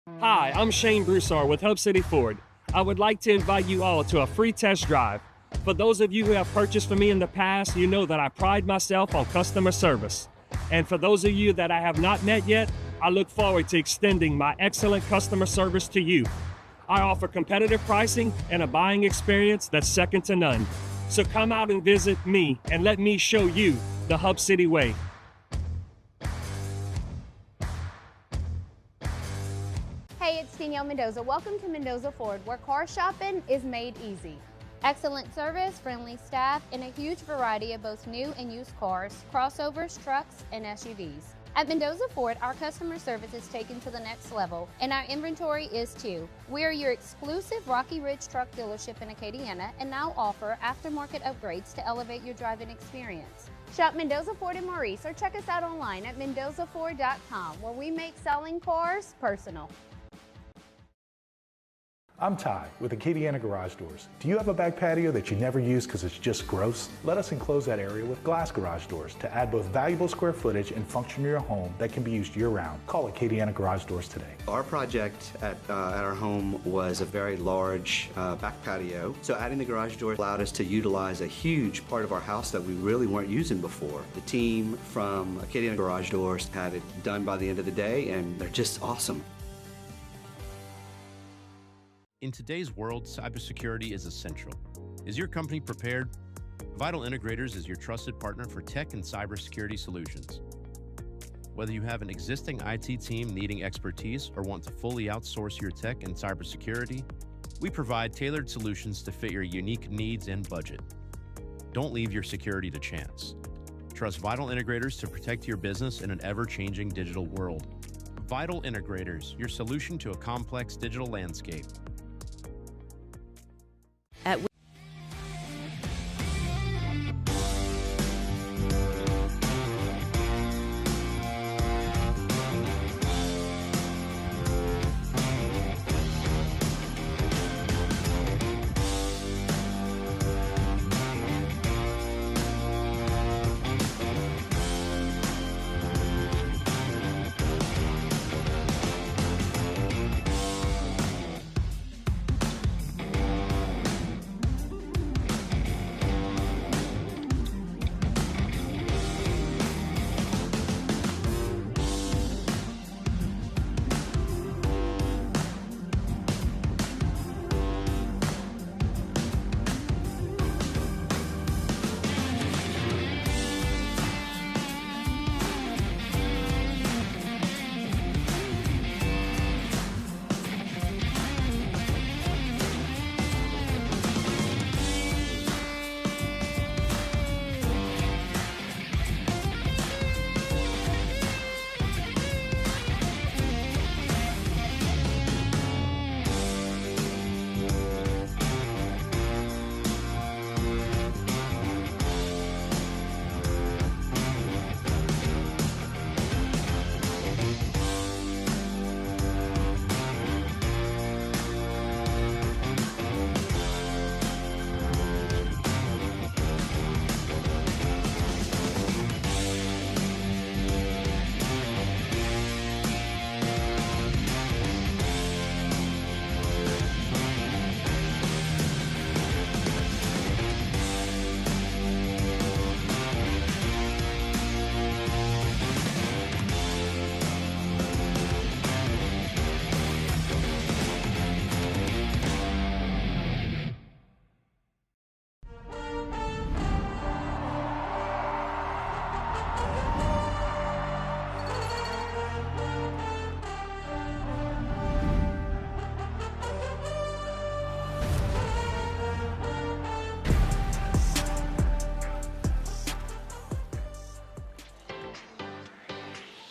Hi, I'm Shane Broussard with Hub City Ford. I would like to invite you all to a free test drive. For those of you who have purchased from me in the past, you know that I pride myself on customer service. And for those of you that I have not met yet, I look forward to extending my excellent customer service to you. I offer competitive pricing and a buying experience that's second to none. So come out and visit me and let me show you the Hub City way. Hey, it's Danielle Mendoza. Welcome to Mendoza Ford, where car shopping is made easy. Excellent service, friendly staff, and a huge variety of both new and used cars, crossovers, trucks, and SUVs. At Mendoza Ford, our customer service is taken to the next level, and our inventory is too. We are your exclusive Rocky Ridge truck dealership in Acadiana and now offer aftermarket upgrades to elevate your driving experience. Shop Mendoza Ford in Maurice or check us out online at mendozaford.com, where we make selling cars personal. I'm Ty with the KVNTV Garage Doors. Do you have a back patio that you never use because it's just gross? Let us enclose that area with glass garage doors to add both valuable square footage and function to your home that can be used year-round. Call KVNTV Garage Doors today. Our project at our home was a very large back patio, so adding the garage door allowed us to utilize a huge part of our house that we really weren't using before. The team from KVNTV Garage Doors had it done by the end of the day, and they're just awesome. In today's world, cybersecurity is essential. Is your company prepared? Vital Integrators is your trusted partner for tech and cybersecurity solutions. Whether you have an existing IT team needing expertise or want to fully outsource your tech and cybersecurity, we provide tailored solutions to fit your unique needs and budget. Don't leave your security to chance. Trust Vital Integrators to protect your business in an ever-changing digital world. Vital Integrators, your solution to a complex digital landscape.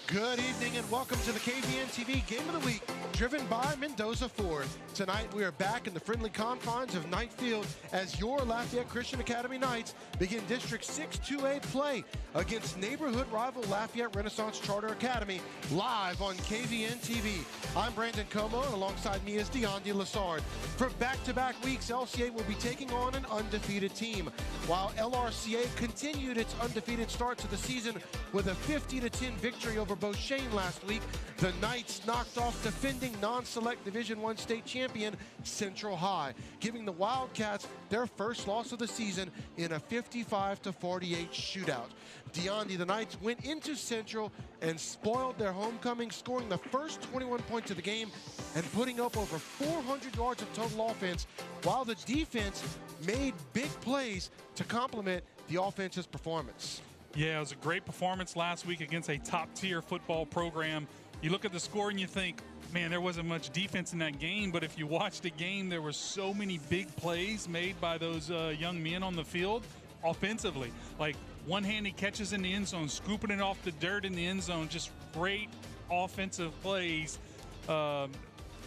Good evening and welcome to the KVNTV Game of the Week, driven by Mendoza Ford. Tonight we are back in the friendly confines of Knight Field as your Lafayette Christian Academy Knights begin District 6 2A play against neighborhood rival Lafayette Renaissance Charter Academy, live on KVNTV. I'm Brandon Como, and alongside me is Deonde Lassard. For back-to-back weeks, LCA will be taking on an undefeated team, while LRCA continued its undefeated start to the season with a 50-10 victory over Beauchene last week. The Knights knocked off defending non-select Division I state champion Central High, giving the Wildcats their first loss of the season in a 55-48 shootout. Deonde, the Knights went into Central and spoiled their homecoming, scoring the first 21 points of the game and putting up over 400 yards of total offense, while the defense made big plays to complement the offense's performance. Yeah, it was a great performance last week against a top-tier football program. You look at the score and you think, man, there wasn't much defense in that game, but if you watch the game, there were so many big plays made by those young men on the field offensively. Like one-handed catches in the end zone, scooping it off the dirt in the end zone, just great offensive plays. And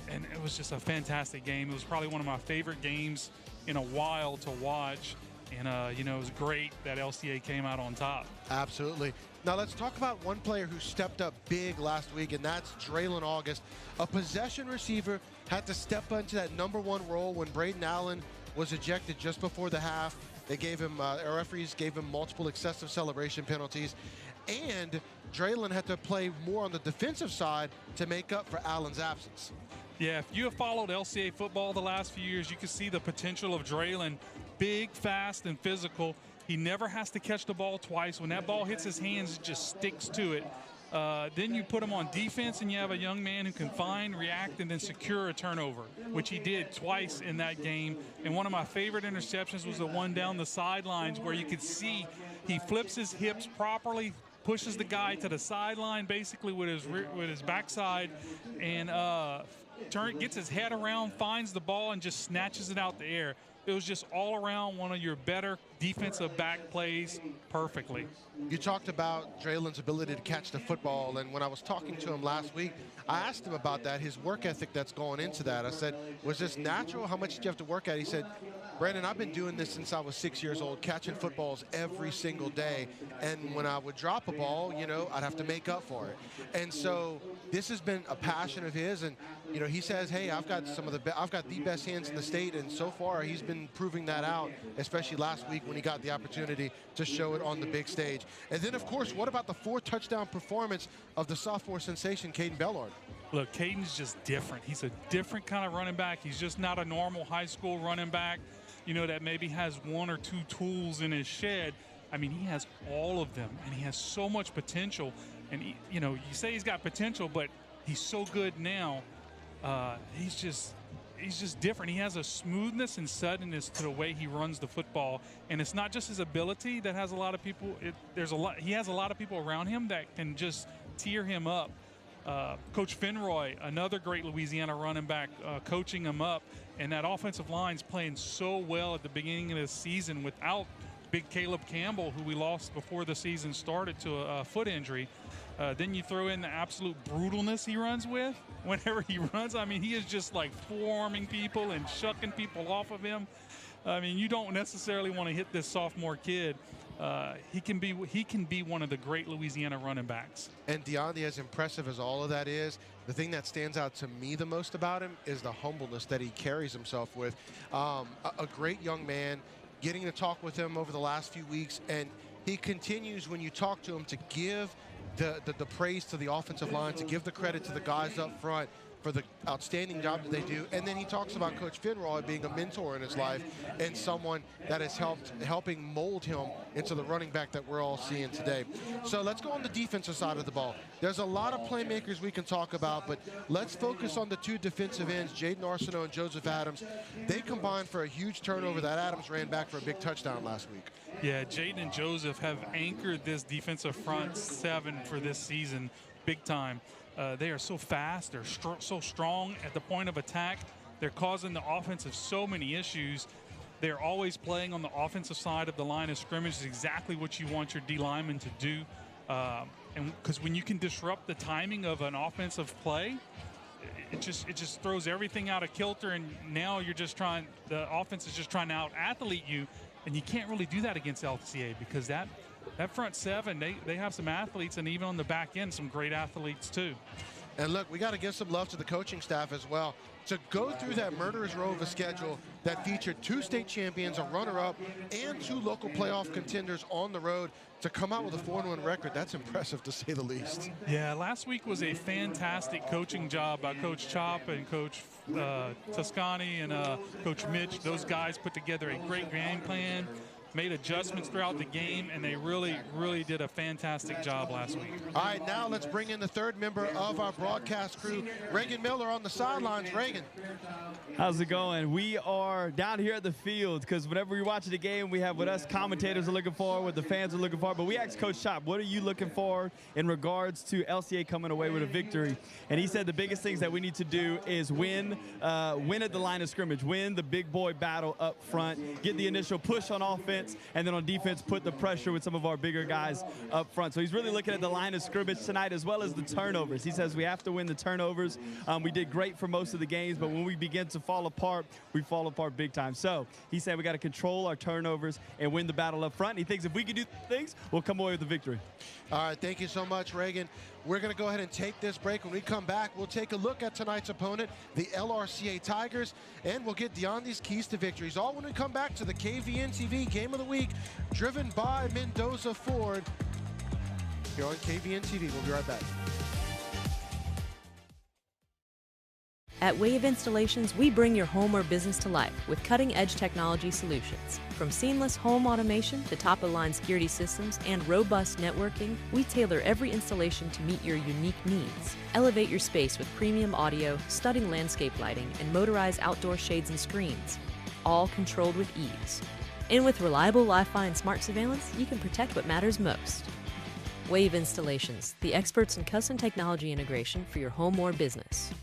it was just a fantastic game. It was probably one of my favorite games in a while to watch. And, you know, it was great that LCA came out on top. Absolutely. Now let's talk about one player who stepped up big last week, and that's Draylon August. A possession receiver, had to step into that #1 role when Braden Allen was ejected just before the half. They gave him, our referees gave him multiple excessive celebration penalties. And Draylon had to play more on the defensive side to make up for Allen's absence. Yeah, if you have followed LCA football the last few years, you can see the potential of Draylon. Big, fast, and physical. He never has to catch the ball twice. When that ball hits his hands, it just sticks to it. Then you put him on defense, and you have a young man who can find, react, and then secure a turnover, which he did twice in that game. And one of my favorite interceptions was the one down the sidelines where you could see he flips his hips properly, pushes the guy to the sideline basically with his backside, and gets his head around, finds the ball, and just snatches it out the air. It was just all around one of your better defensive back plays perfectly. You talked about Draylon's ability to catch the football, and when I was talking to him last week, I asked him about that, his work ethic that's going into that. I said, was this natural? How much did you have to work at? He said, Brandon, I've been doing this since I was 6 years old, catching footballs every single day. And when I would drop a ball, you know, I'd have to make up for it. And so this has been a passion of his. And, you know, he says, hey, I've got the best hands in the state. And so far, he's been proving that out, especially last week when he got the opportunity to show it on the big stage. And then, of course, what about the 4-touchdown performance of the sophomore sensation, Caden Bellard? Look, Caden's just different. He's a different kind of running back. He's just not a normal high school running back, you know, that maybe has 1 or 2 tools in his shed. I mean, he has all of them, and he has so much potential. And, he, you know, you say he's got potential, but he's so good now. He's just different. He has a smoothness and suddenness to the way he runs the football. And it's not just his ability that has a lot of people. He has a lot of people around him that can just tear him up. Coach Finroy, another great Louisiana running back, coaching him up. And that offensive line's playing so well at the beginning of the season without big Caleb Campbell, who we lost before the season started to a foot injury. Then you throw in the absolute brutalness he runs with whenever he runs. I mean, he is just like forearming people and shucking people off of him. I mean, you don't necessarily want to hit this sophomore kid. He can be one of the great Louisiana running backs. And Deonde, as impressive as all of that is, the thing that stands out to me the most about him is the humbleness that he carries himself with. A great young man, getting to talk with him over the last few weeks, and he continues, when you talk to him, to give the praise to the offensive line, to give the credit to the guys up front for the outstanding job that they do. And then he talks about Coach Finroy being a mentor in his life and someone that has helping mold him into the running back that we're all seeing today. So let's go on the defensive side of the ball. There's a lot of playmakers we can talk about, but let's focus on the 2 defensive ends, Jaden Arsenault and Joseph Adams. They combined for a huge turnover that Adams ran back for a big touchdown last week. Yeah, Jaden and Joseph have anchored this defensive front 7 for this season big time. They are so fast. They're so strong at the point of attack. They're causing the offensive so many issues. They're always playing on the offensive side of the line of scrimmage. Is exactly what you want your D lineman to do. And because when you can disrupt the timing of an offensive play, it just throws everything out of kilter. And now the offense is just trying to out-athlete you. And you can't really do that against LCA because that that front seven, they have some athletes, and even on the back end, some great athletes too. And look, we got to give some love to the coaching staff as well. To go through that murderer's row of a schedule that featured 2 state champions, a runner-up, and 2 local playoff contenders on the road, to come out with a 4-1 record, that's impressive to say the least. Yeah, last week was a fantastic coaching job by Coach Chop and Coach Toscani and Coach Mitch. Those guys put together a great game plan, made adjustments throughout the game, and they really, really did a fantastic job last week. All right, now let's bring in the third member of our broadcast crew, Reagan Miller on the sidelines. Reagan. How's it going? We are down here at the field because whenever we watch the game, we have what us commentators are looking for, what the fans are looking for. But we asked Coach Chop, what are you looking for in regards to LCA coming away with a victory? And he said the biggest things that we need to do is win at the line of scrimmage, win the big boy battle up front, get the initial push on offense, and then on defense, put the pressure with some of our bigger guys up front. So he's really looking at the line of scrimmage tonight as well as the turnovers. He says we have to win the turnovers. We did great for most of the games, but when we begin to fall apart, we fall apart big time. So he said we got to control our turnovers and win the battle up front. And he thinks if we can do things, we'll come away with the victory. All right, thank you so much, Reagan. We're going to go ahead and take this break. When we come back, we'll take a look at tonight's opponent, the LRCA Tigers, and we'll get Deondi's keys to victories. All when we come back to the KVNTV Game of the Week, driven by Mendoza Ford, here on KVNTV. We'll be right back. At Wave Installations, we bring your home or business to life with cutting-edge technology solutions. From seamless home automation to top-of-the-line security systems and robust networking, we tailor every installation to meet your unique needs. Elevate your space with premium audio, stunning landscape lighting, and motorized outdoor shades and screens, all controlled with ease. And with reliable Wi-Fi and smart surveillance, you can protect what matters most. Wave Installations, the experts in custom technology integration for your home or business.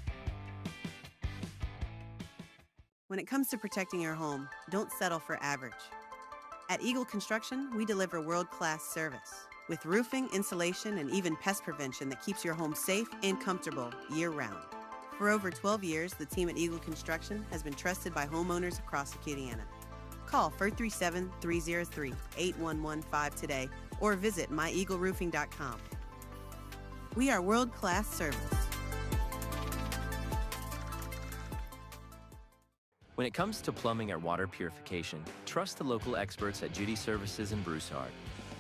When it comes to protecting your home, don't settle for average. At Eagle Construction, we deliver world-class service with roofing, insulation, and even pest prevention that keeps your home safe and comfortable year-round. For over 12 years, the team at Eagle Construction has been trusted by homeowners across Acadiana. Call 437-303-8115 today or visit myeagleroofing.com. We are world-class service. When it comes to plumbing or water purification, trust the local experts at Judy Services in Broussard.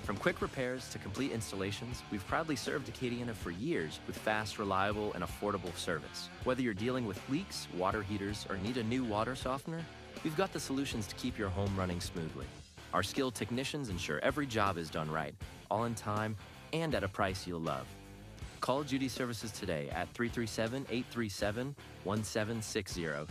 From quick repairs to complete installations, we've proudly served Acadiana for years with fast, reliable, and affordable service. Whether you're dealing with leaks, water heaters, or need a new water softener, we've got the solutions to keep your home running smoothly. Our skilled technicians ensure every job is done right, all in time, and at a price you'll love. Call Judy Services today at 337-837-1760.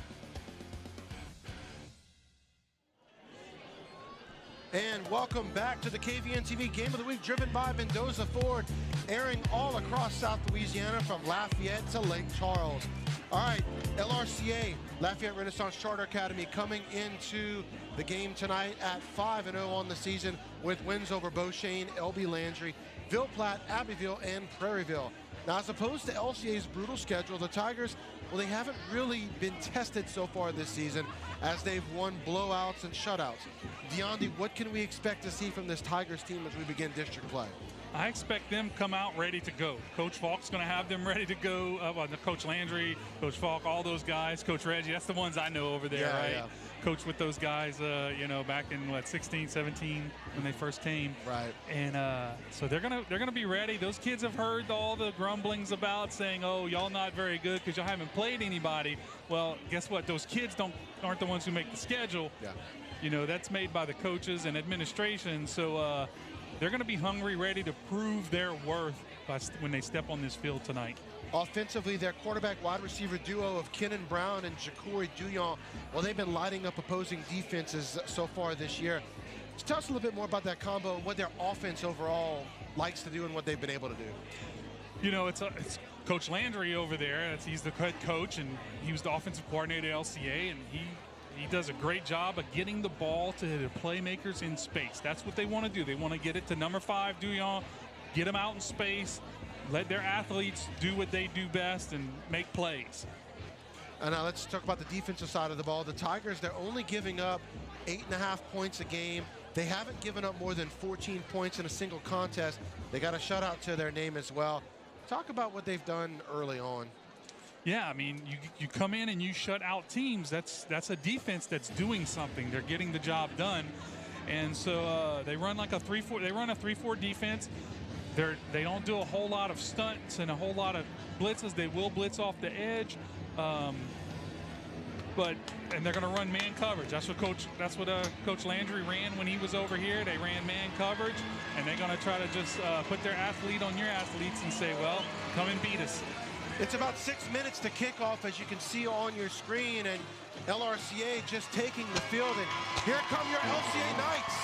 And welcome back to the KVNTV Game of the Week, driven by Mendoza Ford, airing all across South Louisiana from Lafayette to Lake Charles. All right, LRCA, Lafayette Renaissance Charter Academy, coming into the game tonight at 5-0 on the season with wins over Beauchesne, LB Landry, Ville Platte, Abbeville, and Prairieville. Now, as opposed to LCA's brutal schedule, the Tigers, well, they haven't really been tested so far this season as they've won blowouts and shutouts. Deondi, what can we expect to see from this Tigers team as we begin district play? I expect them to come out ready to go. Coach Falk's going to have them ready to go. Coach Landry, Coach Falk, all those guys. Coach Reggie, that's the ones I know over there, right? Yeah. Coach with those guys, back in 16, 17 when they first came. Right. And so they're gonna be ready. Those kids have heard all the grumblings about saying, "Oh, y'all not very good because y'all haven't played anybody." Well, guess what? Those kids aren't the ones who make the schedule. Yeah. That's made by the coaches and administration. So they're going to be hungry, ready to prove their worth when they step on this field tonight. Offensively, their quarterback wide receiver duo of Kenan Brown and Ja'Cory Douillon, well, they've been lighting up opposing defenses so far this year. Just tell us a little bit more about that combo and what their offense overall likes to do and what they've been able to do. It's Coach Landry over there. He's the head coach, and he was the offensive coordinator at LCA, and he does a great job of getting the ball to the playmakers in space. That's what they want to do. They want to get it to number 5, Douillon, get them out in space, let their athletes do what they do best and make plays. And now let's talk about the defensive side of the ball. The Tigers, they're only giving up 8.5 points a game They haven't given up more than 14 points in a single contest. They got a shutout to their name as well. Talk about what they've done early on. Yeah, I mean, you come in and you shut out teams. That's a defense that's doing something. They're getting the job done. And so they run like a 3-4. They run a 3-4 defense. They don't do a whole lot of stunts and a whole lot of blitzes. They will blitz off the edge, and they're going to run man coverage. That's what Coach Landry ran when he was over here. They ran man coverage, and they're going to try to just put their athlete on your athletes and say, well, come and beat us. It's about 6 minutes to kick off, as you can see on your screen, and LRCA just taking the field, and here come your LCA Knights.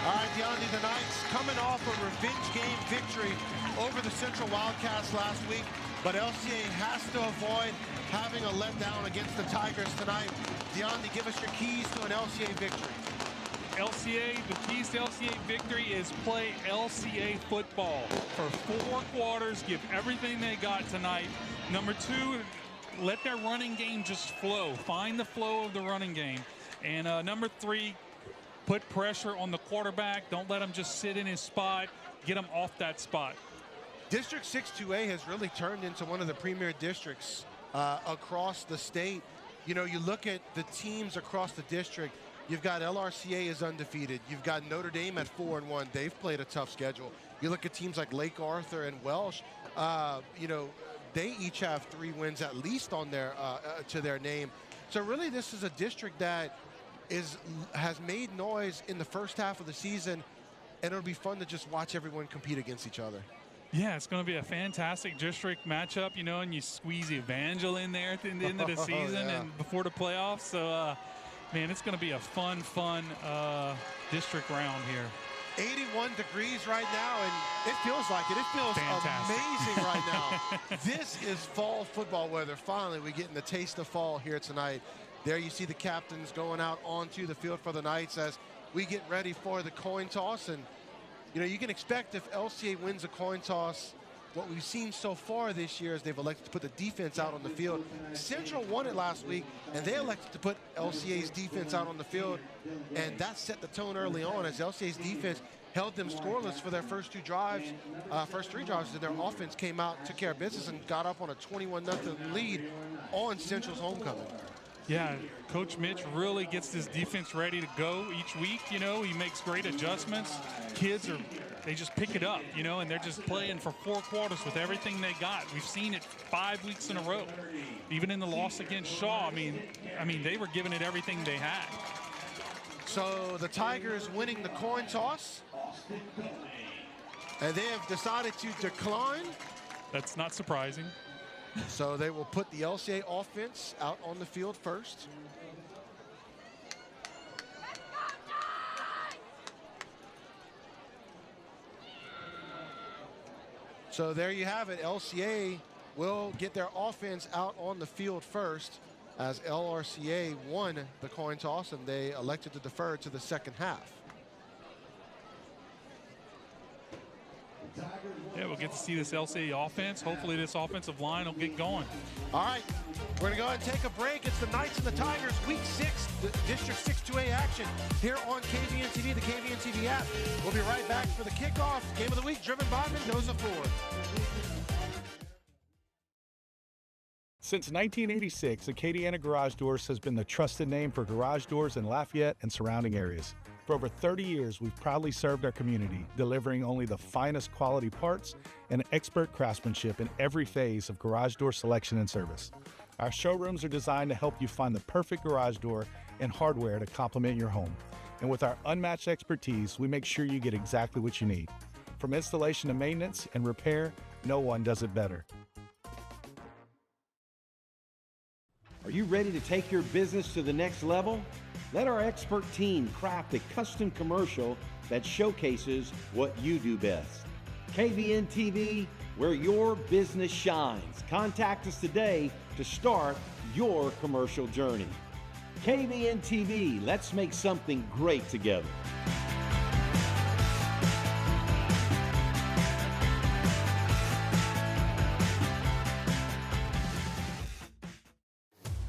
All right, DeAndre, the Knights coming off a revenge game victory over the Central Wildcats last week, but LCA has to avoid having a letdown against the Tigers tonight. DeAndre, give us your keys to an LCA victory. The keys to LCA victory is play LCA football for 4 quarters, give everything they got tonight. Number 2, let their running game just flow. Find the flow of the running game. And number 3, put pressure on the quarterback. Don't let him just sit in his spot. Get him off that spot. District 6-2A has really turned into one of the premier districts across the state. You know, you look at the teams across the district. You've got LRCA is undefeated. You've got Notre Dame at 4-1. They've played a tough schedule. You look at teams like Lake Arthur and Welsh. You know, they each have 3 wins at least on their to their name. So really, this is a district that has made noise in the first half of the season, and it'll be fun to just watch everyone compete against each other. Yeah, it's going to be a fantastic district matchup, you know, and you squeeze Evangel in there at the end of the season and before the playoffs. So, man, it's going to be a fun district round here. 81 degrees right now, and it feels like it. It feels fantastic. Amazing right now. This is fall football weather. Finally, we're getting the taste of fall here tonight. There you see the captains going out onto the field for the Knights as we get ready for the coin toss. And, you know, you can expect if LCA wins a coin toss, what we've seen so far this year is they've elected to put the defense out on the field. Central won it last week, and they elected to put LCA's defense out on the field, and that set the tone early on as LCA's defense held them scoreless for their first 3 drives, and their offense came out, took care of business, and got up on a 21-0 lead on Central's homecoming. Yeah, Coach Mitch really gets this defense ready to go each week. You know, he makes great adjustments. Kids they just pick it up, you know, and they're just playing for 4 quarters with everything they got. We've seen it 5 weeks in a row. Even in the loss against Shaw, I mean, they were giving it everything they had. So the Tigers winning the coin toss, and they have decided to decline. That's not surprising. So they will put the LCA offense out on the field first. So there you have it. LCA will get their offense out on the field first as LRCA won the coin toss and they elected to defer to the second half. Yeah, we'll get to see this LCA offense. Hopefully this offensive line will get going. All right, we're gonna go ahead and take a break. It's the Knights and the Tigers, Week 6, the District 6-2A action here on KVNTV, the KVNTV app. We'll be right back for the kickoff. Game of the week driven by Mendoza Ford. Since 1986, Acadiana Garage Doors has been the trusted name for garage doors in Lafayette and surrounding areas. For over 30 years, we've proudly served our community, delivering only the finest quality parts and expert craftsmanship in every phase of garage door selection and service. Our showrooms are designed to help you find the perfect garage door and hardware to complement your home. And with our unmatched expertise, we make sure you get exactly what you need. From installation to maintenance and repair, no one does it better. Are you ready to take your business to the next level? Let our expert team craft a custom commercial that showcases what you do best. KVNTV, where your business shines. Contact us today to start your commercial journey. KVNTV, let's make something great together.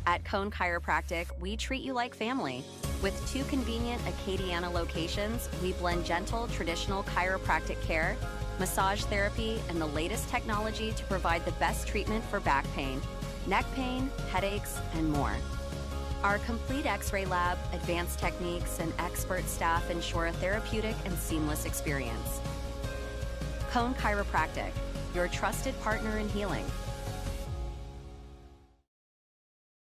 At Cone Chiropractic, we treat you like family. With 2 convenient Acadiana locations, we blend gentle, traditional chiropractic care, massage therapy, and the latest technology to provide the best treatment for back pain, neck pain, headaches, and more. Our complete X-ray lab, advanced techniques, and expert staff ensure a therapeutic and seamless experience. Cone Chiropractic, your trusted partner in healing.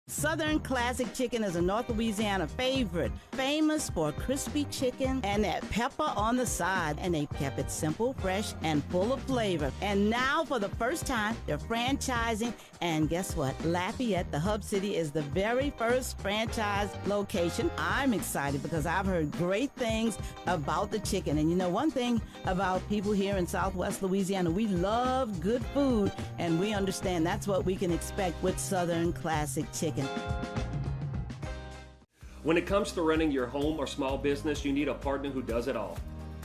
Southern Classic Chicken is a North Louisiana favorite, famous for crispy chicken and that pepper on the side. And they kept it simple, fresh, and full of flavor. And now, for the first time, they're franchising. And guess what? Lafayette, the hub city, is the very first franchise location. I'm excited because I've heard great things about the chicken. And you know, one thing about people here in Southwest Louisiana, we love good food, and we understand that's what we can expect with Southern Classic Chicken. When it comes to running your home or small business, you need a partner who does it all.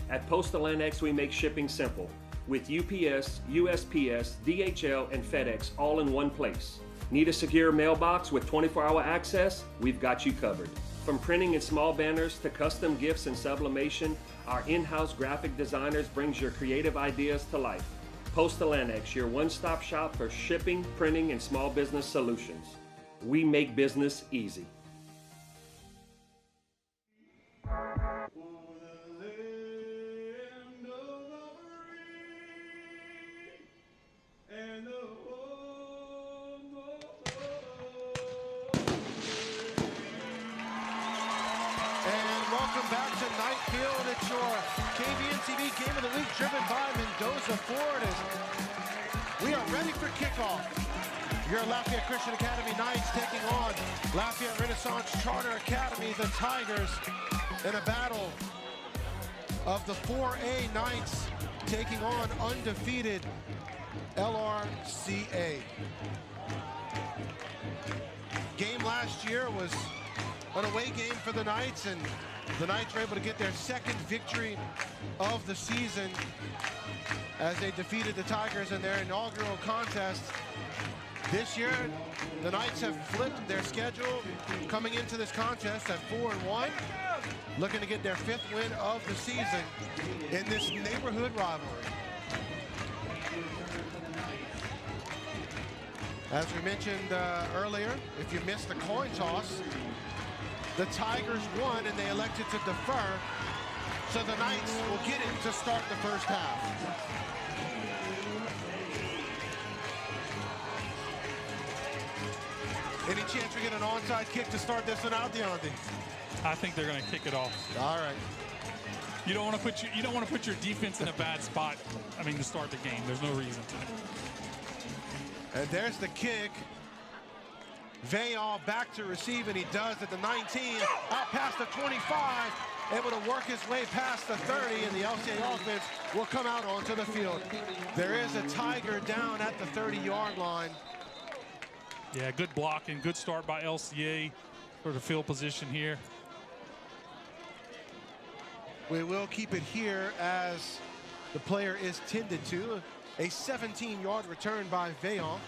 At Postal Annex, we make shipping simple with UPS, USPS, DHL, and FedEx all in one place. Need a secure mailbox with 24-hour access? We've got you covered. From printing and small banners to custom gifts and sublimation, our in-house graphic designers brings your creative ideas to life. Postal Annex, your one-stop shop for shipping, printing, and small business solutions. We make business easy. It's your KVNTV Game of the Week driven by Mendoza Ford as we are ready for kickoff. Your Lafayette Christian Academy Knights taking on Lafayette Renaissance Charter Academy, the Tigers, in a battle of the 4A Knights taking on undefeated LRCA. Game last year was an away game for the Knights, and the Knights were able to get their second victory of the season as they defeated the Tigers in their inaugural contest. This year, the Knights have flipped their schedule, coming into this contest at 4-1, looking to get their 5th win of the season in this neighborhood rivalry. As we mentioned earlier, if you missed the coin toss, the Tigers won and they elected to defer, so the Knights will get it to start the first half. Any chance we get an onside kick to start this one out, Deontay? I think they're going to kick it off. All right. You don't want to put your defense in a bad spot. I mean, to start the game. There's no reason to. And there's the kick. Vail back to receive, and he does at the 19, out past the 25, able to work his way past the 30, and the LCA offense will come out onto the field. There is a Tiger down at the 30-yard line. Yeah, good blocking, good start by LCA for the field position here. We will keep it here as the player is tended to. A 17-yard return by Vail.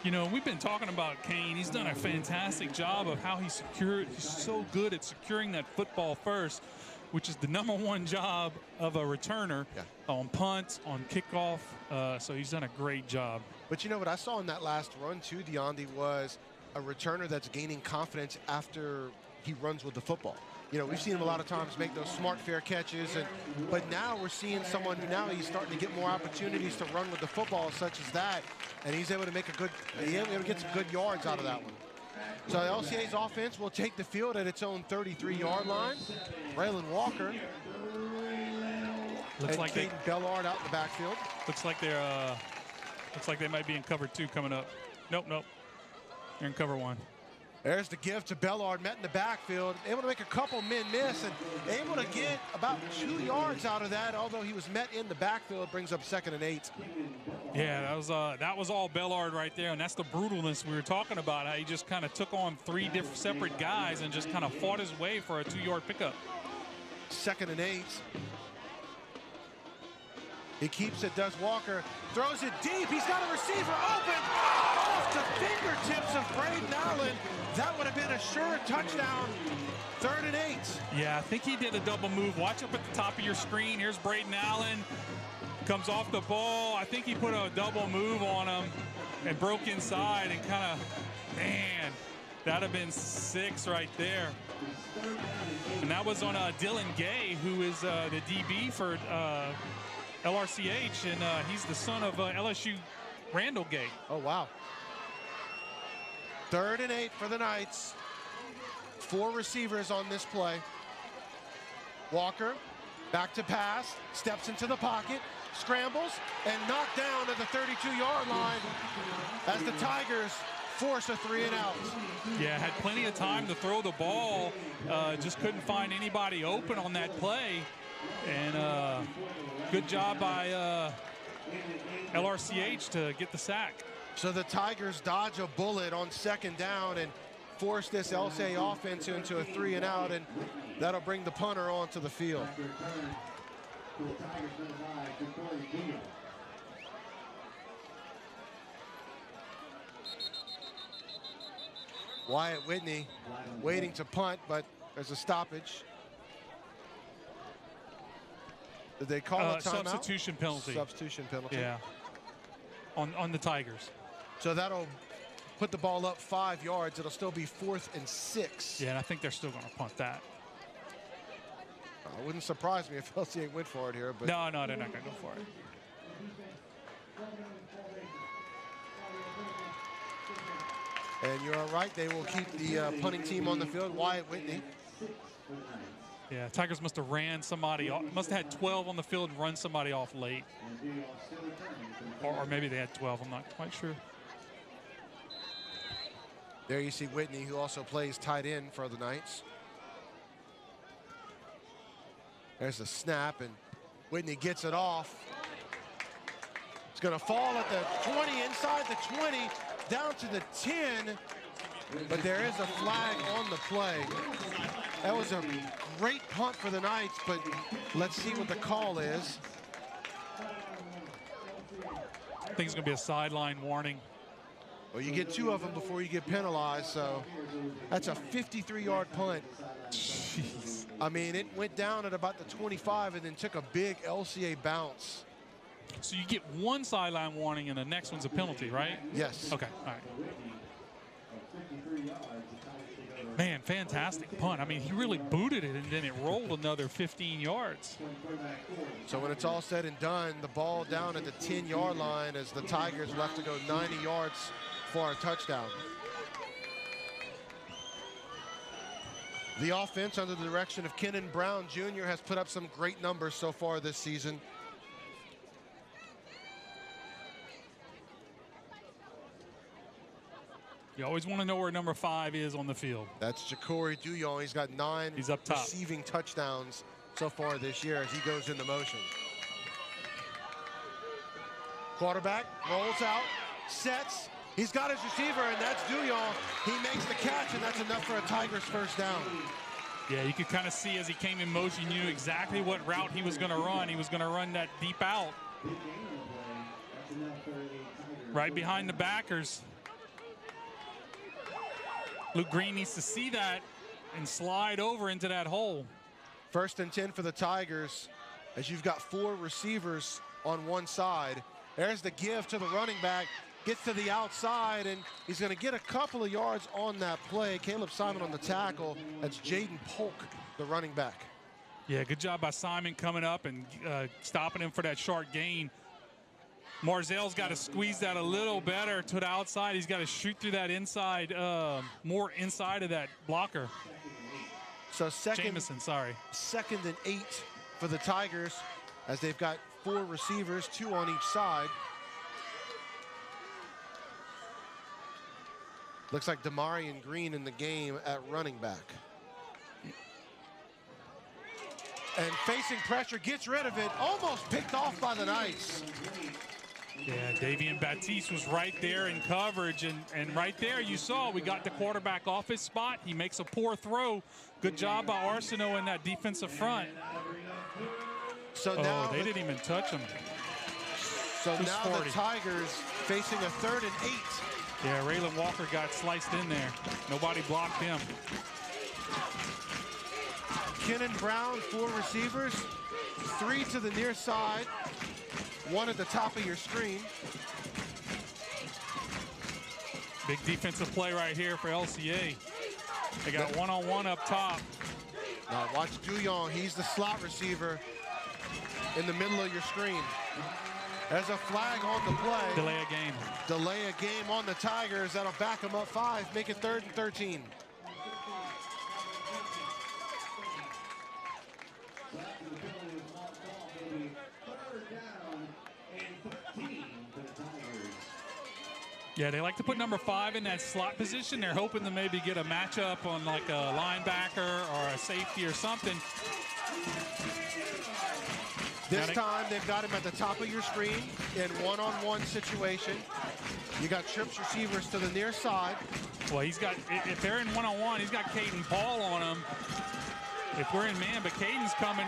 You know, we've been talking about Kane. He's done a fantastic job of how he's secured. He's so good at securing that football first, which is the #1 job of a returner on punts, on kickoff. So he's done a great job. But you know what I saw in that last run too, Deontay, was a returner that's gaining confidence after he runs with the football. You know, we've seen him a lot of times make those smart, fair catches, but now we're seeing someone who now he's starting to get more opportunities to run with the football, such as that, and he's able to make he's able to get some good yards out of that one. So LCA's offense will take the field at its own 33-yard line. Braylon Walker. Looks like Caden Bellard out in the backfield. Looks like they're they might be in cover 2 coming up. Nope. They're in cover 1. There's the give to Bellard, met in the backfield, able to make a couple men miss and able to get about 2 yards out of that, although he was met in the backfield, brings up 2nd and 8. Yeah, that was all Bellard right there, and that's the brutalness we were talking about, how he just kind of took on 3 different separate guys and just kind of fought his way for a 2-yard pickup. 2nd and 8. He keeps it, does Walker, throws it deep. He's got a receiver open off the fingertips of of Braylon Allen, that would have been a sure touchdown. 3rd and 8. Yeah, I think he did a double move. Watch up at the top of your screen. Here's Braylon Allen. Comes off the ball. I think he put a double move on him and broke inside and kind of, man, that'd have been 6 right there. And that was on Dylan Gay, who is the DB for LRCH, and he's the son of LSU Randall Gay. Oh, wow. 3rd and 8 for the Knights. 4 receivers on this play. Walker, back to pass, steps into the pocket, scrambles, and knocked down at the 32-yard line as the Tigers force a 3-and-out. Yeah, had plenty of time to throw the ball. Just couldn't find anybody open on that play. And good job by LRCH to get the sack. So the Tigers dodge a bullet on 2nd down and force this LCA offense into a 3-and-out, and that'll bring the punter onto the field. Wyatt Whitney waiting to punt, but there's a stoppage. Did they call a timeout? Substitution penalty. Substitution penalty. Yeah. On the Tigers. So that'll put the ball up 5 yards. It'll still be 4th and 6. Yeah, and I think they're still going to punt that. It wouldn't surprise me if LCA went for it here. But no, they're not going to go for it. And you're right, they will keep the punting team on the field. Wyatt Whitney. Yeah, Tigers must have ran somebody off. Must have had 12 on the field and run somebody off late. Or maybe they had 12, I'm not quite sure. There you see Whitney, who also plays tight end for the Knights. There's the snap, and Whitney gets it off. It's going to fall at the 20, inside the 20, down to the 10. But there is a flag on the play. That was a great punt for the Knights, but let's see what the call is. I think it's going to be a sideline warning. Well, you get 2 of them before you get penalized, so that's a 53-yard punt. Jeez. I mean, it went down at about the 25 and then took a big LCA bounce. So you get 1 sideline warning and the next one's a penalty, right? Yes. Okay, all right. Man, fantastic punt. I mean, he really booted it and then it rolled another 15 yards. So when it's all said and done, the ball down at the 10-yard line as the Tigers will have to go 90 yards for a touchdown. The offense under the direction of Kenan Brown Jr. has put up some great numbers so far this season. You always want to know where number 5 is on the field. That's Ja'Cory Douillon. He's got 9 He's up top. receiving touchdowns so far this year as he goes into motion. Quarterback rolls out, sets. He's got his receiver, and that's Douillon. He makes the catch, and that's enough for a Tigers first down. Yeah, you could kind of see as he came in motion, you knew exactly what route he was going to run. He was going to run that deep out. Right behind the backers. Luke Green needs to see that and slide over into that hole. 1st and 10 for the Tigers as you've got 4 receivers on one side. There's the give to the running back. Gets to the outside, and he's going to get a couple of yards on that play. Caleb Simon on the tackle. That's Jaden Polk, the running back. Yeah, good job by Simon coming up and stopping him for that short gain. Marzell's got to squeeze that a little better to the outside. He's got to shoot through that inside, more inside of that blocker. So Jamison, sorry. 2nd and 8 for the Tigers as they've got 4 receivers, 2 on each side. Looks like Damarian Green in the game at running back. And facing pressure, gets rid of it, almost picked off by the Knights. Yeah, Davian Baptiste was right there in coverage, and right there you saw we got the quarterback off his spot. He makes a poor throw. Good job by Arsenault in that defensive front. So now they didn't even touch him. So now the Tigers facing a 3rd and 8. Yeah, Braylon Walker got sliced in there. Nobody blocked him. Kenan Brown, 4 receivers, 3 to the near side, 1 at the top of your screen. Big defensive play right here for LCA. They got one-on-one up top. Now watch Draylon, he's the slot receiver in the middle of your screen. There's a flag on the play. Delay a game. Delay a game on the Tigers. That'll back them up 5, make it 3rd and 13. Yeah, they like to put number 5 in that slot position. They're hoping to maybe get a matchup on like a linebacker or a safety or something. This time they've got him at the top of your screen in one-on-one situation. You got trips receivers to the near side. Well, he's got, if they're in one-on-one, he's got Caden Paul on him. If we're in man, but Caden's coming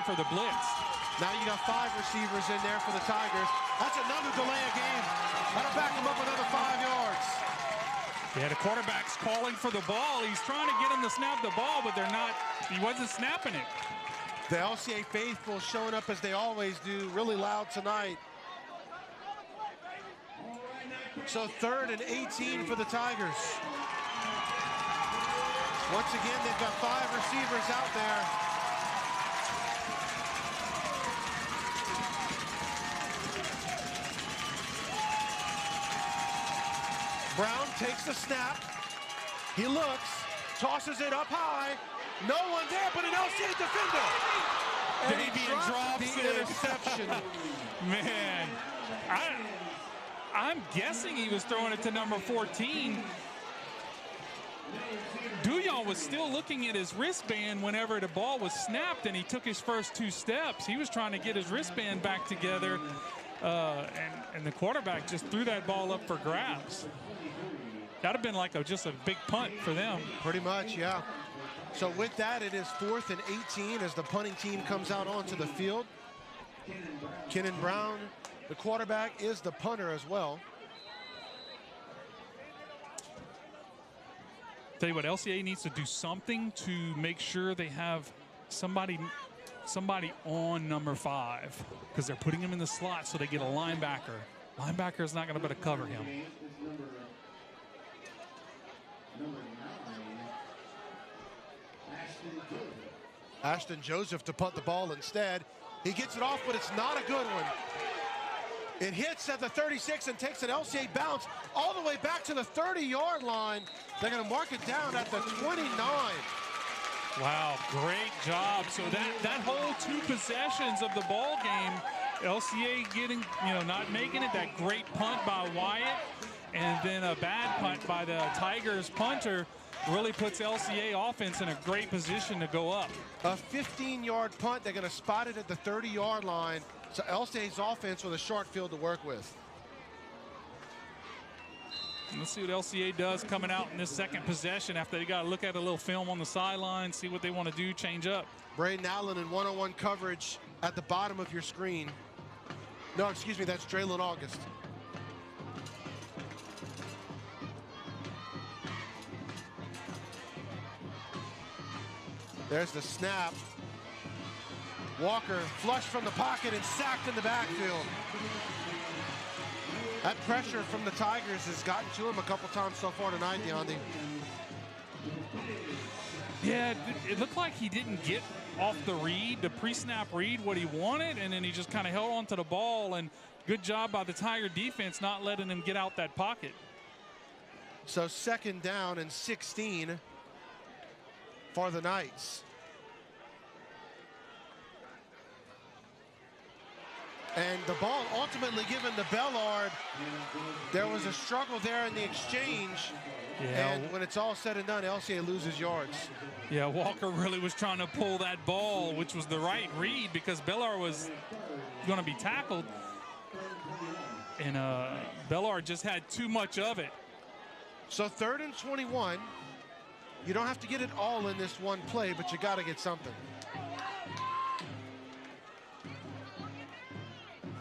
for the blitz. Now you got 5 receivers in there for the Tigers. That's another delay of game. That'll back him up another 5 yards. Yeah, the quarterback's calling for the ball. He's trying to get him to snap the ball, but they're not, he wasn't snapping it. The LCA faithful showing up as they always do, really loud tonight. So 3rd and 18 for the Tigers. Once again, they've got 5 receivers out there. Brown takes the snap. He looks, tosses it up high. No one there but an LCA defender. And he drops the interception. Man, I'm guessing he was throwing it to number 14. Draylon was still looking at his wristband whenever the ball was snapped, and he took his first 2 steps. He was trying to get his wristband back together, and the quarterback just threw that ball up for grabs. That'd have been like just a big punt for them. Pretty much, yeah. So with that, it is 4th and 18 as the punting team comes out onto the field. Kenan Brown, the quarterback, is the punter as well. Tell you what, LCA needs to do something to make sure they have somebody on number 5, because they're putting him in the slot so they get a linebacker. Linebacker is not going to be able to cover him. Ashton Joseph to punt the ball instead. He gets it off, but it's not a good one. It hits at the 36 and takes an LCA bounce all the way back to the 30-yard line. They're going to mark it down at the 29. Wow, great job. So that whole 2 possessions of the ball game, LCA getting, not making it, that great punt by Wyatt, and then a bad punt by the Tigers punter really puts LCA offense in a great position to go up. A 15-yard punt. They're going to spot it at the 30-yard line. So LCA's offense with a short field to work with. Let's see what LCA does coming out in this second possession after they got to look at a little film on the sideline, see what they want to do, change up. Braylon Allen in one-on-one coverage at the bottom of your screen. No, excuse me, that's Draylon August. There's the snap. Walker flushed from the pocket and sacked in the backfield. That pressure from the Tigers has gotten to him a couple times so far tonight, Deondi. Yeah, it looked like he didn't get off the read, the pre-snap read, what he wanted, and then he just kind of held on to the ball, and good job by the Tiger defense not letting him get out that pocket. So 2nd down and 16 for the Knights. And the ball ultimately given to Bellard. There was a struggle there in the exchange. Yeah. And when it's all said and done, LCA loses yards. Yeah, Walker really was trying to pull that ball, which was the right read because Bellard was going to be tackled. And Bellard just had too much of it. So 3rd and 21. You don't have to get it all in this one play, but you got to get something.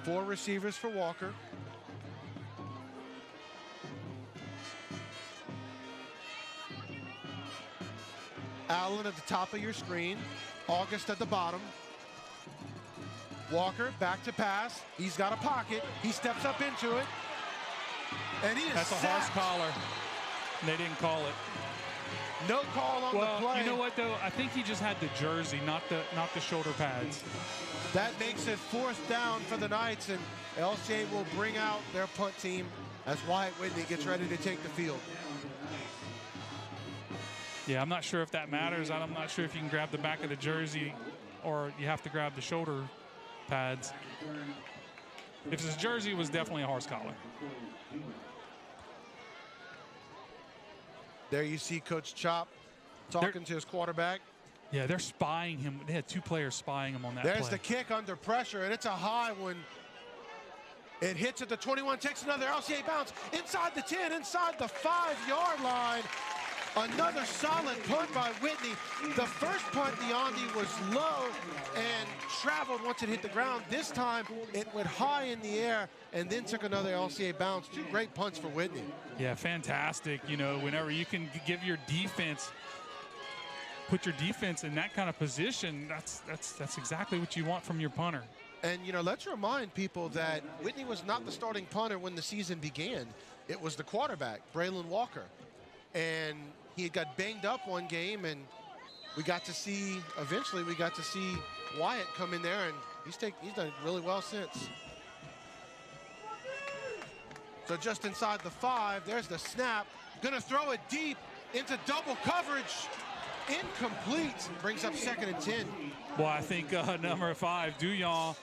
4 receivers for Walker. Allen at the top of your screen. August at the bottom. Walker back to pass. He's got a pocket. He steps up into it. And he is That's a sacked. horse collar. They didn't call it. No call on the play. You know what though? I think he just had the jersey, not the shoulder pads. That makes it 4th down for the Knights, and LCA will bring out their punt team as Wyatt Whitney gets ready to take the field. Yeah, I'm not sure if that matters. I'm not sure if you can grab the back of the jersey or you have to grab the shoulder pads. If his jersey was definitely a horse collar. There you see Coach Chop talking to his quarterback. Yeah, they're spying him. They had 2 players spying him on that There's play. the kick under pressure, and it's a high one. It hits at the 21, takes another LCA bounce inside the 10, inside the 5-yard line. Another solid punt by Whitney. The first punt, Deondi, was low and traveled once it hit the ground. This time, it went high in the air and then took another LCA bounce. 2 great punts for Whitney. Yeah, fantastic. You know, whenever you can give your defense, put your defense in that kind of position, that's exactly what you want from your punter. And, you know, let's remind people that Whitney was not the starting punter when the season began. It was the quarterback, Braylon Walker. And he had got banged up one game, and eventually we got to see Wyatt come in there, and he's done really well since. So just inside the 5, there's the snap. Gonna throw it deep into double coverage. Incomplete. Brings up 2nd and 10. Well, I think number 5, Duyon,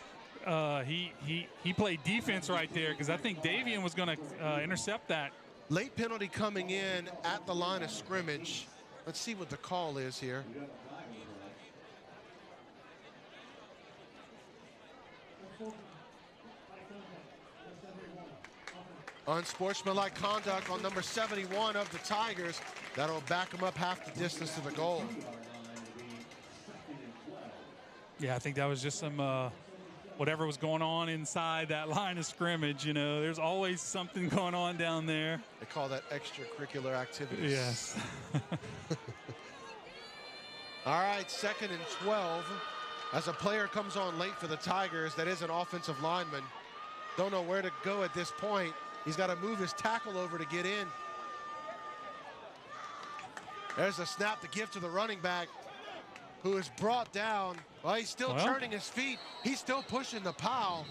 he played defense right there because I think Davian was going to intercept that. Late penalty coming in at the line of scrimmage. Let's see what the call is here. Unsportsmanlike conduct on number 71 of the Tigers. That'll back them up half the distance to the goal. Yeah, I think that was just some whatever was going on inside that line of scrimmage. You know, there's always something going on down there. They call that extracurricular activities. Yes. All right, 2nd and 12. As a player comes on late for the Tigers, that is an offensive lineman. Don't know where to go at this point. He's got to move his tackle over to get in. There's a snap to give to the running back, who is brought down. Well, he's still turning his feet. He's still pushing the pile.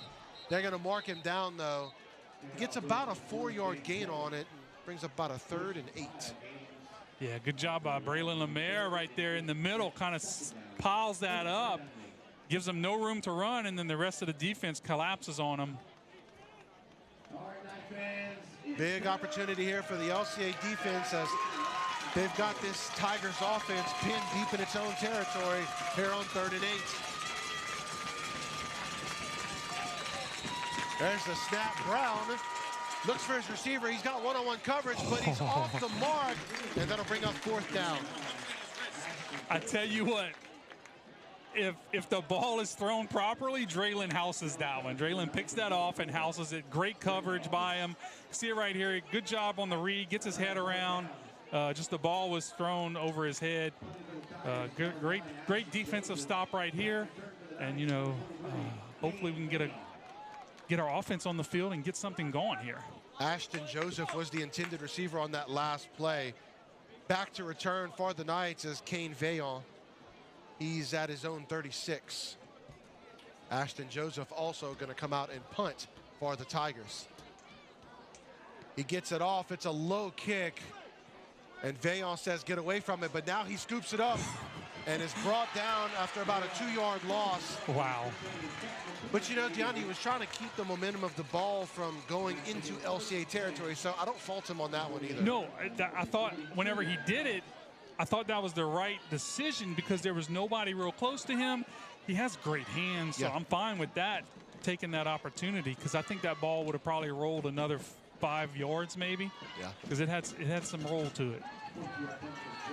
They're going to mark him down, though. Gets about a 4-yard gain on it. Brings up about a 3rd and 8. Yeah, good job by Braylon Lemaire right there in the middle. Kind of piles that up. Gives them no room to run, and then the rest of the defense collapses on them. Big opportunity here for the LCA defense as they've got this Tigers offense pinned deep in its own territory here on 3rd and 8. There's the snap. Brown looks for his receiver. He's got one-on-one coverage, but he's off the mark, and that'll bring up 4th down. I tell you what, if the ball is thrown properly, Draylon houses that one. Draylon picks that off and houses it. Great coverage by him. See it right here. Good job on the read. Gets his head around. Just the ball was thrown over his head. Great defensive stop right here. And, you know, hopefully we can get our offense on the field and get something going here. Ashton Joseph was the intended receiver on that last play. Back to return for the Knights is Kane Vaillant. He's at his own 36. Ashton Joseph also going to come out and punt for the Tigers. He gets it off. It's a low kick. And Vaillant says get away from it, but now he scoops it up and is brought down after about a 2-yard loss. Wow. But you know, Deondi was trying to keep the momentum of the ball from going into LCA territory, so I don't fault him on that one either. No, I thought whenever he did it, I thought that was the right decision because there was nobody real close to him. He has great hands, so I'm fine with that, taking that opportunity, because I think that ball would have probably rolled another 5 yards maybe. Yeah. Because it had some roll to it.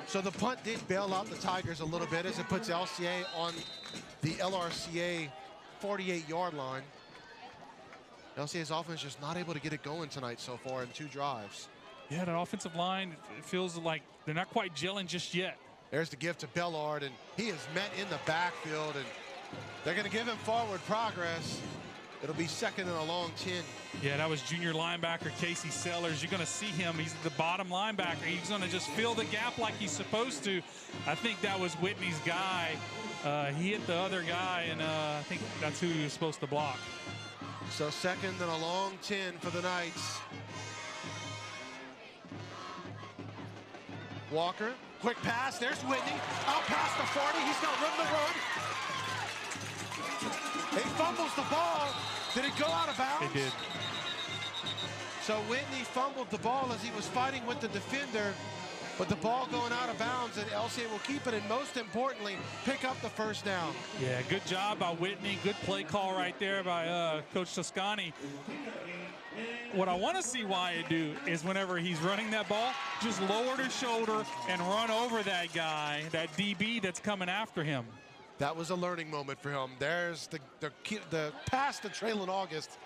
So the punt did bail out the Tigers a little bit as it puts LCA on the LRCA 48-yard line. LCA's offense just not able to get it going tonight so far in 2 drives. Yeah, that offensive line, it feels like they're not quite gelling just yet. There's the gift to Bellard, and he is met in the backfield, and they're going to give him forward progress. It'll be second and a long 10. Yeah, that was junior linebacker Casey Sellers. You're going to see him. He's the bottom linebacker. He's going to just fill the gap like he's supposed to. I think that was Whitney's guy. He hit the other guy, and I think that's who he was supposed to block. So second and a long 10 for the Knights. Walker, quick pass. There's Whitney. Out past the 40. He's got room to run. He fumbles the ball. Did it go out of bounds? It did. So Whitney fumbled the ball as he was fighting with the defender, but the ball going out of bounds, and LCA will keep it, and most importantly, pick up the first down. Yeah, good job by Whitney. Good play call right there by Coach Toscani. What I want to see Wyatt do is whenever he's running that ball, just lower his shoulder and run over that guy, that DB that's coming after him. That was a learning moment for him. There's the pass to Draylon August.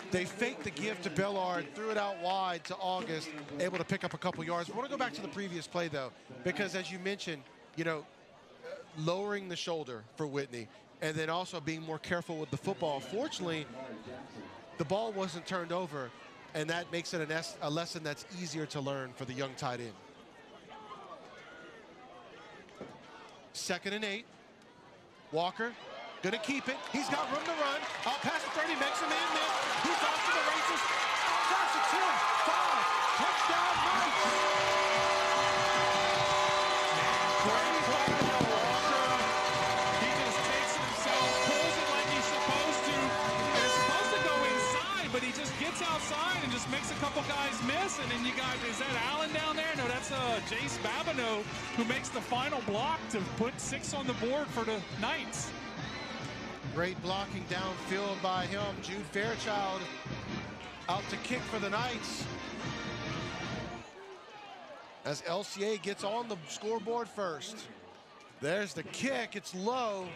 They faked the give to Bellard, threw it out wide to August, able to pick up a couple yards. I want to go back to the previous play, though, because as you mentioned, you know, lowering the shoulder for Whitney and then also being more careful with the football. Fortunately, the ball wasn't turned over, and that makes it a lesson that's easier to learn for the young tight end. Second and 8. Walker gonna keep it. He's got room to run. Out past the 30, makes a man miss. He's off to the races. Out past the 10, 5. Touchdown Knights. Great play by Walker. He just takes himself, pulls it like he's supposed to. And it's supposed to go inside, but he just gets outside and just makes a couple guys miss. And then you got, is that Allen down there? No, that's Jace Babineau, who makes the final block to put 6 on the board for the Knights. Great blocking downfield by him. Jude Fairchild out to kick for the Knights. As LCA gets on the scoreboard first. There's the kick. It's low.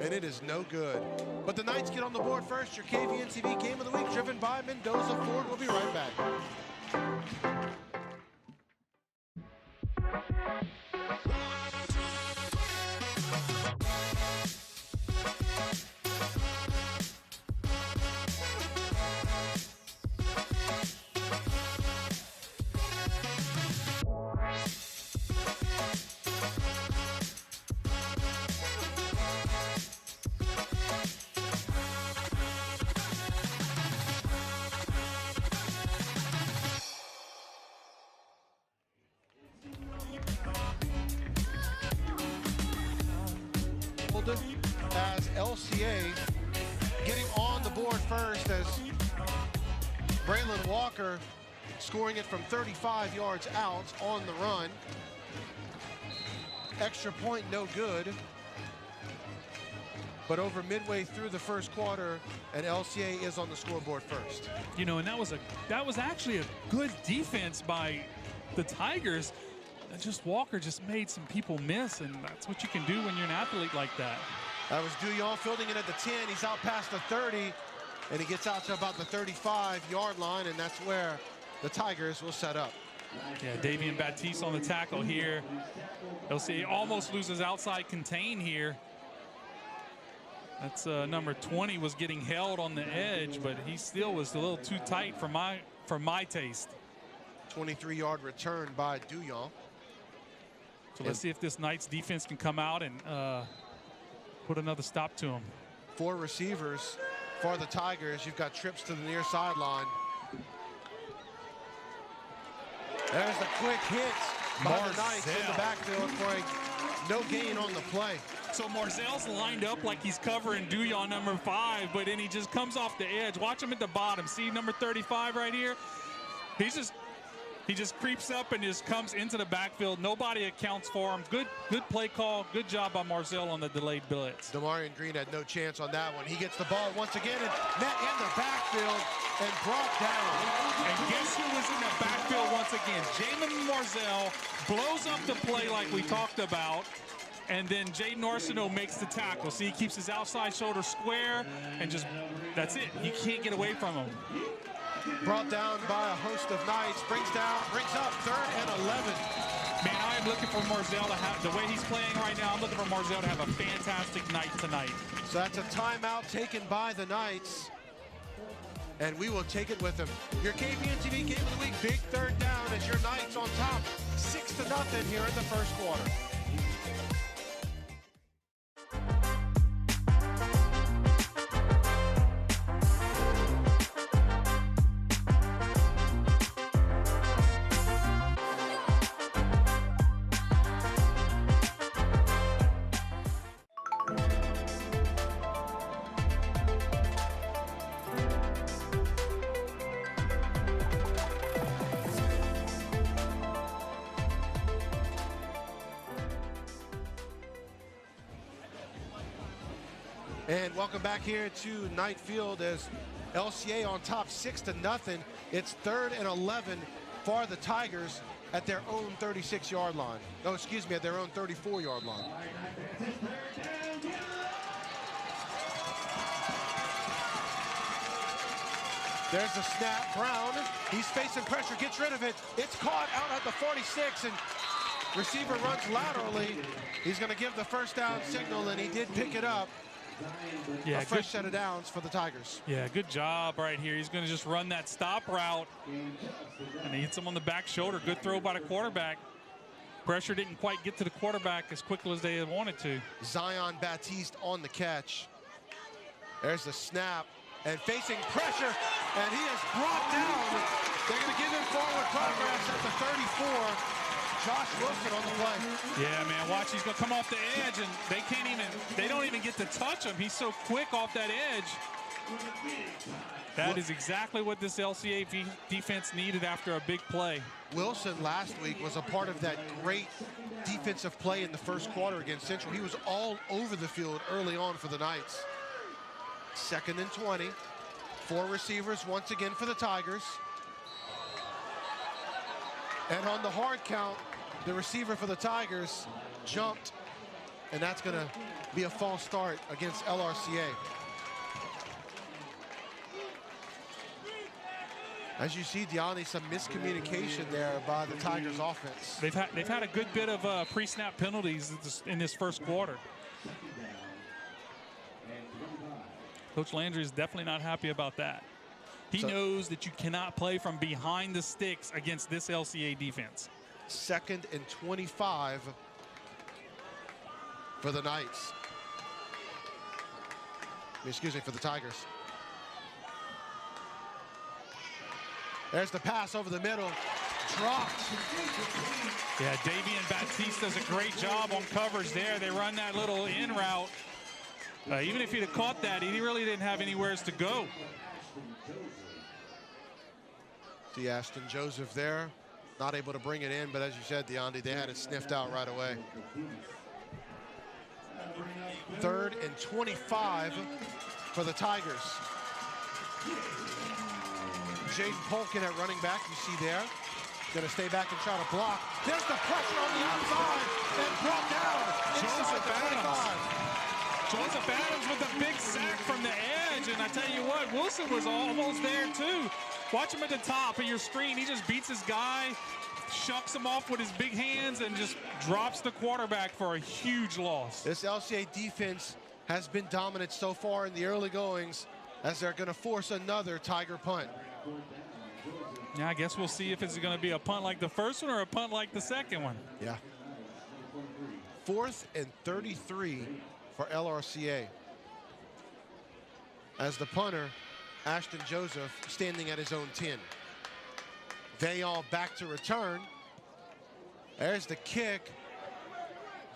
And it is no good. But the Knights get on the board first. Your KVNTV Game of the Week driven by Mendoza Ford. We'll be right back. As LCA getting on the board first, as Braylon Walker scoring it from 35 yards out on the run. Extra point no good. But over midway through the first quarter, and LCA is on the scoreboard first. You know, and that was actually a good defense by the Tigers. Just Walker just made some people miss, and that's what you can do when you're an athlete like that. That was Duyon fielding it at the 10. He's out past the 30, and he gets out to about the 35-yard line, and that's where the Tigers will set up. Yeah, Davian Baptiste on the tackle here. LCA almost loses outside contain here. That's number 20 was getting held on the edge, but he still was a little too tight for my taste. 23-yard return by Duyon. So let's see if this Knights defense can come out and put another stop to him. 4 receivers for the Tigers. You've got trips to the near sideline. There's the quick hit by the Knights in the backfield for a no gain on the play. So Marzell's lined up like he's covering Duyon number 5, but then he just comes off the edge. Watch him at the bottom. See number 35 right here? He just creeps up and just comes into the backfield. Nobody accounts for him. Good play call. Good job by Marzell on the delayed blitz. Demarion Green had no chance on that one. He gets the ball once again and met in the backfield and brought down. And guess who was in the backfield once again? Jamin Marzell blows up the play like we talked about. and then Jaden Arsenault makes the tackle. See, he keeps his outside shoulder square, and just, that's it. You can't get away from him. Brought down by a host of Knights, brings up 3rd and 11. Man, I am looking for Marzell to have, the way he's playing right now, I'm looking for Marzell to have a fantastic night tonight. So that's a timeout taken by the Knights, and we will take it with them. Your KVNTV Game of the Week, big 3rd down as your Knights on top, 6-0 here in the first quarter. And welcome back here to Knight Field as LCA on top 6-0. It's 3rd and 11 for the Tigers at their own 36-yard line. Oh, excuse me, at their own 34-yard line. There's the snap. Brown, he's facing pressure, gets rid of it. It's caught out at the 46, and receiver runs laterally. He's going to give the first down signal, and he did pick it up. Yeah, a fresh set of downs for the Tigers. Yeah, good job right here. He's going to just run that stop route, and he hits him on the back shoulder. Good throw by the quarterback. Pressure didn't quite get to the quarterback as quickly as they had wanted to. Zion Baptiste on the catch. There's the snap, and facing pressure, and he is brought down. They're going to give him forward progress at the 34. Josh Wilson on the play. Yeah, man, watch, he's gonna come off the edge, and they don't even get to touch him. He's so quick off that edge. That is exactly what this LCA defense needed after a big play. Wilson last week was a part of that great defensive play in the first quarter against Central. He was all over the field early on for the Knights. 2nd and 20. 4 receivers once again for the Tigers. And on the hard count, the receiver for the Tigers jumped, and that's going to be a false start against LRCA. As you see, Deani, some miscommunication there by the Tigers offense. They've had a good bit of pre-snap penalties in this first quarter. Coach Landry is definitely not happy about that. He knows that you cannot play from behind the sticks against this LCA defense. 2nd and 25 for the Knights. Excuse me, for the Tigers. There's the pass over the middle. Dropped. Yeah, Davian Baptiste does a great job on coverage there. They run that little in route. Even if he'd have caught that, he really didn't have anywhere to go. See Ashton Joseph there, not able to bring it in, but as you said, DeAndre, they had it sniffed out right away. 3rd and 25 for the Tigers. Jaden Polkin at running back, you see there. Gonna stay back and try to block. There's the pressure on the outside and brought down inside the 25. Joseph Adams with a big sack from the edge, and I tell you what, Wilson was almost there too. Watch him at the top of your screen. He just beats his guy, shucks him off with his big hands, and just drops the quarterback for a huge loss. This LCA defense has been dominant so far in the early goings, as they're going to force another Tiger punt. Yeah, I guess we'll see if it's going to be a punt like the first one or a punt like the second one. Yeah. 4th and 33 for LRCA. As the punter, Ashton Joseph, standing at his own 10. Vaillant back to return. There's the kick.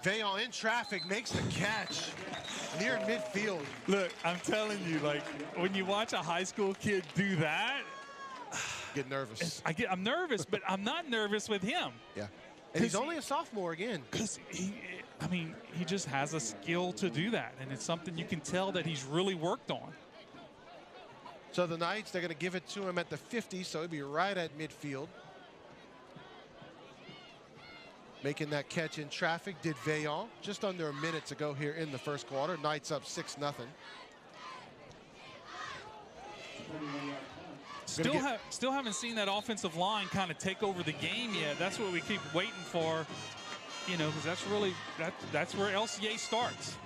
Vaillant in traffic, makes the catch near midfield. Look, I'm telling you, like, when you watch a high school kid do that, get nervous. I'm nervous, but I'm not nervous with him. Yeah. And he's only a sophomore again. Because he just has a skill to do that, and it's something you can tell that he's really worked on. So the Knights, they're going to give it to him at the 50, so he'll be right at midfield. Making that catch in traffic did Vaillant just under a minute to go here in the first quarter. Knights up 6-0. Still haven't seen that offensive line kind of take over the game yet. That's what we keep waiting for, you know, because that's where LCA starts.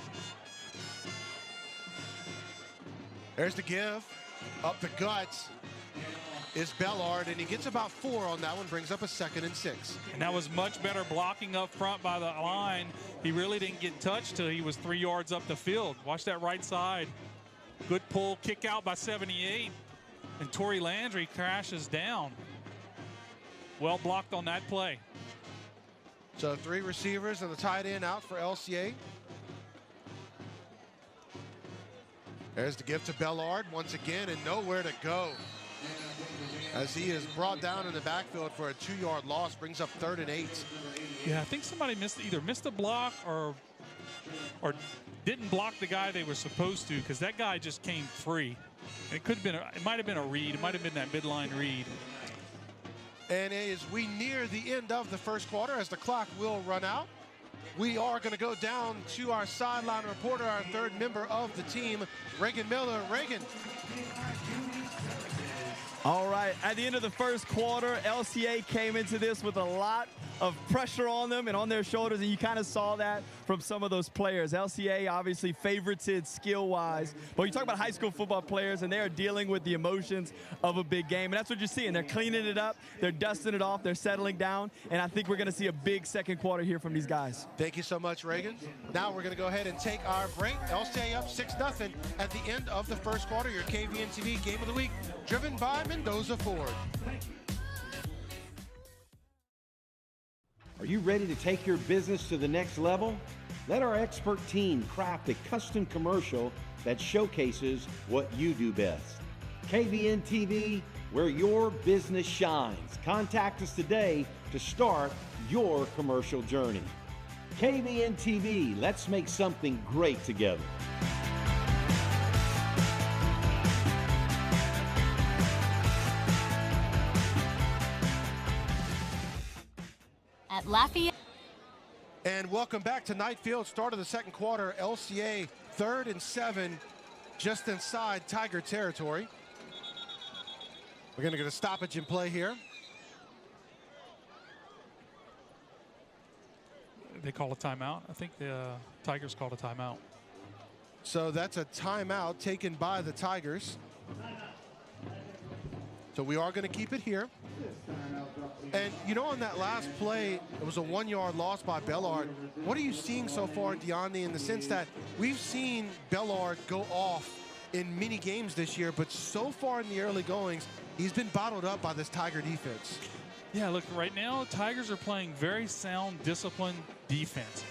There's the give. Up the guts is Bellard, and he gets about 4 on that one, brings up a 2nd and 6. And that was much better blocking up front by the line. He really didn't get touched till he was 3 yards up the field. Watch that right side. Good pull, kick out by 78. And Torrey Landry crashes down. Well blocked on that play. So 3 receivers and the tight end out for LCA. There's the give to Bellard once again, and nowhere to go, as he is brought down in the backfield for a 2-yard loss, brings up 3rd and 8. Yeah, I think somebody either missed a block or didn't block the guy they were supposed to, because that guy just came free. And it might have been a read. It might have been that midline read. And as we near the end of the first quarter, as the clock will run out, we are going to go down to our sideline reporter, our 3rd member of the team, Reagan Miller. Reagan. All right, at the end of the first quarter, LCA came into this with a lot of pressure on them and on their shoulders, and you kind of saw that from some of those players. LCA obviously favorited skill-wise, but you talk about high school football players, and they are dealing with the emotions of a big game, and that's what you're seeing. They're cleaning it up, they're dusting it off, they're settling down, and I think we're going to see a big second quarter here from these guys. Thank you so much, Reagan. Now we're going to go ahead and take our break. LCA up 6-0 at the end of the first quarter. Your KVNTV Game of the Week, driven by Mendoza Ford. Are you ready to take your business to the next level? Let our expert team craft a custom commercial that showcases what you do best. KVNTV, where your business shines. Contact us today to start your commercial journey. KVNTV, let's make something great together. At Lafayette. And welcome back to Knight Field. Start of the second quarter. LCA 3rd and 7, just inside Tiger territory. We're going to get a stoppage in play here. They call a timeout. I think the Tigers called a timeout. So that's a timeout taken by the Tigers. So we are going to keep it here. And, you know, on that last play, it was a 1-yard loss by Bellard. What are you seeing so far, DeAndre, in the sense that we've seen Bellard go off in many games this year, but so far in the early goings, he's been bottled up by this Tiger defense. Yeah, look, right now, Tigers are playing very sound, disciplined defense.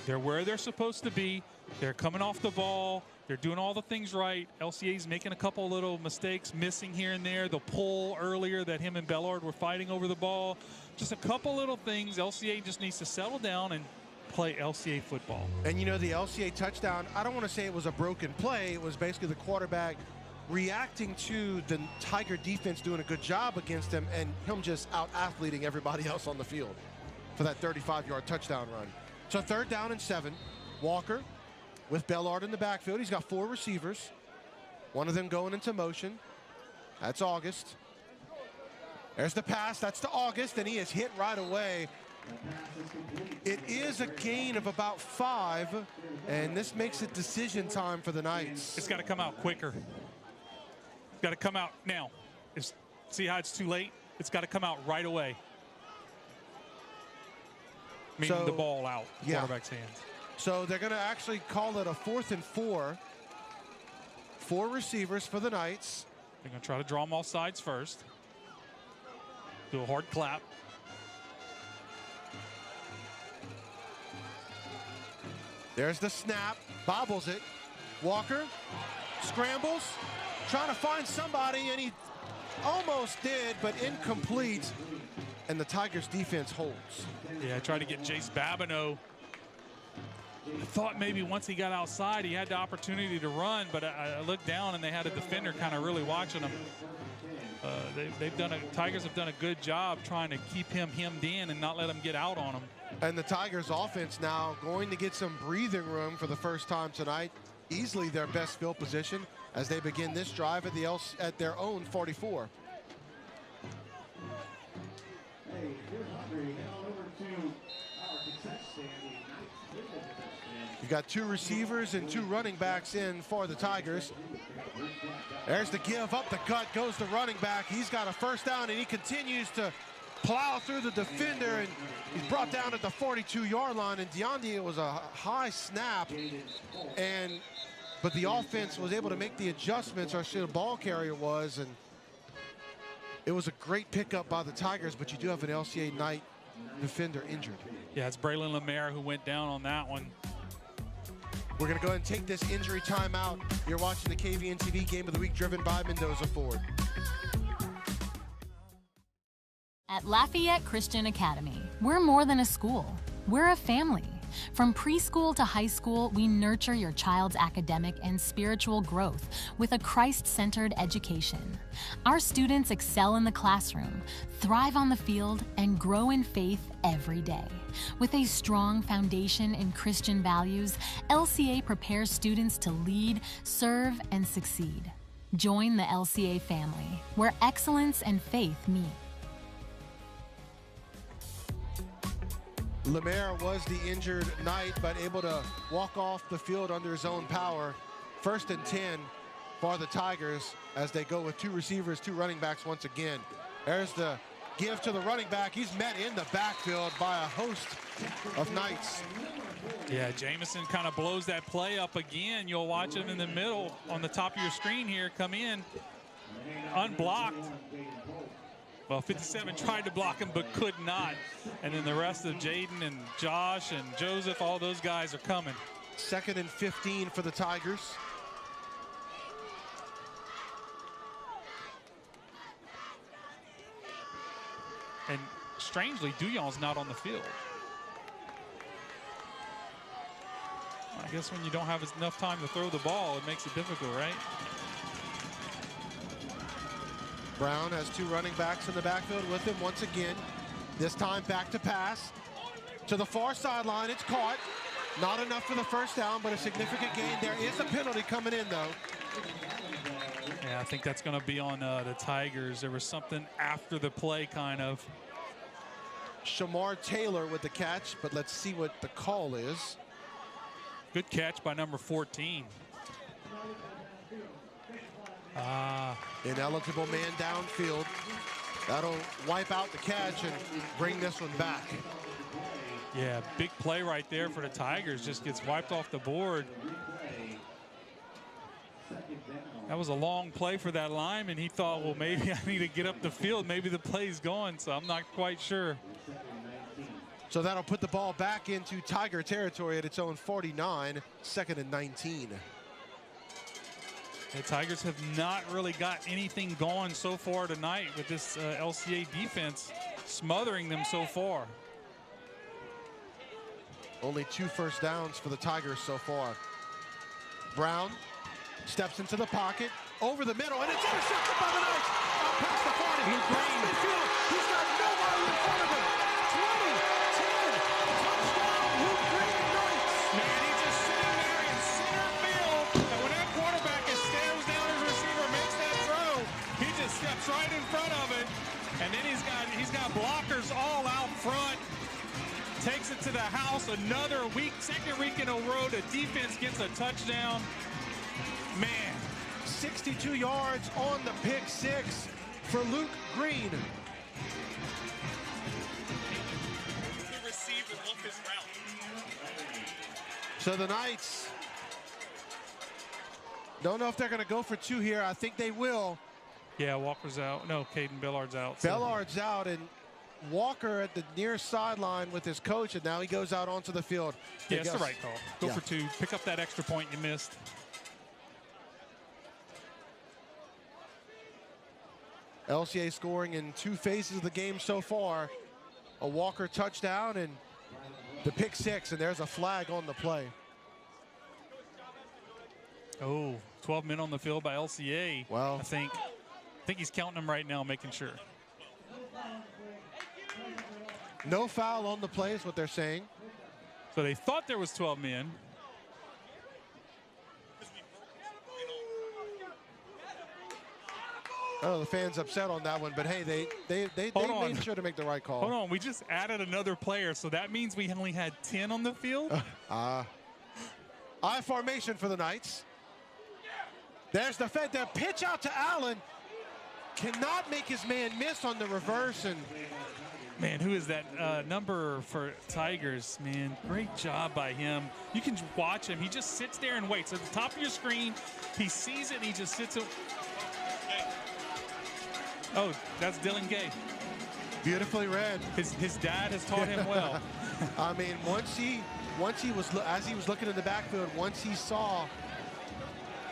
They're where they're supposed to be. They're coming off the ball. They're doing all the things right. LCA's making a couple little mistakes, missing here and there. The pull earlier that him and Bellard were fighting over the ball. Just a couple little things. LCA just needs to settle down and play LCA football. And, you know, the LCA touchdown, I don't want to say it was a broken play. It was basically the quarterback reacting to the Tiger defense doing a good job against him and him just out-athleting everybody else on the field for that 35-yard touchdown run. So 3rd down and 7. Walker with Bellard in the backfield. He's got 4 receivers. One of them going into motion. That's August. There's the pass. That's to August, and he is hit right away. It is a gain of about 5, and this makes it decision time for the Knights. It's got to come out quicker. It's got to come out now. See how it's too late? It's got to come out right away. Meaning the ball out, the quarterback's hands. So they're going to actually call it a 4th and 4. 4 receivers for the Knights. They're going to try to draw them off sides first. Do a hard clap. There's the snap. Bobbles it. Walker scrambles. Trying to find somebody, and he almost did, but incomplete. And the Tigers defense holds. Yeah, I tried to get Jace Babineau. I thought maybe once he got outside, he had the opportunity to run, but I looked down and they had a defender kind of really watching him. Tigers have done a good job trying to keep him hemmed in and not let him get out on him. And the Tigers offense now going to get some breathing room for the first time tonight. Easily their best field position as they begin this drive at their own 44. You've got 2 receivers and 2 running backs in for the Tigers. There's the give, up the gut goes the running back. He's got a first down and he continues to plow through the defender, and he's brought down at the 42-yard line. And DeAndre, it was a high snap, but the offense was able to make the adjustments, or should a ball carrier was, and it was a great pickup by the Tigers, but you do have an LCA Knight defender injured. Yeah, it's Braylon Lemaire who went down on that one. We're going to go ahead and take this injury timeout. You're watching the KVNTV Game of the Week driven by Mendoza Ford. At Lafayette Christian Academy, we're more than a school. We're a family. From preschool to high school, we nurture your child's academic and spiritual growth with a Christ-centered education. Our students excel in the classroom, thrive on the field, and grow in faith every day. With a strong foundation in Christian values, LCA prepares students to lead, serve, and succeed. Join the LCA family, where excellence and faith meet. Lemaire was the injured Knight, but able to walk off the field under his own power. 1st and 10 for the Tigers as they go with 2 receivers, 2 running backs once again. There's the give to the running back. He's met in the backfield by a host of Knights. Yeah, Jamison kind of blows that play up again. You'll watch him in the middle on the top of your screen here come in unblocked. Well, 57 tried to block him but could not. And then the rest of Jaden and Josh and Joseph, all those guys are coming. 2nd and 15 for the Tigers. And strangely, Duyon's not on the field. I guess when you don't have enough time to throw the ball, it makes it difficult, right? Brown has 2 running backs in the backfield with him once again. This time back to pass to the far sideline. It's caught. Not enough for the first down, but a significant gain. There is a penalty coming in, though. Yeah, I think that's going to be on the Tigers. There was something after the play, kind of. Shamar Taylor with the catch, but let's see what the call is. Good catch by number 14. Ineligible man downfield. That'll wipe out the catch and bring this one back. Yeah, big play right there for the Tigers. Just gets wiped off the board. That was a long play for that lineman. He thought, well, maybe I need to get up the field. Maybe the play's gone, so I'm not quite sure. So that'll put the ball back into Tiger territory at its own 49, 2nd and 19. The Tigers have not really got anything going so far tonight with this LCA defense smothering them so far. Only 2 first downs for the Tigers so far. Brown steps into the pocket, over the middle, and it's intercepted by the Knights. Past the 40, past midfield. He's got nobody in front of him. 20, 10, touchdown, Luke Green Knights. Man, he's just sitting there in center field, and when that quarterback stares down his receiver, makes that throw, he just steps right in front of it, and then he's got blockers all out front. Takes it to the house. Another week, 2nd week in a row, the defense gets a touchdown. Man, 62 yards on the pick 6 for Luke Green. He received it off his route. So the Knights don't know if they're going to go for 2 here. I think they will. Yeah, Walker's out. No, Caden Bellard's out. Bellard's out, and Walker at the near sideline with his coach, and now he goes out onto the field. Yeah, it's the right call. Go for 2. Pick up that extra point you missed. LCA scoring in 2 phases of the game so far. A Walker touchdown and the pick 6, and there's a flag on the play. Oh, 12 men on the field by LCA. Well, I think he's counting them right now, making sure. No foul on the play is what they're saying. So they thought there was 12 men. Oh, the fans upset on that one, but hey, they made sure to make the right call. Hold on, we just added another player, so that means we only had 10 on the field? I formation for the Knights. There's the Fed. The pitch out to Allen. Cannot make his man miss on the reverse. And man, who is that number for Tigers? Man, great job by him. You can watch him. He just sits there and waits. At the top of your screen, he sees it and he just sits. Oh, that's Dylan Gay. Beautifully read. His dad has taught him well. I mean, once he was, as he was looking in the backfield, once he saw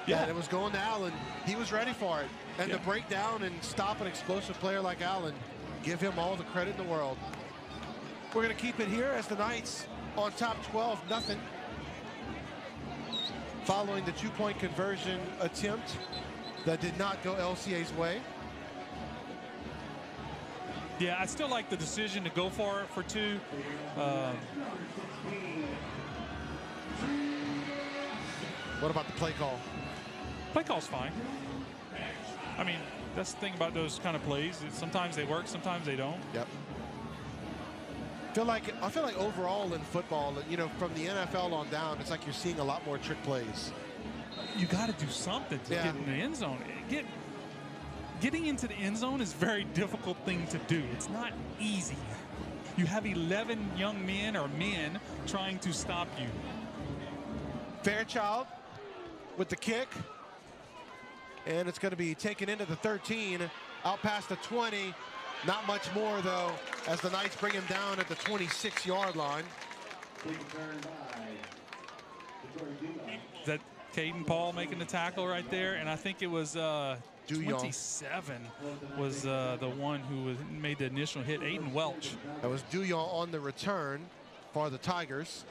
that it was going to Allen, he was ready for it. And to break down and stop an explosive player like Allen, give him all the credit in the world. We're going to keep it here as the Knights on top 12-0. Following the two-point conversion attempt that did not go LCA's way. Yeah, I still like the decision to go for it for two. What about the play call? Play call's fine. I mean, that's the thing about those kind of plays. Sometimes they work, sometimes they don't. Yep. I feel like overall in football, you know, from the NFL on down, it's like you're seeing a lot more trick plays. You got to do something to get in the end zone. Getting into the end zone is a very difficult thing to do. It's not easy. You have 11 young men or men trying to stop you. Fairchild with the kick. And it's going to be taken into the 13, out past the 20. Not much more, though, as the Knights bring him down at the 26-yard line. Is that Caden Paul making the tackle right there? And I think it was 27 was the one who made the initial hit, Aiden Welch. That was Duyon on the return for the Tigers.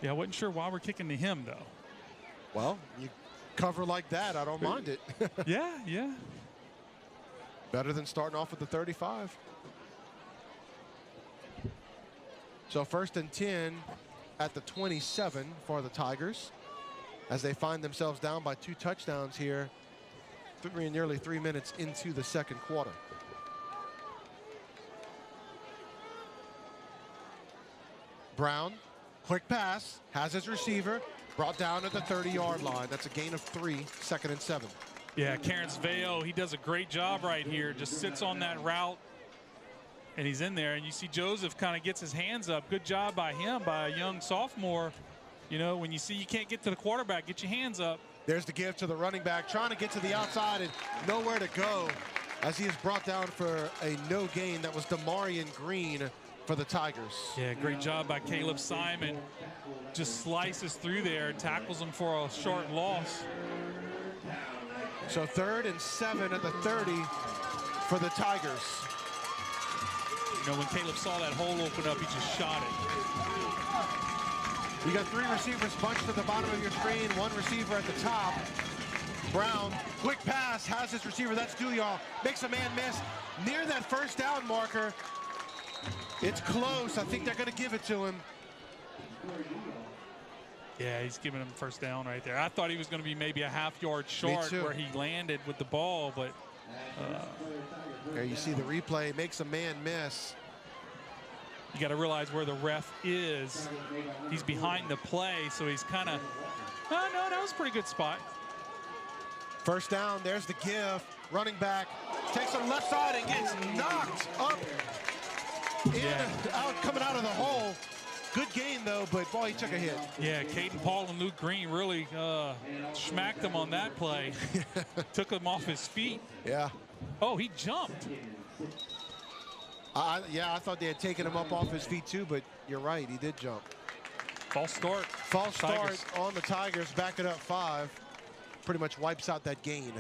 Yeah, I wasn't sure why we're kicking to him, though. Well, you cover like that, I don't mind it. Yeah. Better than starting off with the 35. So 1st and 10 at the 27 for the Tigers as they find themselves down by 2 touchdowns here, nearly 3 minutes into the second quarter. Brown, quick pass, has his receiver, brought down at the 30-yard line. That's a gain of 3, 2nd and 7. Yeah, Terrence Veo, he does a great job right here. Just sits on that route, and he's in there. And you see Joseph kind of gets his hands up. Good job by him, by a young sophomore. You know, when you see you can't get to the quarterback, get your hands up. There's the give to the running back, trying to get to the outside and nowhere to go as he is brought down for a no gain. That was Damarian Green for the Tigers. Yeah, great job by Caleb Simon. Just slices through there and tackles him for a short loss. So 3rd and 7 at the 30 for the Tigers. You know, when Caleb saw that hole open up, he just shot it. You got 3 receivers bunched at the bottom of your screen, 1 receiver at the top. Brown, quick pass, has his receiver, that's Duyal, makes a man miss near that 1st down marker. It's close, I think they're gonna give it to him. Yeah, he's giving him 1st down right there. I thought he was gonna be maybe a half-yard short where he landed with the ball, but. There you see the replay, makes a man miss. You got to realize where the ref is. He's behind the play, so he's kind of, oh, no, that was a pretty good spot. 1st down, there's the give. Running back takes on the left side and gets knocked up. Coming out of the hole. Good gain, though, but, boy, he took a hit. Yeah, Caden Paul and Luke Green really smacked him on that play. Took him off his feet. Yeah. Oh, he jumped. Yeah, I thought they had taken him up off his feet too, but you're right, he did jump. False start. False start on the Tigers, back it up 5. Pretty much wipes out that gain.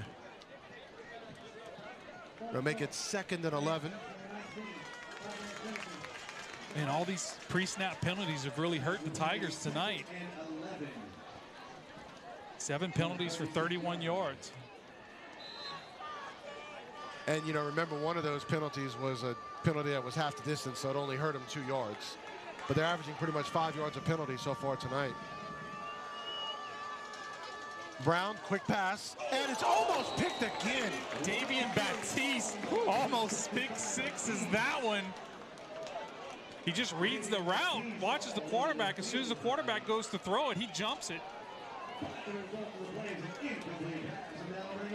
They'll make it 2nd and 11. And all these pre-snap penalties have really hurt the Tigers tonight. 7 penalties for 31 yards. And, you know, remember one of those penalties was a penalty that was half the distance, so it only hurt them 2 yards. But they're averaging pretty much 5 yards of penalty so far tonight. Brown, quick pass, and it's almost picked again. Davian Baptiste almost pick sixes that one. He just reads the route, watches the quarterback. As soon as the quarterback goes to throw it, he jumps it.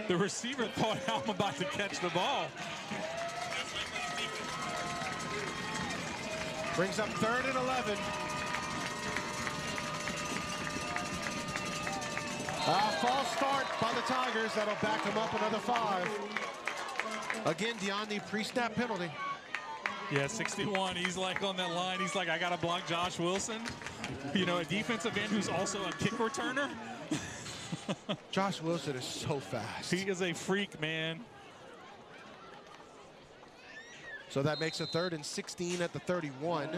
The receiver thought, I'm about to catch the ball. Brings up 3rd and 11. False start by the Tigers. That'll back them up another 5. Again, Deondi pre-snap penalty. Yeah, 61. He's like on that line. He's like, I got to block Josh Wilson. You know, a defensive end who's also a kick returner. Josh Wilson is so fast. He is a freak, man. So that makes a 3rd and 16 at the 31.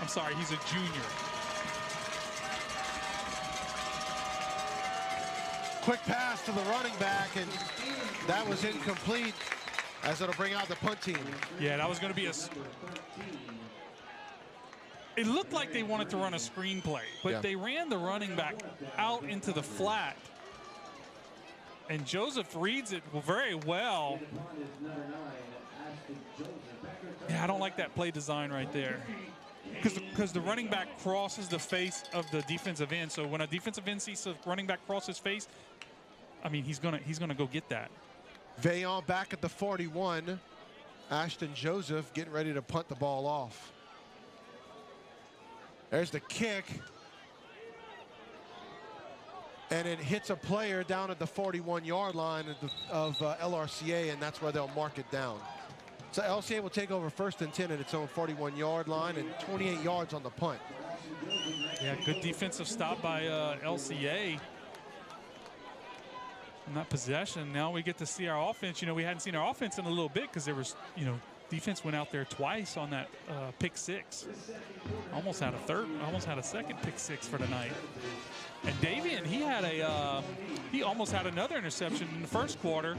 I'm sorry, he's a junior. Quick pass to the running back, and that was incomplete, as it'll bring out the punt team. Yeah, that was going to be a... It looked like they wanted to run a screenplay, but they ran the running back out into the flat. And Joseph reads it very well. Yeah, I don't like that play design right there. Because the running back crosses the face of the defensive end. So when a defensive end sees the running back cross his face, I mean, he's gonna go get that. Vaillant back at the 41. Ashton Joseph getting ready to punt the ball off. There's the kick. And it hits a player down at the 41-yard line of LRCA, and that's where they'll mark it down. So LCA will take over 1st and 10 at its own 41-yard line and 28 yards on the punt. Yeah, good defensive stop by LCA. In that possession, now we get to see our offense. You know, we hadn't seen our offense in a little bit because there was, you know, defense went out there twice on that pick 6. Almost had a second pick 6 for tonight. And Davian, he almost had another interception in the 1st quarter.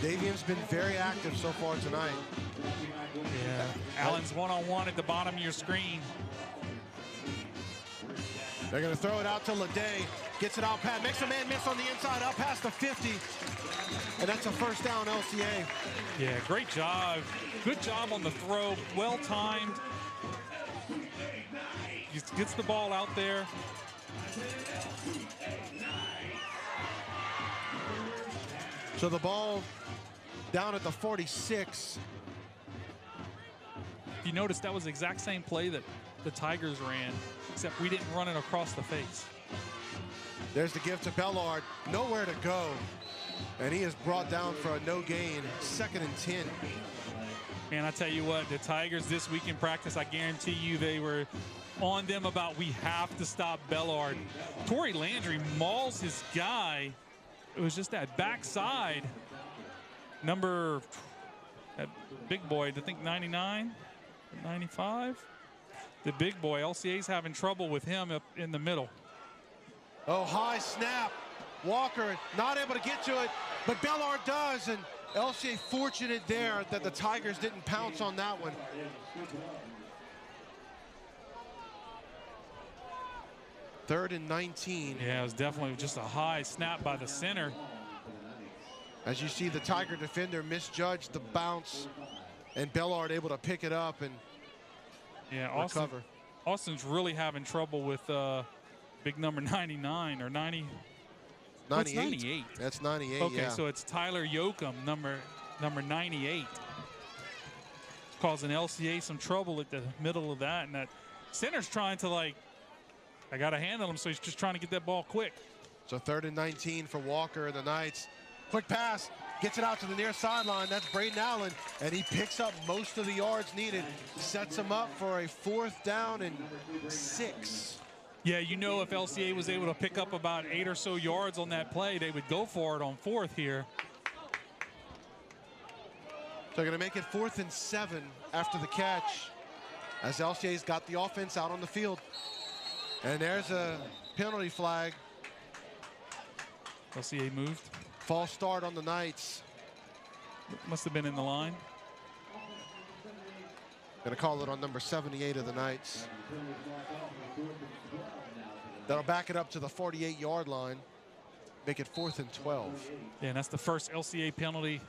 Davian's been very active so far tonight. Yeah, Allen's one-on-one at the bottom of your screen. They're going to throw it out to Leday. Gets it out past, makes a man miss on the inside, out past the 50. And that's a 1st down LCA. Yeah, great job. Good job on the throw, well-timed. Gets the ball out there. So the ball down at the 46. If you notice, that was the exact same play that the Tigers ran, except we didn't run it across the face. There's the give to Bellard. Nowhere to go. And he is brought down for a no gain. 2nd and 10. Man, I tell you what, the Tigers this week in practice, I guarantee you they were on them about we have to stop Bellard. Torrey Landry mauls his guy. It was just that backside. That big boy, I think 99, 95. The big boy, LCA's having trouble with him up in the middle. Oh, high snap. Walker not able to get to it, but Bellard does, and LCA fortunate there that the Tigers didn't pounce on that one. Third and 19. Yeah, it was definitely just a high snap by the center. As you see, the Tiger defender misjudged the bounce, and Bellard able to pick it up and recover. Austin's really having trouble with big number 99 or 90. 98. 98. That's 98. Okay, yeah. so it's Tyler Yoakum, number 98. Causing LCA some trouble at the middle of that, and that center's trying to, like, I got to handle him, so he's just trying to get that ball quick. So 3rd and 19 for Walker and the Knights. Quick pass, gets it out to the near sideline. That's Braylon Allen, and he picks up most of the yards needed. Sets him up for a 4th down and 6. Yeah, you know, if LCA was able to pick up about 8 or so yards on that play, they would go for it on 4th here. So they're going to make it 4th and 7 after the catch, as LCA's got the offense out on the field. And there's a penalty flag. LCA moved. False start on the Knights. Must have been in the line. Going to call it on number 78 of the Knights. That'll back it up to the 48-yard line. Make it 4th and 12. Yeah, and that's the first LCA penalty.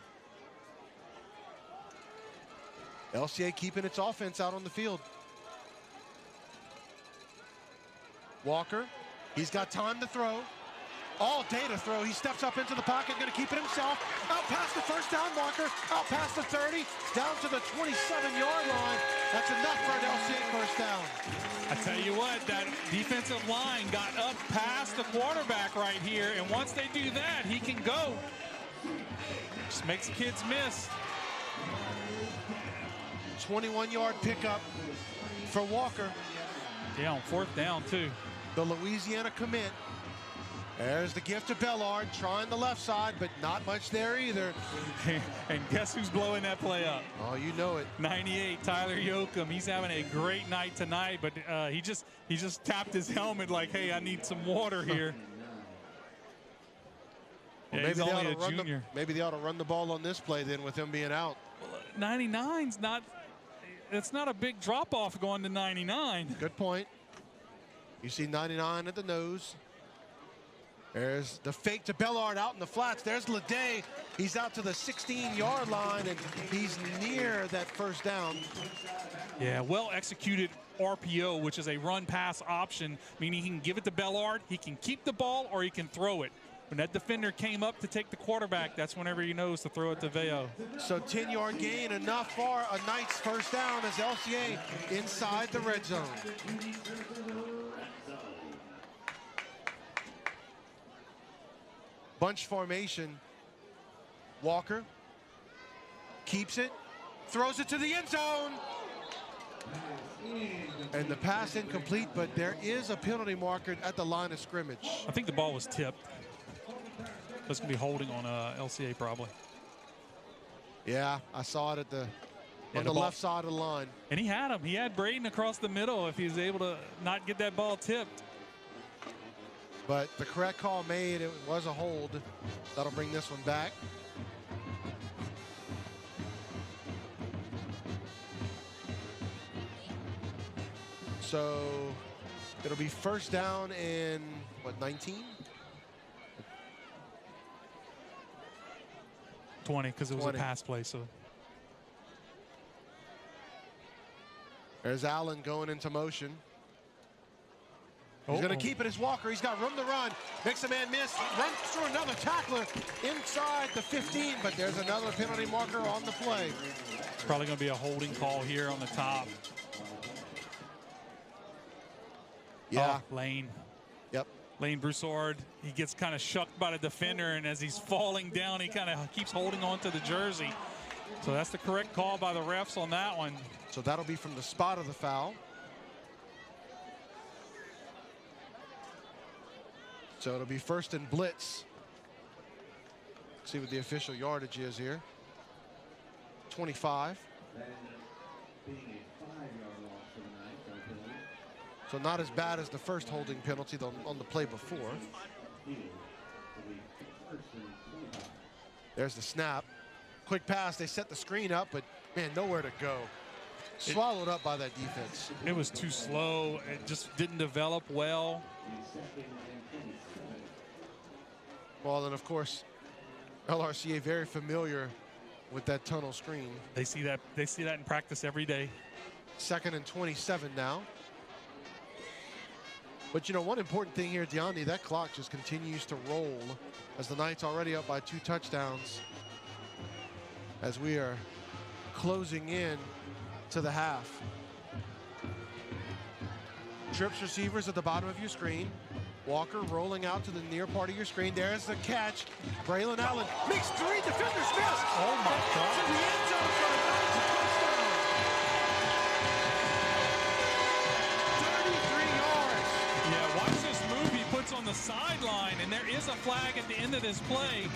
LCA keeping its offense out on the field. Walker, he's got time to throw. All day to throw. He steps up into the pocket, going to keep it himself. Out past the first down marker, out past the 30, down to the 27-yard line. That's enough for an LCA first down. I tell you what, that defensive line got up past the quarterback right here, and once they do that, he can go. Just makes kids miss. 21-yard pickup for Walker. Yeah, on 4th down, too. The Louisiana commit. There's the gift to Bellard, trying the left side, but not much there either. And guess who's blowing that play up? Oh, you know it. 98, Tyler Yoakum. He's having a great night tonight, but he just tapped his helmet like, hey, I need some water here. Well, yeah, he's only a junior. Maybe they ought to run the ball on this play then with him being out. Well, 99's not, it's not a big drop-off going to 99. Good point. You see 99 at the nose. There's the fake to Bellard out in the flats. There's Leday. He's out to the 16-yard line, and he's near that first down. Yeah, well-executed RPO, which is a run-pass option, meaning he can give it to Bellard, he can keep the ball, or he can throw it. When that defender came up to take the quarterback, that's whenever he knows to throw it to Veo. So 10-yard gain, enough for a Knights first down as LCA inside the red zone. Bunch formation. Walker keeps it, throws it to the end zone. And the pass incomplete, but there is a penalty marker at the line of scrimmage. I think the ball was tipped. That's going to be holding on LCA probably. Yeah, I saw it at on the left side of the line. And he had him. He had Braden across the middle if he was able to not get that ball tipped. But the correct call made, it was a hold. That'll bring this one back. So it'll be first down in, what, 19? 20, because it was 20. a pass play. So there's Allen going into motion. He's going to keep it as Walker. He's got room to run. Makes a man miss. Runs through another tackler inside the 15, but there's another penalty marker on the play. It's probably going to be a holding call here on the top. Yeah. Oh, Lane. Yep. Lane Broussard, he gets kind of shucked by the defender, and as he's falling down, he kind of keeps holding on to the jersey. So that's the correct call by the refs on that one. So that'll be from the spot of the foul. So it'll be first and blitz. See what the official yardage is here. 25. So not as bad as the first holding penalty on the play before. There's the snap. Quick pass, they set the screen up, but man, nowhere to go. Swallowed up by that defense. It was too slow. It just didn't develop well. Well, and of course, LRCA very familiar with that tunnel screen. They see that in practice every day. 2nd and 27 now. But you know, one important thing here, DeAndre, that clock just continues to roll as the Knights already up by 2 touchdowns as we are closing in to the half. Trips receivers at the bottom of your screen. Walker rolling out to the near part of your screen. There's the catch. Braylon Allen makes 3 defenders miss. Oh my God. To the end zone for a touchdown. 33 yards. Yeah, watch this move he puts on the sideline, and there is a flag at the end of this play.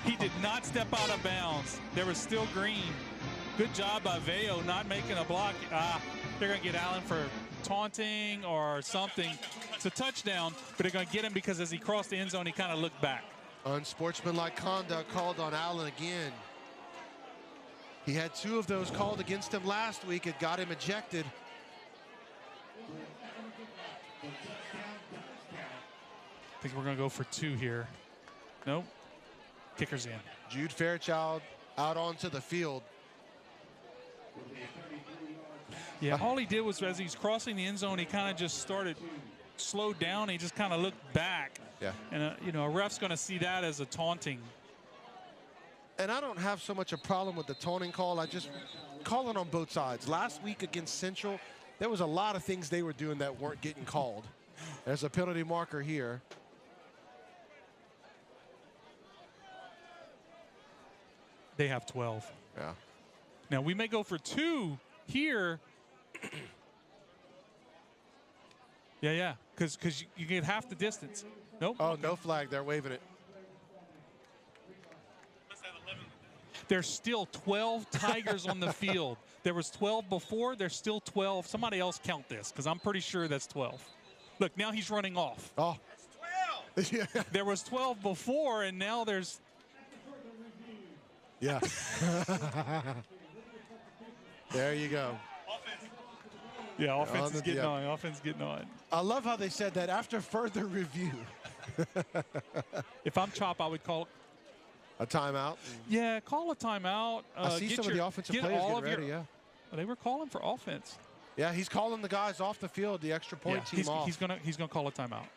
He did not step out of bounds. There was still green. Good job by Veo not making a block. They're going to get Allen for taunting or something. It's a touchdown, but they're going to get him because as he crossed the end zone, he kind of looked back. Unsportsmanlike conduct called on Allen again. He had 2 of those called against him last week. It got him ejected. I think we're going to go for 2 here. Nope. Kicker's in. Jude Fairchild out onto the field. Yeah, all he did was as he's crossing the end zone, he kind of just slowed down. He just kind of looked back. Yeah. And, you know, a ref's going to see that as a taunting. And I don't have so much a problem with the taunting call. I just call it on both sides. Last week against Central, there was a lot of things they were doing that weren't getting called. There's a penalty marker here. They have 12. Yeah. Now, we may go for 2 here. Yeah, because you get half the distance. Nope. Oh, no flag. They're waving it. There's still 12 Tigers on the field. There was 12 before. There's still 12. Somebody else count this, because I'm pretty sure that's 12. Look, now he's running off. Oh. That's 12. Yeah. There was 12 before, and now there's... Yeah. There you go. Yeah, offense is getting on. Offense is getting on. I love how they said that after further review. If I'm Chop, I would call a timeout. Yeah, call a timeout. I see some of the offensive players getting ready, yeah. Well, they were calling for offense. Yeah, he's calling the guys off the field, the extra point team off. He's gonna call a timeout.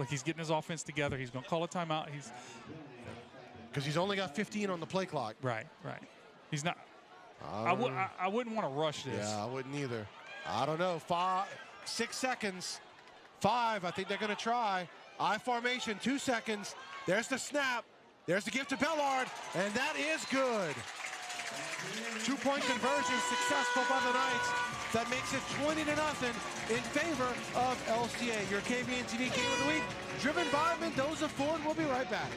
He's getting his offense together. He's gonna call a timeout. Because he's only got 15 on the play clock. Right. He's not. I wouldn't want to rush this. Yeah, I wouldn't either. I don't know. 6 seconds. 5. I think they're going to try. I formation. 2 seconds. There's the snap. There's the gift to Bellard, and that is good. 2-point conversion successful by the Knights. That makes it 20-0 in favor of LCA. Your KVNTV Game of the Week, driven by Mendoza Ford. We'll be right back.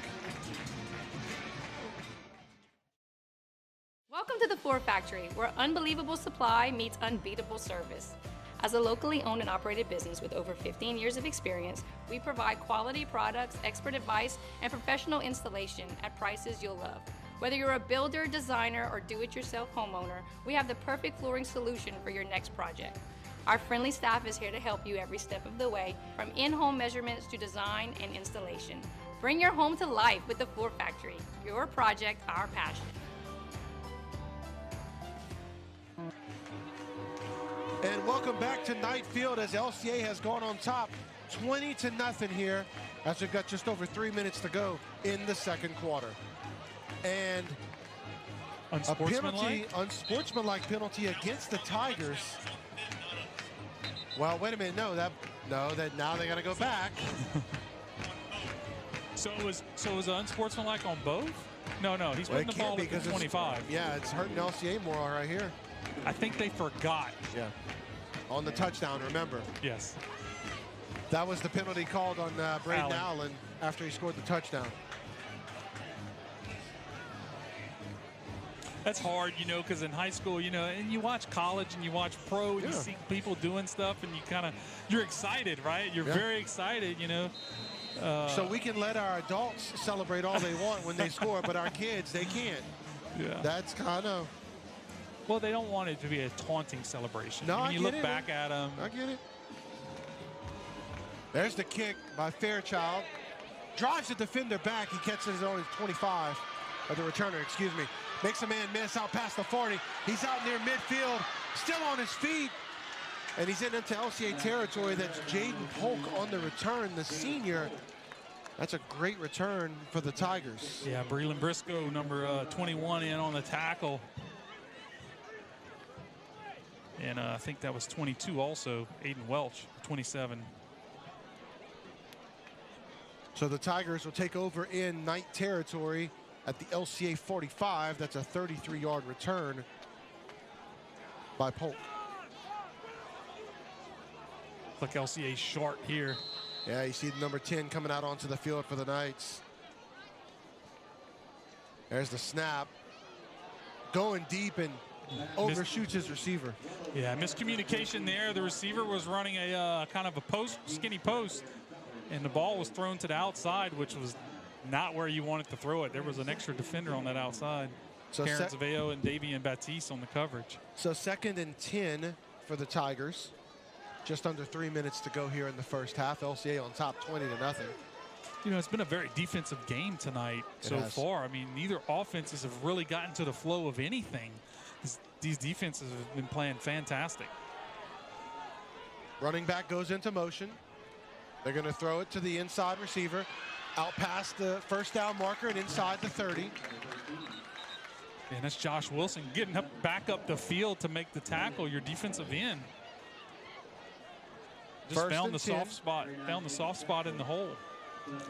Welcome to the Ford Factory, where unbelievable supply meets unbeatable service. As a locally owned and operated business with over 15 years of experience, we provide quality products, expert advice, and professional installation at prices you'll love. Whether you're a builder, designer, or do-it-yourself homeowner, we have the perfect flooring solution for your next project. Our friendly staff is here to help you every step of the way, from in-home measurements to design and installation. Bring your home to life with the Ford Factory. Your project, our passion. And welcome back to Knight Field as LCA has gone on top 20-0 here as we've got just over 3 minutes to go in the second quarter. And a penalty, unsportsmanlike penalty against the Tigers. Well, wait a minute, now they gotta go back. So it was unsportsmanlike on both? No, he's putting the ball at the 25. Yeah, it's hurting LCA more right here. I think they forgot. Yeah, on the touchdown, remember. Yes. That was the penalty called on Braylon Allen after he scored the touchdown. That's hard, because in high school, and you watch college and you watch pro, and you see people doing stuff, and you're excited, right? You're very excited, So we can let our adults celebrate all they want when they score, but our kids, they can't. Yeah. That's kind of... Well, they don't want it to be a taunting celebration. No, I mean, you look back at them. I get it. There's the kick by Fairchild. Drives the defender back. He catches his own 25, or the returner, excuse me. Makes a man miss out past the 40. He's out near midfield, still on his feet. And he's into LCA territory. That's Jaden Polk on the return, the senior. That's a great return for the Tigers. Yeah, Braylon Briscoe, number 21, in on the tackle. And I think that was 22 also, Aiden Welch, 27. So the Tigers will take over in Knight territory at the LCA 45. That's a 33-yard return by Polk. Like LCA short here. Yeah, you see the number 10 coming out onto the field for the Knights. There's the snap. Going deep and overshoots his receiver. Yeah, miscommunication there. The receiver was running a kind of a skinny post, and the ball was thrown to the outside, which was not where you wanted to throw it. There was an extra defender on that outside. So Karen Zaveo and Davian Batiste on the coverage. So 2nd and 10 for the Tigers. Just under 3 minutes to go here in the first half. LCA on top 20-0. You know, it's been a very defensive game tonight so far. I mean, neither offenses have really gotten to the flow of anything. These defenses have been playing fantastic. Running back goes into motion. They're going to throw it to the inside receiver. Out past the first down marker and inside the 30. And that's Josh Wilson getting back up the field to make the tackle, your defensive end. Just found the soft spot in the hole.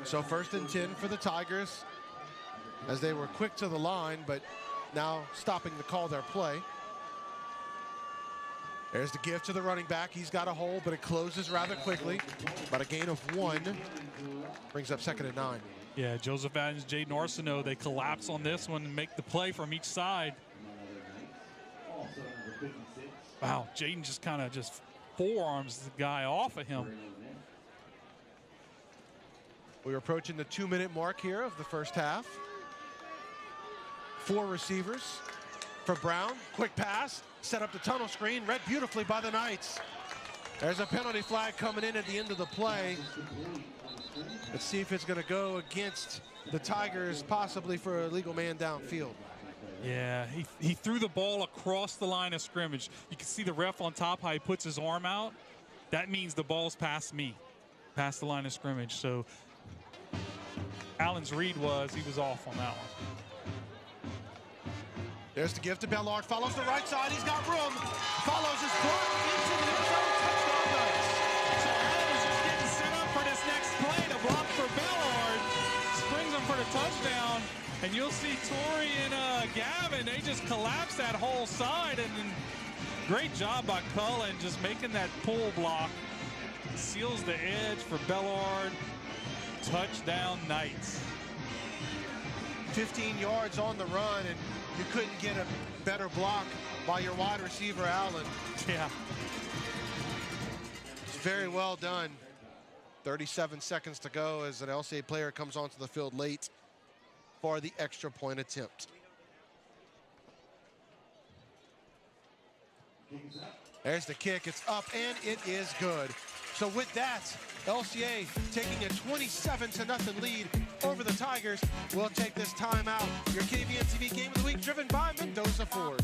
So 1st and 10 for the Tigers as they were quick to the line, but now stopping to call their play. There's the give to the running back. He's got a hole, but it closes rather quickly. About a gain of 1. Brings up 2nd and 9. Yeah, Joseph Adams, Jaden Arsenault, they collapse on this one and make the play from each side. Wow, Jaden just kind of forearms the guy off of him. We're approaching the 2-minute mark here of the first half. 4 receivers for Brown. Quick pass, set up the tunnel screen, read beautifully by the Knights. There's a penalty flag coming in at the end of the play. Let's see if it's going to go against the Tigers, possibly for a legal man downfield. Yeah, he threw the ball across the line of scrimmage. You can see the ref on top, how he puts his arm out. That means the ball's past me, past the line of scrimmage. So Allen's read was he was off on that one. There's the give to Bellard, follows the right side, he's got room, follows his block into the end zone, touchdown Knights. So Allen is just getting set up for this next play to block for Bellard, springs him for the touchdown, and you'll see Torrey and Gavin, they just collapse that whole side, and then great job by Cullen just making that pull block, seals the edge for Bellard, touchdown Knights. 15 yards on the run, and you couldn't get a better block by your wide receiver, Allen. Yeah. It's very well done. 37 seconds to go as an LCA player comes onto the field late for the extra point attempt. There's the kick, it's up, and it is good. So with that, LCA taking a 27-0 lead over the Tigers. We'll take this timeout. Your KVNTV Game of the Week driven by Mendoza Ford.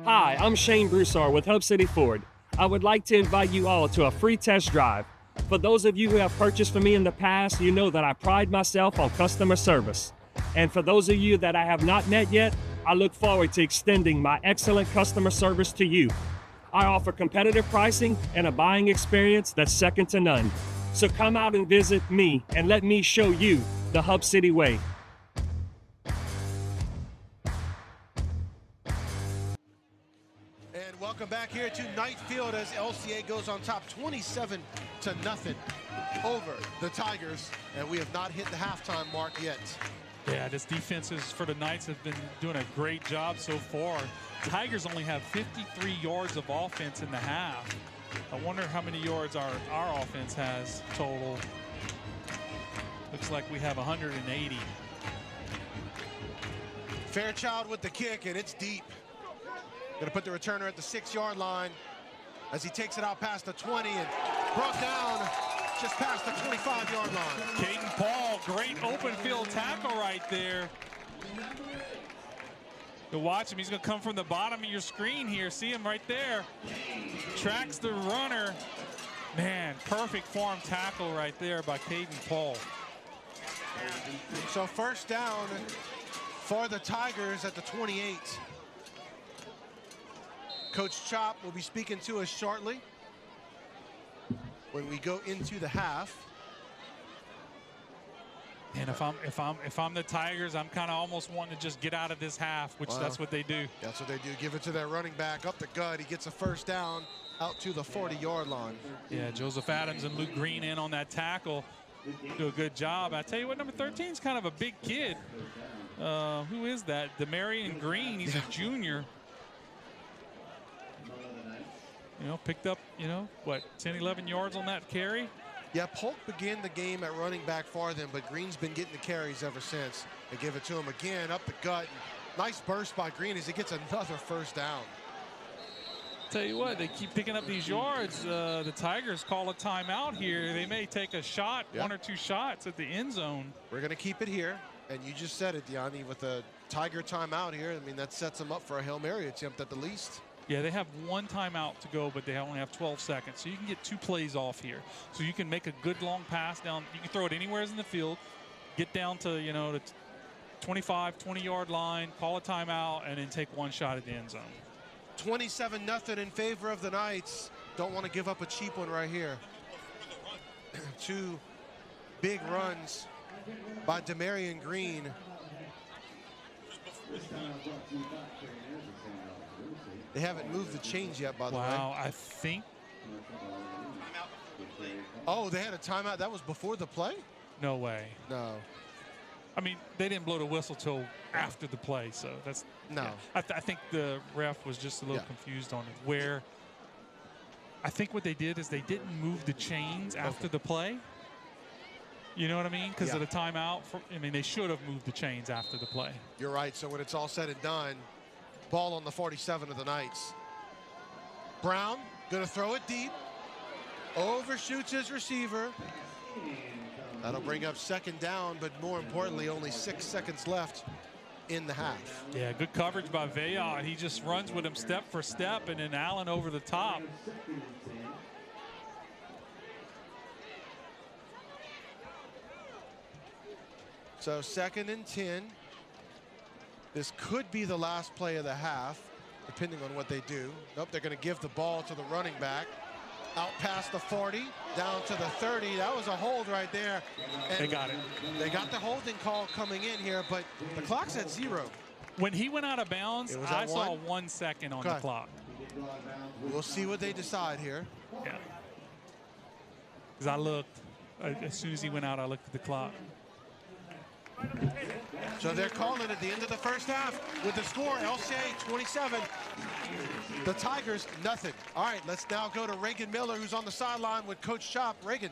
Hi, I'm Shane Broussard with Hub City Ford. I would like to invite you all to a free test drive. For those of you who have purchased from me in the past, you know that I pride myself on customer service. And for those of you that I have not met yet, I look forward to extending my excellent customer service to you. I offer competitive pricing and a buying experience that's second to none. So come out and visit me and let me show you the Hub City way. And welcome back here to Knight Field as LCA goes on top 27-0 over the Tigers. And we have not hit the halftime mark yet. Yeah, this defense for the Knights have been doing a great job so far. Tigers only have 53 yards of offense in the half. I wonder how many yards our offense has total. Looks like we have 180. Fairchild with the kick, and it's deep. Gonna put the returner at the 6-yard line as he takes it out past the 20 and brought down just past the 25-yard line. Caden Paul, great open field tackle right there. You watch him, he's gonna come from the bottom of your screen here. See him right there. Tracks the runner. Man, perfect form tackle right there by Caden Paul. So first down for the Tigers at the 28. Coach Chop will be speaking to us shortly when we go into the half. And if I'm the Tigers, I'm kind of almost wanting to just get out of this half, which that's what they do. That's what they do. Give it to their running back up the gut. He gets a first down out to the 40-yard line. Yeah, Joseph Adams and Luke Green in on that tackle. Do a good job. I tell you what, number 13 is kind of a big kid. Who is that? Demarion Green. He's a junior. You know, picked up, you know, what, 10, 11 yards on that carry. Yeah, Polk began the game at running back for them, but Green's been getting the carries ever since. They give it to him again up the gut. Nice burst by Green as he gets another first down. Tell you what, they keep picking up these yards. The Tigers call a timeout here. They may take a shot, one or two shots at the end zone. We're going to keep it here. And you just said it, Deani, with a Tiger timeout here. I mean, that sets them up for a Hail Mary attempt at the least. Yeah, they have one timeout to go, but they only have 12 seconds. So you can get 2 plays off here. So you can make a good long pass down. You can throw it anywhere in the field, get down to, you know, the 25, 20-yard line, call a timeout, and then take one shot at the end zone. 27-0 in favor of the Knights. Don't want to give up a cheap one right here. 2 big runs by Demarion Green. They haven't moved the chains yet, by the way. Wow, I think. Oh, they had a timeout. That was before the play? No way. No. I mean, they didn't blow the whistle till after the play, so that's no. Yeah. I think the ref was just a little confused on it. Where I think what they did is they didn't move the chains after the play. You know what I mean? Because of the timeout. I mean, they should have moved the chains after the play. You're right. So when it's all said and done, ball on the 47 of the Knights. Brown going to throw it deep. Overshoots his receiver. That'll bring up second down, but more importantly, only 6 seconds left in the half. Yeah, good coverage by Veillard. He just runs with him step for step, and then Allen over the top. So 2nd and 10. This could be the last play of the half, depending on what they do. Nope, they're going to give the ball to the running back. Out past the 40, down to the 30. That was a hold right there. And they got it. They got the holding call coming in here, but the clock's at 0. When he went out of bounds, I saw 1 second on the clock. We'll see what they decide here. Yeah. Because I looked. As soon as he went out, I looked at the clock. So they're calling at the end of the first half with the score, LCA 27. The Tigers, nothing. All right, let's now go to Reagan Miller, who's on the sideline with Coach Chop. Reagan.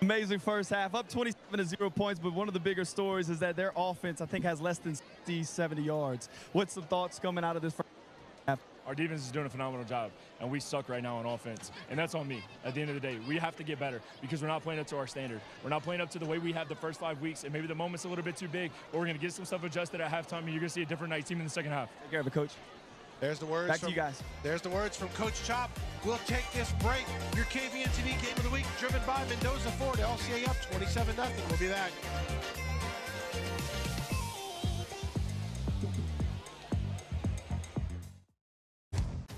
Amazing first half, up 27-0 points, but one of the bigger stories is that their offense, I think, has less than 60, 70 yards. What's the thoughts coming out of this first half? Our defense is doing a phenomenal job, and we suck right now on offense. And that's on me. At the end of the day, we have to get better because we're not playing up to our standard. We're not playing up to the way we have the first 5 weeks, and maybe the moment's a little bit too big, but we're going to get some stuff adjusted at halftime, and you're going to see a different Knights team in the second half. Take care of it, Coach. There's the words. Back to you guys. There's the words from Coach Chop. We'll take this break. Your KVNTV Game of the Week, driven by Mendoza Ford. LCA up 27-0. We'll be back.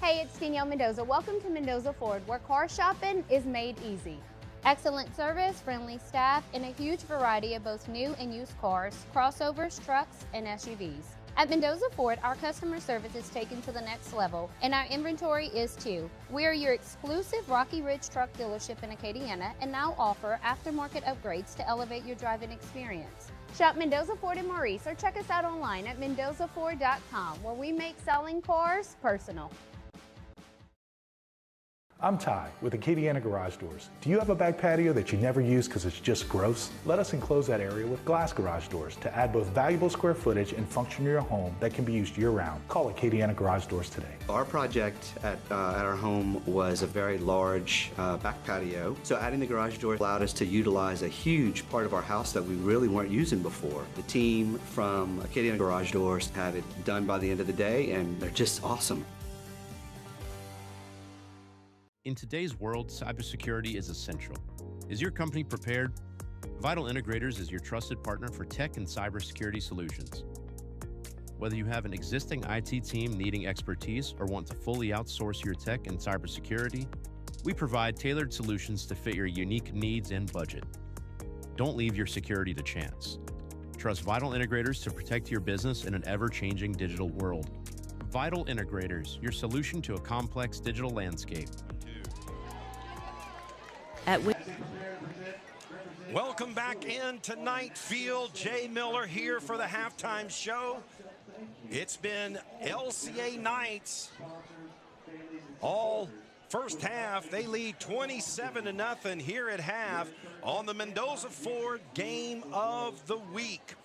Hey, it's Danielle Mendoza. Welcome to Mendoza Ford, where car shopping is made easy. Excellent service, friendly staff, and a huge variety of both new and used cars, crossovers, trucks, and SUVs. At Mendoza Ford, our customer service is taken to the next level, and our inventory is too. We are your exclusive Rocky Ridge truck dealership in Acadiana and now offer aftermarket upgrades to elevate your driving experience. Shop Mendoza Ford in Maurice or check us out online at mendozaford.com, where we make selling cars personal. I'm Ty with Acadiana Garage Doors. Do you have a back patio that you never use because it's just gross? Let us enclose that area with glass garage doors to add both valuable square footage and function to your home that can be used year-round. Call Acadiana Garage Doors today. Our project at our home was a very large back patio. So adding the garage door allowed us to utilize a huge part of our house that we really weren't using before. The team from Acadiana Garage Doors had it done by the end of the day, and they're just awesome. In today's world, cybersecurity is essential. Is your company prepared? Vital Integrators is your trusted partner for tech and cybersecurity solutions. Whether you have an existing IT team needing expertise or want to fully outsource your tech and cybersecurity, we provide tailored solutions to fit your unique needs and budget. Don't leave your security to chance. Trust Vital Integrators to protect your business in an ever-changing digital world. Vital Integrators, your solution to a complex digital landscape. Welcome back into Knight Field. Jay Miller here for the halftime show. It's been LCA Knights all first half. They lead 27-0 here at half on the Mendoza Ford Game of the Week.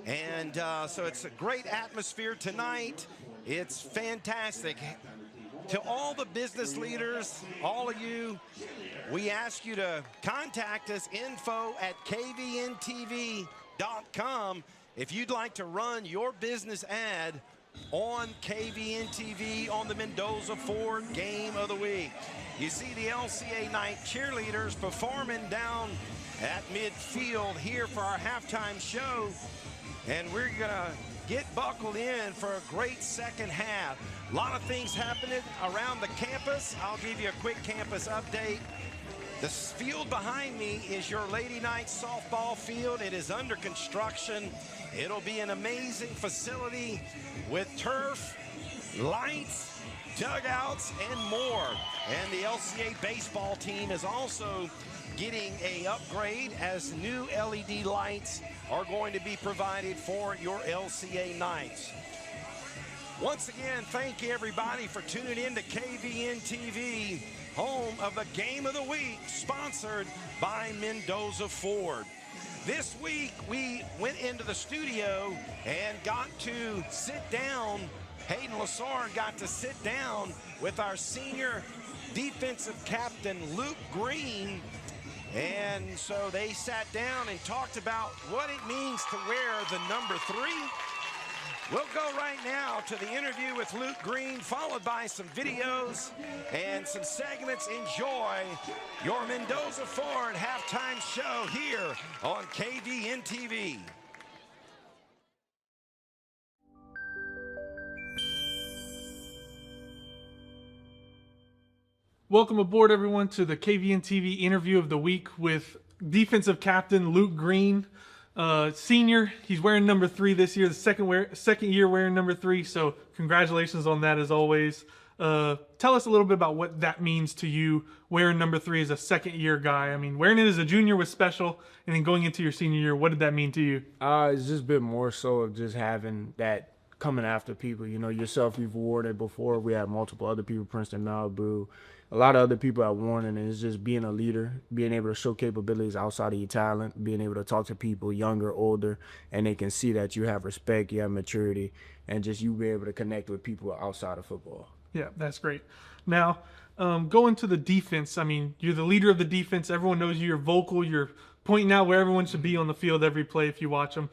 And so it's a great atmosphere tonight. It's fantastic. To all the business leaders, all of you, we ask you to contact us, info@kvntv.com, if you'd like to run your business ad on KVNTV on the Mendoza Ford Game of the Week. You see the LCA Knights cheerleaders performing down at midfield here for our halftime show, and we're gonna get buckled in for a great second half. A lot of things happening around the campus. I'll give you a quick campus update. The field behind me is your Lady Knights softball field. It is under construction. It'll be an amazing facility with turf, lights, dugouts, and more. And the LCA baseball team is also getting an upgrade as new LED lights are going to be provided for your LCA Knights. Once again, thank you everybody for tuning in to KVNTV, home of the Game of the Week, sponsored by Mendoza Ford. This week, we went into the studio and got to sit down. Hayden Lassard got to sit down with our senior defensive captain, Luke Green. And so they sat down and talked about what it means to wear the number 3. We'll go right now to the interview with Luke Green, followed by some videos and some segments. Enjoy your Mendoza Ford halftime show here on KVNTV. Welcome aboard, everyone, to the KVNTV interview of the week with defensive captain Luke Green. Senior, he's wearing number 3 this year, the second year wearing number 3, so congratulations on that as always. Tell us a little bit about what that means to you, wearing number 3 as a second-year guy. I mean, wearing it as a junior was special, and then going into your senior year, what did that mean to you? It's just been more so of just having that coming after people. You know, yourself, you've worn it before. We had multiple other people, Princeton, Malibu, a lot of other people at Warren, and it's just being a leader, being able to show capabilities outside of your talent, being able to talk to people younger, older, and they can see that you have respect, you have maturity, and just you be able to connect with people outside of football. Yeah, that's great. Now, going to the defense, I mean, you're the leader of the defense. Everyone knows you're vocal. You're pointing out where everyone should be on the field every play if you watch them.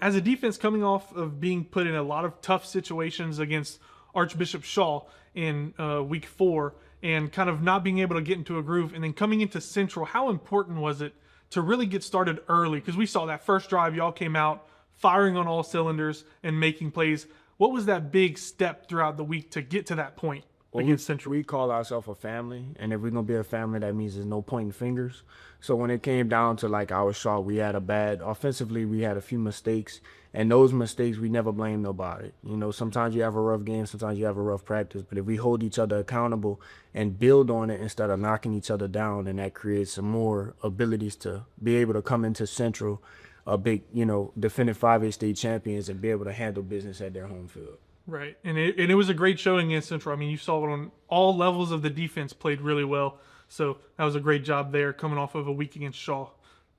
As a defense coming off of being put in a lot of tough situations against Archbishop Shaw in week 4, and kind of not being able to get into a groove, and then coming into Central, how important was it to really get started early? Because we saw that first drive, y'all came out firing on all cylinders and making plays. What was that big step throughout the week to get to that point against Central? We call ourselves a family, and if we're going to be a family, that means there's no pointing fingers. So when it came down to like our shot, we had offensively, we had a few mistakes, and those mistakes, we never blame nobody. You know, sometimes you have a rough game, sometimes you have a rough practice, but if we hold each other accountable and build on it instead of knocking each other down, then that creates some more abilities to be able to come into Central, a big, you know, defending 5A state champions, and be able to handle business at their home field. Right, and it was a great showing against Central. I mean, you saw it on all levels of the defense played really well. So that was a great job there coming off of a week against Shaw.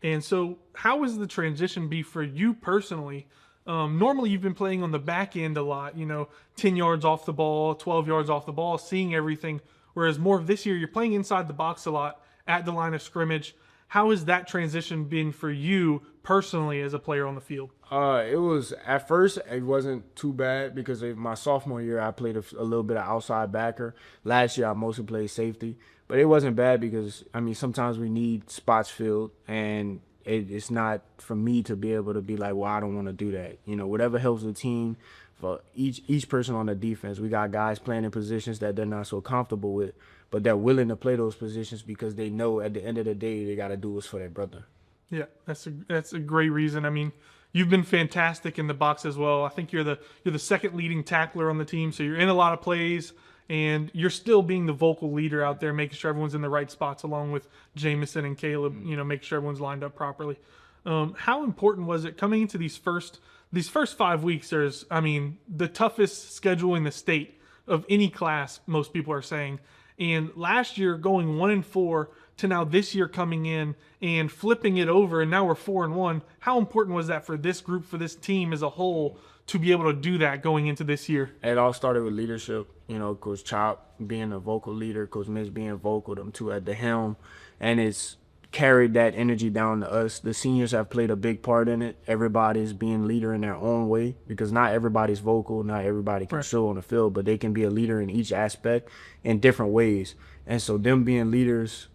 And so how was the transition be for you personally? Normally you've been playing on the back end a lot, you know, 10 yards off the ball, 12 yards off the ball, seeing everything. Whereas more of this year, you're playing inside the box a lot, at the line of scrimmage. How has that transition been for you personally as a player on the field? It was, at first, it wasn't too bad because of my sophomore year, I played a little bit of outside backer. Last year, I mostly played safety. But it wasn't bad because, I mean, sometimes we need spots filled, and it's not for me to be able to be like, well, I don't want to do that. You know, whatever helps the team, for each person on the defense, we got guys playing in positions that they're not so comfortable with, but they're willing to play those positions because they know at the end of the day they got to do what's for their brother. Yeah, that's a great reason. I mean, you've been fantastic in the box as well. I think you're the second leading tackler on the team, so you're in a lot of plays. And you're still being the vocal leader out there, making sure everyone's in the right spots, along with Jamison and Caleb, you know, making sure everyone's lined up properly. How important was it coming into these first 5 weeks? There's, I mean, the toughest schedule in the state of any class, most people are saying. And last year going 1-4 to now this year coming in and flipping it over, and now we're 4-1. How important was that for this group, for this team as a whole, to be able to do that going into this year? It all started with leadership. You know, Coach Chop being a vocal leader, Coach Mitch being vocal, them two at the helm, and it's carried that energy down to us. The seniors have played a big part in it. Everybody's being leader in their own way, because not everybody's vocal, not everybody can show on the field, but they can be a leader in each aspect in different ways. And so them being leaders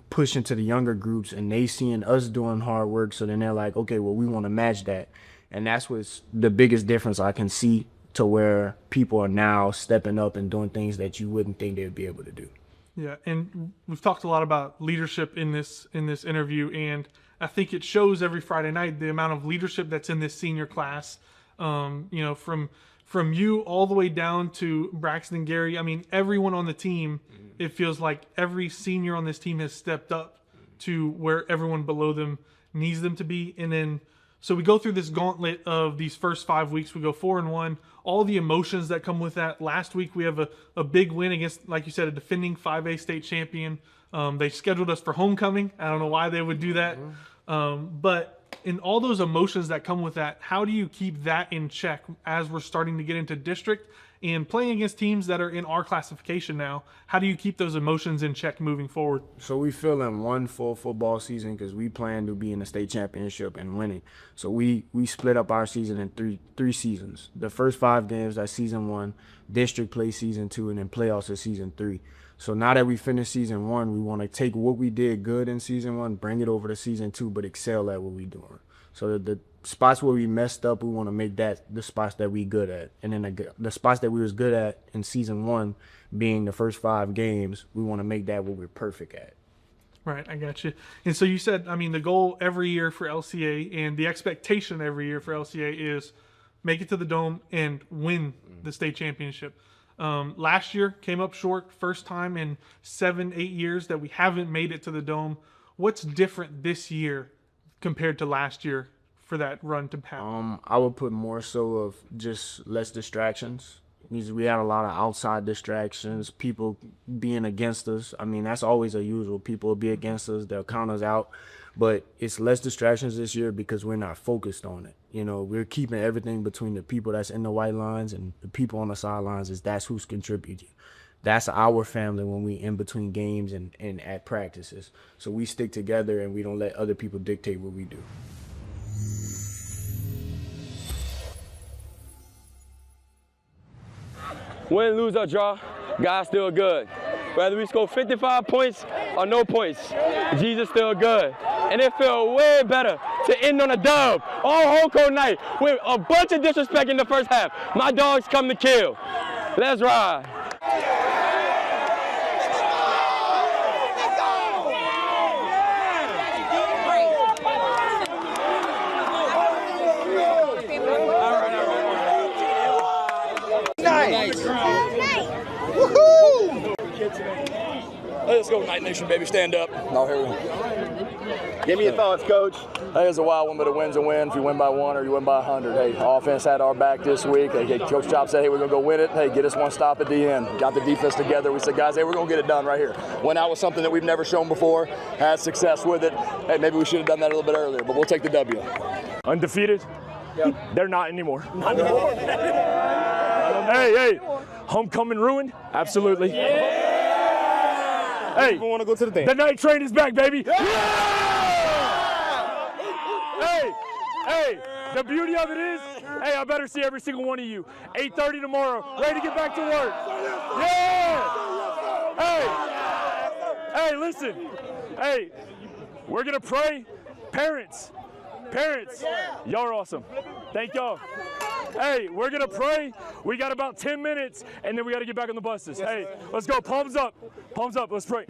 pushing to the younger groups, and they seeing us doing hard work, so then they're like, okay, well, we want to match that. And that's what's the biggest difference I can see, to where people are now stepping up and doing things that you wouldn't think they would be able to do. Yeah, and we've talked a lot about leadership in this interview, and I think it shows every Friday night the amount of leadership that's in this senior class. You know, from you all the way down to Braxton and Gary. I mean, everyone on the team, it feels like every senior on this team has stepped up to where everyone below them needs them to be. And then, so we go through this gauntlet of these first 5 weeks. We go 4-1, all the emotions that come with that. Last week we have a big win against, like you said, a defending 5A state champion. They scheduled us for homecoming. I don't know why they would do that. But in all those emotions that come with that, how do you keep that in check as we're starting to get into district and playing against teams that are in our classification now? How do you keep those emotions in check moving forward? So we fill in one full football season, because we plan to be in the state championship and winning. So we split up our season in three seasons. The first 5 games are season 1, district play season 2, and then playoffs are season 3. So now that we finished season 1, we want to take what we did good in season 1, bring it over to season 2, but excel at what we're doing. So the spots where we messed up, we want to make that the spots that we good at. And then the spots that we was good at in season 1, being the first 5 games, we want to make that what we're perfect at. Right, I got you. And so you said, I mean, the goal every year for LCA and the expectation every year for LCA is make it to the Dome and win the state championship. Last year came up short, first time in 7-8 years that we haven't made it to the Dome. What's different this year compared to last year for that run to happen? I would put more so of just less distractions. We had a lot of outside distractions, people being against us. I mean, that's always a usual. People will be against us, they'll count us out. But it's less distractions this year because we're not focused on it. You know, we're keeping everything between the people that's in the white lines and the people on the sidelines. That's who's contributing. That's our family when we in between games and at practices. So we stick together and we don't let other people dictate what we do. Win, lose, or draw, God's still good. Whether we score 55 points or no points, Jesus still good. And it felt way better to end on a dub all home court night with a bunch of disrespect in the first half. My dogs come to kill. Let's ride. Woohoo! Let's go, Night Nation, baby. Stand up. No, here we go. Give me your thoughts, Coach. Hey, it's a wild one, but a win's a win. If you win by 1 or you win by 100. Hey, offense had our back this week. Hey, Coach Chop said, hey, we're going to go win it. Hey, get us one stop at the end. Got the defense together. We said, guys, hey, we're going to get it done right here. Went out with something that we've never shown before. Had success with it. Hey, maybe we should have done that a little bit earlier, but we'll take the W. Undefeated? Yep. They're not anymore. Hey, homecoming ruined? Absolutely. Yeah. Hey, want to go to the thing. The night train is back, baby. Yeah. Hey, the beauty of it is, hey, I better see every single one of you. 8:30 tomorrow, ready to get back to work. Yeah. Hey, listen. Hey, we're gonna pray. Parents, y'all are awesome. Thank y'all. Hey, we're gonna pray. We got about 10 minutes, and then we gotta get back on the buses. Hey, let's go, palms up, let's pray.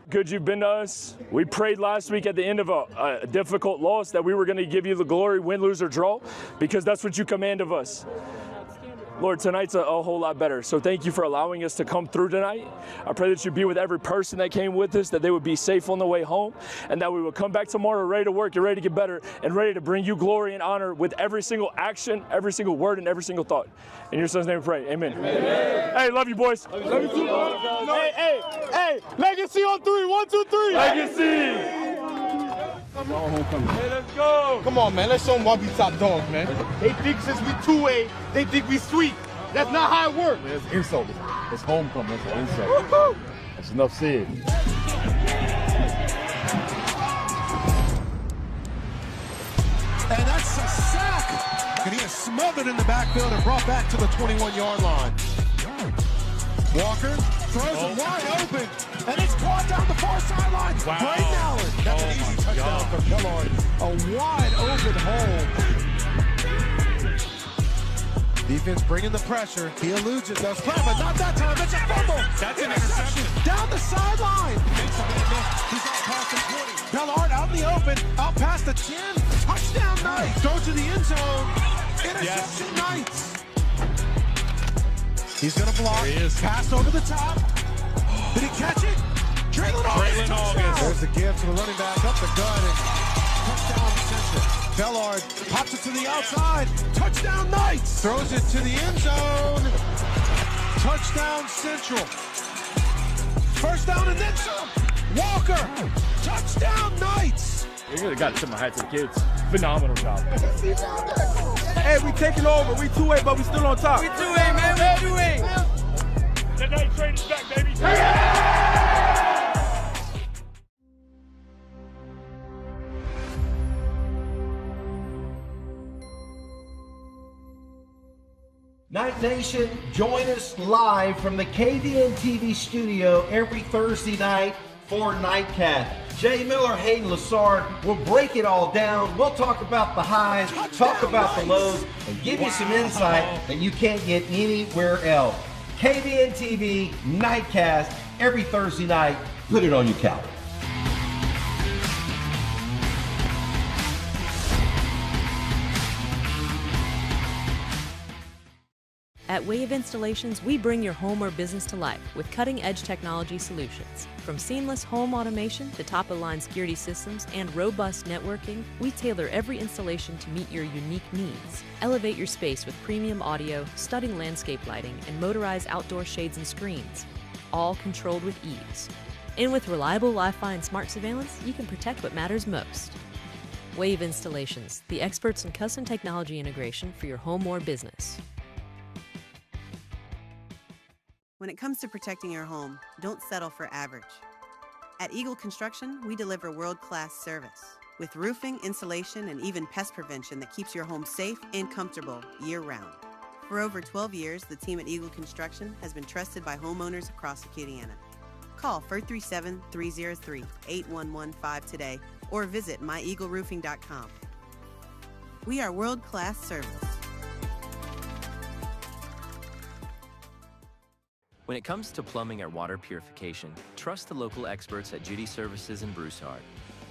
Good you've been to us. We prayed last week at the end of a difficult loss that we were gonna give you the glory, win, lose, or draw, because that's what you command of us. Lord, tonight's a whole lot better. So thank you for allowing us to come through tonight. I pray that you be with every person that came with us, that they would be safe on the way home, and that we would come back tomorrow ready to work and ready to get better and ready to bring you glory and honor with every single action, every single word, and every single thought. In your son's name we pray. Amen. Amen. Hey, love you, boys. Love you too, Hey, legacy on 3. 1, 2, 3. Legacy. Come on, homecoming. Hey, let's go. Come on, man. Let's show them why we top dogs, man. They think since we 2A, they think we sweet. That's not how it works. It's an insult. It's homecoming. It's an insult. That's enough said. And that's a sack. And he is smothered in the backfield and brought back to the 21-yard line. Walker throws it wide open, and it's caught down the far sideline. Wow. Braylon Allen. That's an easy touchdown for Kellard. A wide open hole. Defense bringing the pressure. He eludes it, does play, but not that time. It's a fumble. That's an interception. Down the sideline. He's out past the 20. Kellard out in the open, out past the 10. Touchdown Knights. Throw to the end zone. Interception Knights. He's going to block. There he is. Pass over the top. Did he catch it? Draylon August. There's the give to the running back up the gut. And touchdown Central. Kellard pops it to the outside. Touchdown Knights. Throws it to the end zone. Touchdown Central. First down and then some. Walker. Touchdown Knights. You really got to tip my hat to the kids. Phenomenal job. Hey, we taking over. We 2A, but we still on top. We 2A, man. We 2A. The night train is back, baby. Night Nation, join us live from the KVNTV studio every Thursday night for Nightcap. Jay Miller, Hayden Lassard will break it all down. We'll talk about the highs, talk about the lows, and give you some insight that you can't get anywhere else. KVNTV Nightcast every Thursday night. Put it on your calendar. At Wave Installations, we bring your home or business to life with cutting-edge technology solutions. From seamless home automation to top-of-line security systems and robust networking, we tailor every installation to meet your unique needs. Elevate your space with premium audio, stunning landscape lighting, and motorized outdoor shades and screens, all controlled with ease. And with reliable Wi-Fi and smart surveillance, you can protect what matters most. Wave Installations, the experts in custom technology integration for your home or business. When it comes to protecting your home, don't settle for average. At Eagle Construction, we deliver world-class service with roofing, insulation, and even pest prevention that keeps your home safe and comfortable year-round. For over 12 years, the team at Eagle Construction has been trusted by homeowners across Acadiana. Call 437-303-8115 today or visit myeagleroofing.com. We are world-class service. When it comes to plumbing or water purification, trust the local experts at Judy Services in Broussard.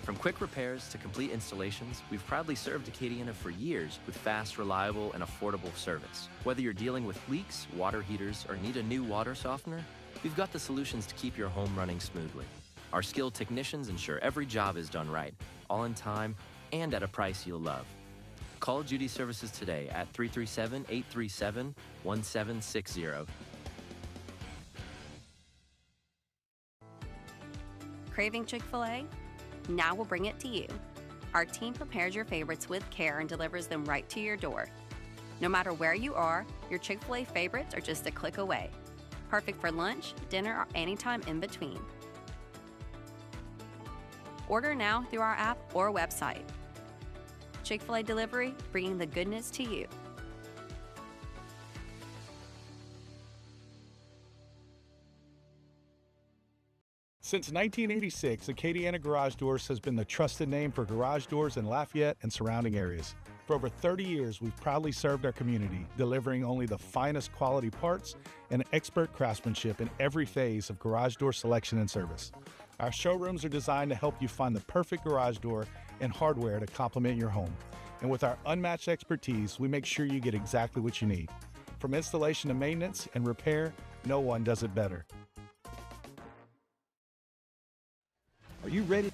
From quick repairs to complete installations, we've proudly served Acadiana for years with fast, reliable, and affordable service. Whether you're dealing with leaks, water heaters, or need a new water softener, we've got the solutions to keep your home running smoothly. Our skilled technicians ensure every job is done right, all in time, and at a price you'll love. Call Judy Services today at 337-837-1760. Craving Chick-fil-A? Now we'll bring it to you. Our team prepares your favorites with care and delivers them right to your door. No matter where you are, your Chick-fil-A favorites are just a click away. Perfect for lunch, dinner, or anytime in between. Order now through our app or website. Chick-fil-A Delivery, bringing the goodness to you. Since 1986, Acadiana Garage Doors has been the trusted name for garage doors in Lafayette and surrounding areas. For over 30 years, we've proudly served our community, delivering only the finest quality parts and expert craftsmanship in every phase of garage door selection and service. Our showrooms are designed to help you find the perfect garage door and hardware to complement your home. And with our unmatched expertise, we make sure you get exactly what you need. From installation to maintenance and repair, no one does it better. Are you ready?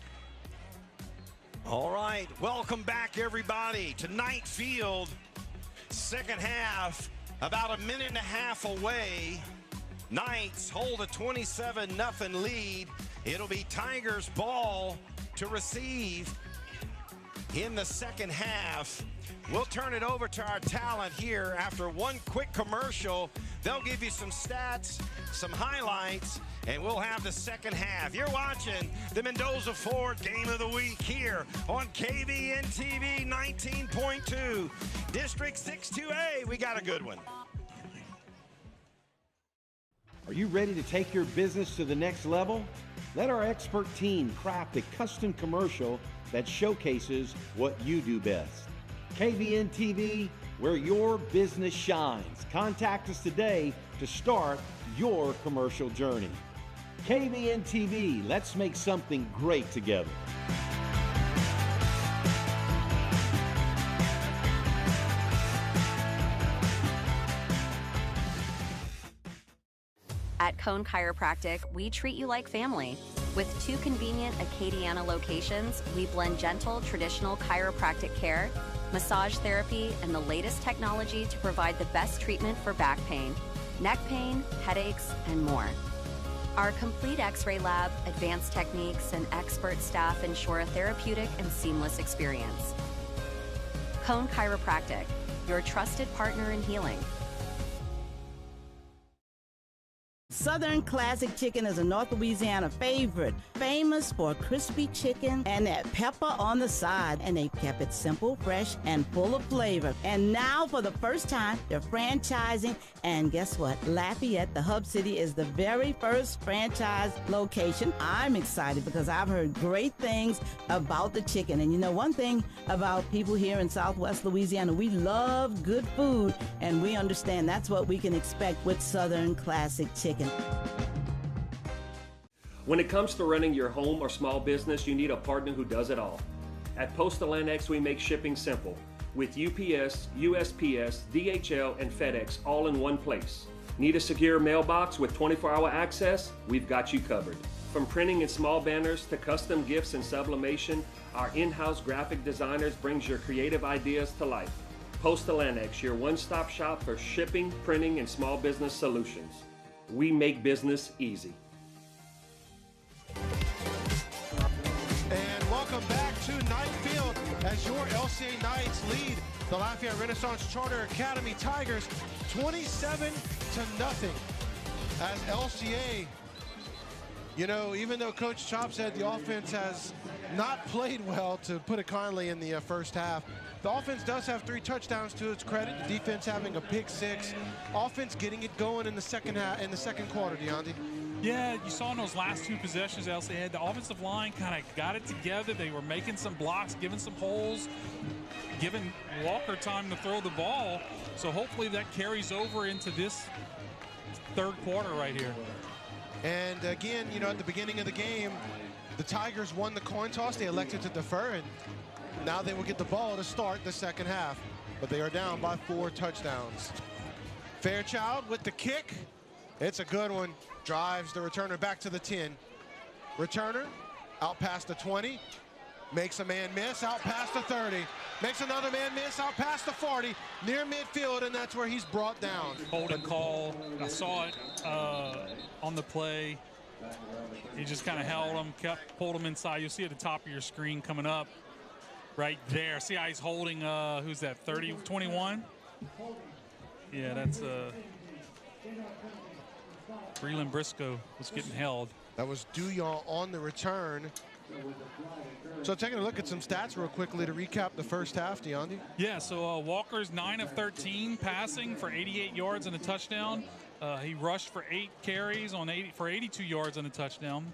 All right, welcome back everybody to Knight Field. Second half, about a minute and a half away. Knights hold a 27-0 lead. It'll be Tigers' ball to receive in the second half. We'll turn it over to our talent here after one quick commercial. They'll give you some stats, some highlights, and we'll have the second half. You're watching the Mendoza Ford Game of the Week here on KVNTV 19.2. District 62A, we got a good one. Are you ready to take your business to the next level? Let our expert team craft a custom commercial that showcases what you do best. KVNTV, where your business shines. Contact us today to start your commercial journey. KVNTV, let's make something great together. At Cone Chiropractic, we treat you like family. With 2 convenient Acadiana locations, we blend gentle, traditional chiropractic care, massage therapy, and the latest technology to provide the best treatment for back pain, neck pain, headaches, and more. Our complete X-ray lab, advanced techniques, and expert staff ensure a therapeutic and seamless experience. Cone Chiropractic, your trusted partner in healing. Southern Classic Chicken is a North Louisiana favorite, famous for crispy chicken and that pepper on the side. And they kept it simple, fresh, and full of flavor. And now, for the first time, they're franchising. And guess what? Lafayette, the hub city, is the very first franchise location. I'm excited because I've heard great things about the chicken. And you know, one thing about people here in Southwest Louisiana, we love good food, and we understand that's what we can expect with Southern Classic Chicken. When it comes to running your home or small business, you need a partner who does it all. At Postal Annex, we make shipping simple with UPS, USPS, DHL, and FedEx all in one place. Need a secure mailbox with 24-hour access? We've got you covered. From printing and small banners to custom gifts and sublimation, our in-house graphic designers brings your creative ideas to life. Postal Annex, your one-stop shop for shipping, printing, and small business solutions. We make business easy. And welcome back to Knight Field as your LCA Knights lead the Lafayette Renaissance Charter Academy Tigers 27-0. As LCA, you know, even though Coach Chop said the offense has not played well, to put it kindly, in the first half, the offense does have 3 touchdowns to its credit. The defense having a pick 6. Offense getting it going in the second half, in the second quarter, Deontay. Yeah, you saw in those last 2 possessions, LCA had the offensive line kind of got it together. They were making some blocks, giving some holes, giving Walker time to throw the ball. So hopefully that carries over into this third quarter right here. And again, you know, at the beginning of the game, the Tigers won the coin toss. They elected to defer, and now they will get the ball to start the second half. But they are down by 4 touchdowns. Fairchild with the kick. It's a good one. Drives the returner back to the 10. Returner out past the 20. Makes a man miss out past the 30. Makes another man miss out past the 40. Near midfield, and that's where he's brought down. Holding call. I saw it on the play. He just kind of held him, pulled him inside. You'll see at the top of your screen coming up right there. See how he's holding, who's that, 30, 21? Yeah, that's Braylon Briscoe was getting held. That was Duyon on the return. So taking a look at some stats real quickly to recap the first half, Deontay. Yeah, so Walker's 9 of 13 passing for 88 yards and a touchdown. He rushed for 8 carries for 82 yards and a touchdown.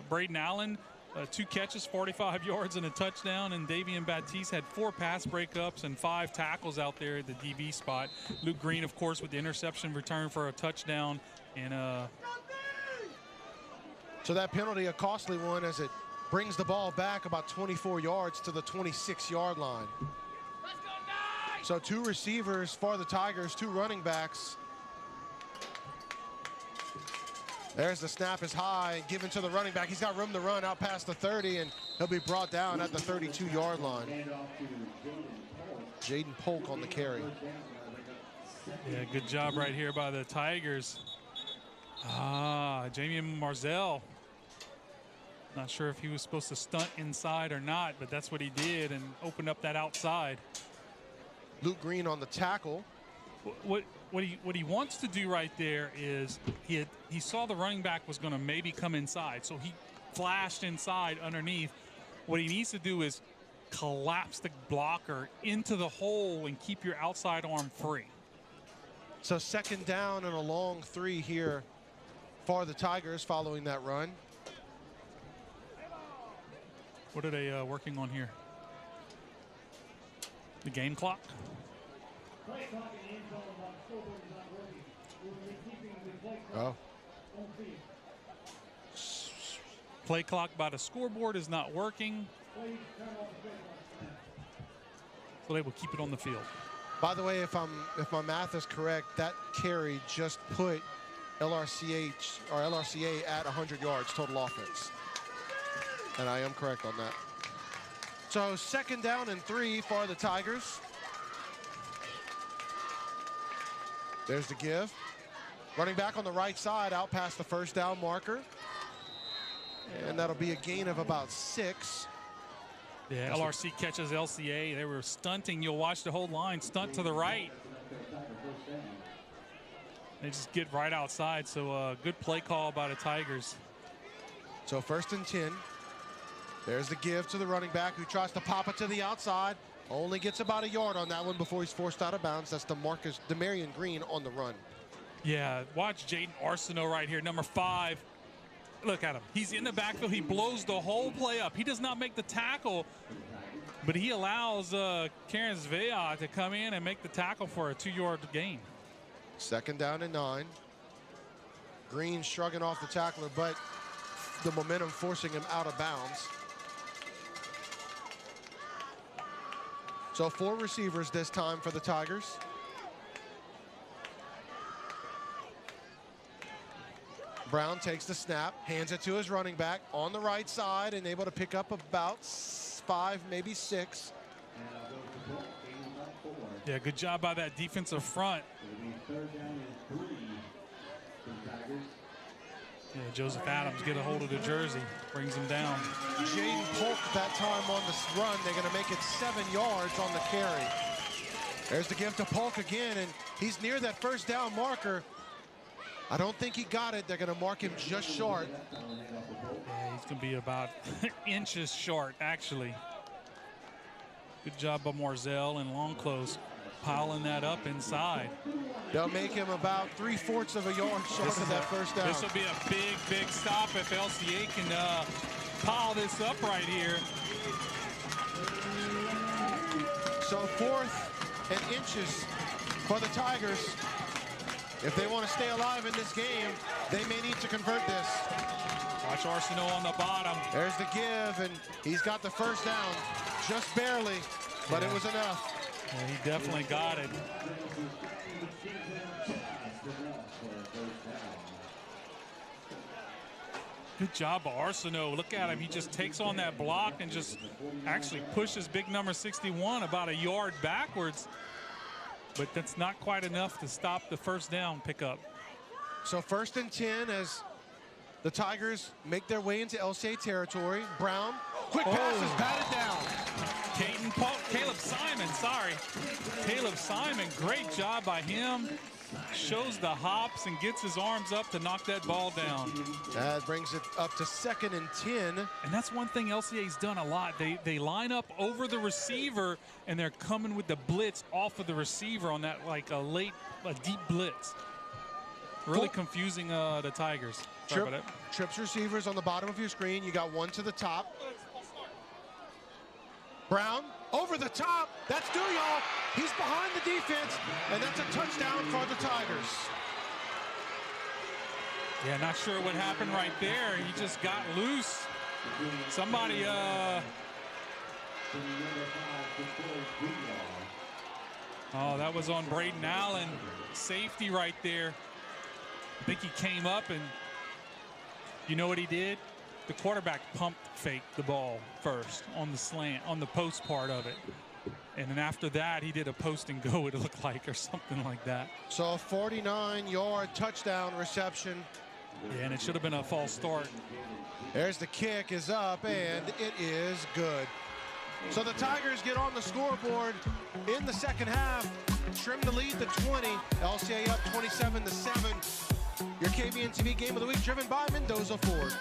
Braden Allen, 2 catches, 45 yards and a touchdown. And Davian Baptiste had 4 pass breakups and 5 tackles out there at the DB spot. Luke Green, of course, with the interception return for a touchdown. And so that penalty, a costly one, as it brings the ball back about 24 yards to the 26-yard line. So 2 receivers for the Tigers, 2 running backs. There's the snap is high, given to the running back. He's got room to run out past the 30, and he'll be brought down at the 32-yard line. Jaden Polk on the carry. Yeah, good job right here by the Tigers. Jamie Marzell. Not sure if he was supposed to stunt inside or not, but that's what he did and opened up that outside. Luke Green on the tackle. What he wants to do right there is he saw the running back was going to maybe come inside, so he flashed inside underneath. What he needs to do is collapse the blocker into the hole and keep your outside arm free. So 2nd down and a long 3 here for the Tigers following that run. What are they working on here? The game clock? Oh. Play clock by the scoreboard is not working. So they will keep it on the field. By the way, if my math is correct, that carry just put LRCA at 100 yards total offense. And I am correct on that. So 2nd down and 3 for the Tigers. There's the give. Running back on the right side out past the 1st down marker. And that'll be a gain of about 6. Yeah, LRC catches LCA. They were stunting. You'll watch the whole line stunt to the right. They just get right outside. So good play call by the Tigers. So 1st and 10. There's the give to the running back who tries to pop it to the outside. Only gets about a yard on that one before he's forced out of bounds. That's Demarion Green on the run. Yeah, watch Jaden Arsenault right here, number 5. Look at him. He's in the backfield. He blows the whole play up. He does not make the tackle, but he allows Karen Zvea to come in and make the tackle for a 2-yard gain. 2nd down and 9. Green shrugging off the tackler, but the momentum forcing him out of bounds. So 4 receivers this time for the Tigers. Brown takes the snap, hands it to his running back on the right side and able to pick up about 5, maybe 6. Yeah, good job by that defensive front. Yeah, Joseph Adams get a hold of the jersey, brings him down. Jaden Polk that time on this run. They're going to make it 7 yards on the carry. There's the give to Polk again, and he's near that 1st down marker. I don't think he got it. They're going to mark him just short. Yeah, he's going to be about inches short, actually. Good job by Marzell and long close, piling that up inside. They'll make him about 3/4 of a yard short of that 1st down. This will be a big, big stop if LCA can pile this up right here. So 4th and inches for the Tigers. If they want to stay alive in this game, they may need to convert this. Watch Arsenault on the bottom. There's the give, and he's got the 1st down. Just barely, but it was enough. Yeah, he definitely got it. Good job by Arsenault. Look at him. He just takes on that block and just actually pushes big number 61 about a yard backwards. But that's not quite enough to stop the 1st down pickup. So 1st and 10 as the Tigers make their way into LCA territory. Brown, quick pass is batted down. Caleb Simon, sorry. Caleb Simon, great job by him. Shows the hops and gets his arms up to knock that ball down. That brings it up to 2nd and 10. And that's one thing LCA's done a lot. They line up over the receiver and they're coming with the blitz off of the receiver on that like a deep blitz. Really confusing the Tigers. Sorry about that. Trips receivers on the bottom of your screen. You got one to the top. Brown over the top. That's Duyal. He's behind the defense, and that's a touchdown for the Tigers. Yeah, not sure what happened right there. He just got loose. Somebody Oh, that was on Braylon Allen. Safety right there. I think he came up, and you know what he did? The quarterback pump faked the ball first on the slant, on the post part of it. And then after that, he did a post and go, it looked like, or something like that. So a 49-yard touchdown reception. Yeah, and it should have been a false start. There's the kick is up, and it is good. So the Tigers get on the scoreboard in the second half, trim the lead to 20. LCA up 27-7. Your KVNTV game of the week driven by Mendoza Ford.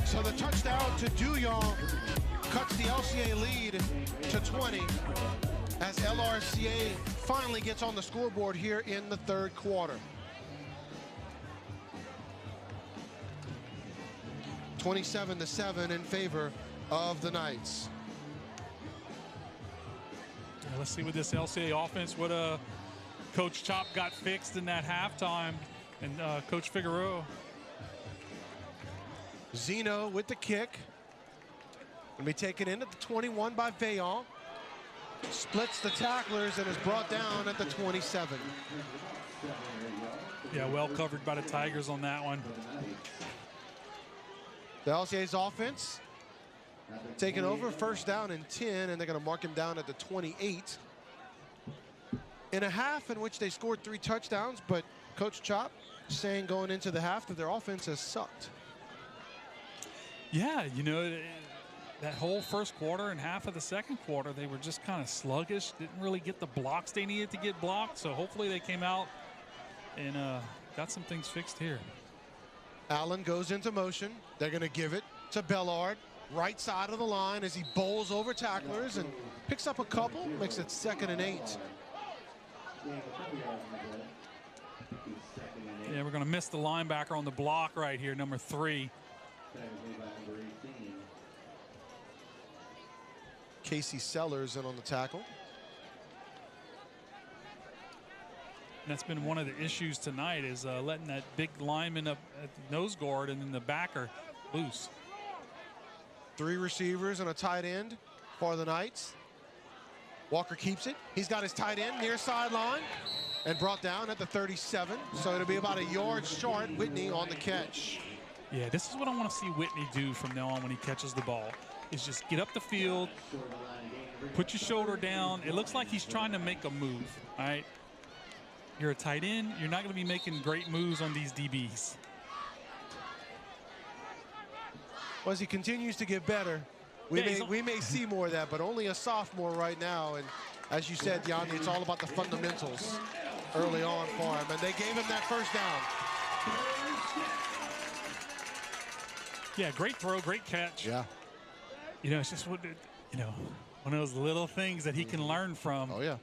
So the touchdown to Duyong cuts the LCA lead to 20 as LRCA finally gets on the scoreboard here in the third quarter. 27-7 in favor of the Knights. Yeah, let's see what this LCA offense, what Coach Chop got fixed in that halftime, and Coach Figueroa. Zeno with the kick. Will be taken in at the 21 by Vaillant. Splits the tacklers and is brought down at the 27. Yeah, well covered by the Tigers on that one. The LCA's offense taking over, first down and 10, and they're going to mark him down at the 28. In a half in which they scored 3 touchdowns, but Coach Chop saying going into the half that their offense has sucked. Yeah, you know, that whole first quarter and half of the second quarter, they were just kind of sluggish, didn't really get the blocks they needed to get blocked, so hopefully they came out and got some things fixed here. Allen goes into motion. They're going to give it to Bellard, right side of the line as he bowls over tacklers and picks up a couple, makes it 2nd and 8. Yeah, we're going to miss the linebacker on the block right here, number 3. Casey Sellers in on the tackle. And that's been one of the issues tonight, is letting that big lineman up at the nose guard and then the backer loose. 3 receivers and a tight end for the Knights. Walker keeps it. He's got his tight end near sideline and brought down at the 37. So it'll be about a yard short. Whitney on the catch. Yeah, this is what I want to see Whitney do from now on when he catches the ball, is just get up the field, put your shoulder down. It looks like he's trying to make a move, all right? You're a tight end. You're not going to be making great moves on these DBs. Well, as he continues to get better, we may see more of that, but only a sophomore right now. And as you said, Yanni, it's all about the fundamentals early on for him. And they gave him that first down. Yeah, great throw, great catch. Yeah. You know, it's just one of those little things that he can learn from. Oh, yeah.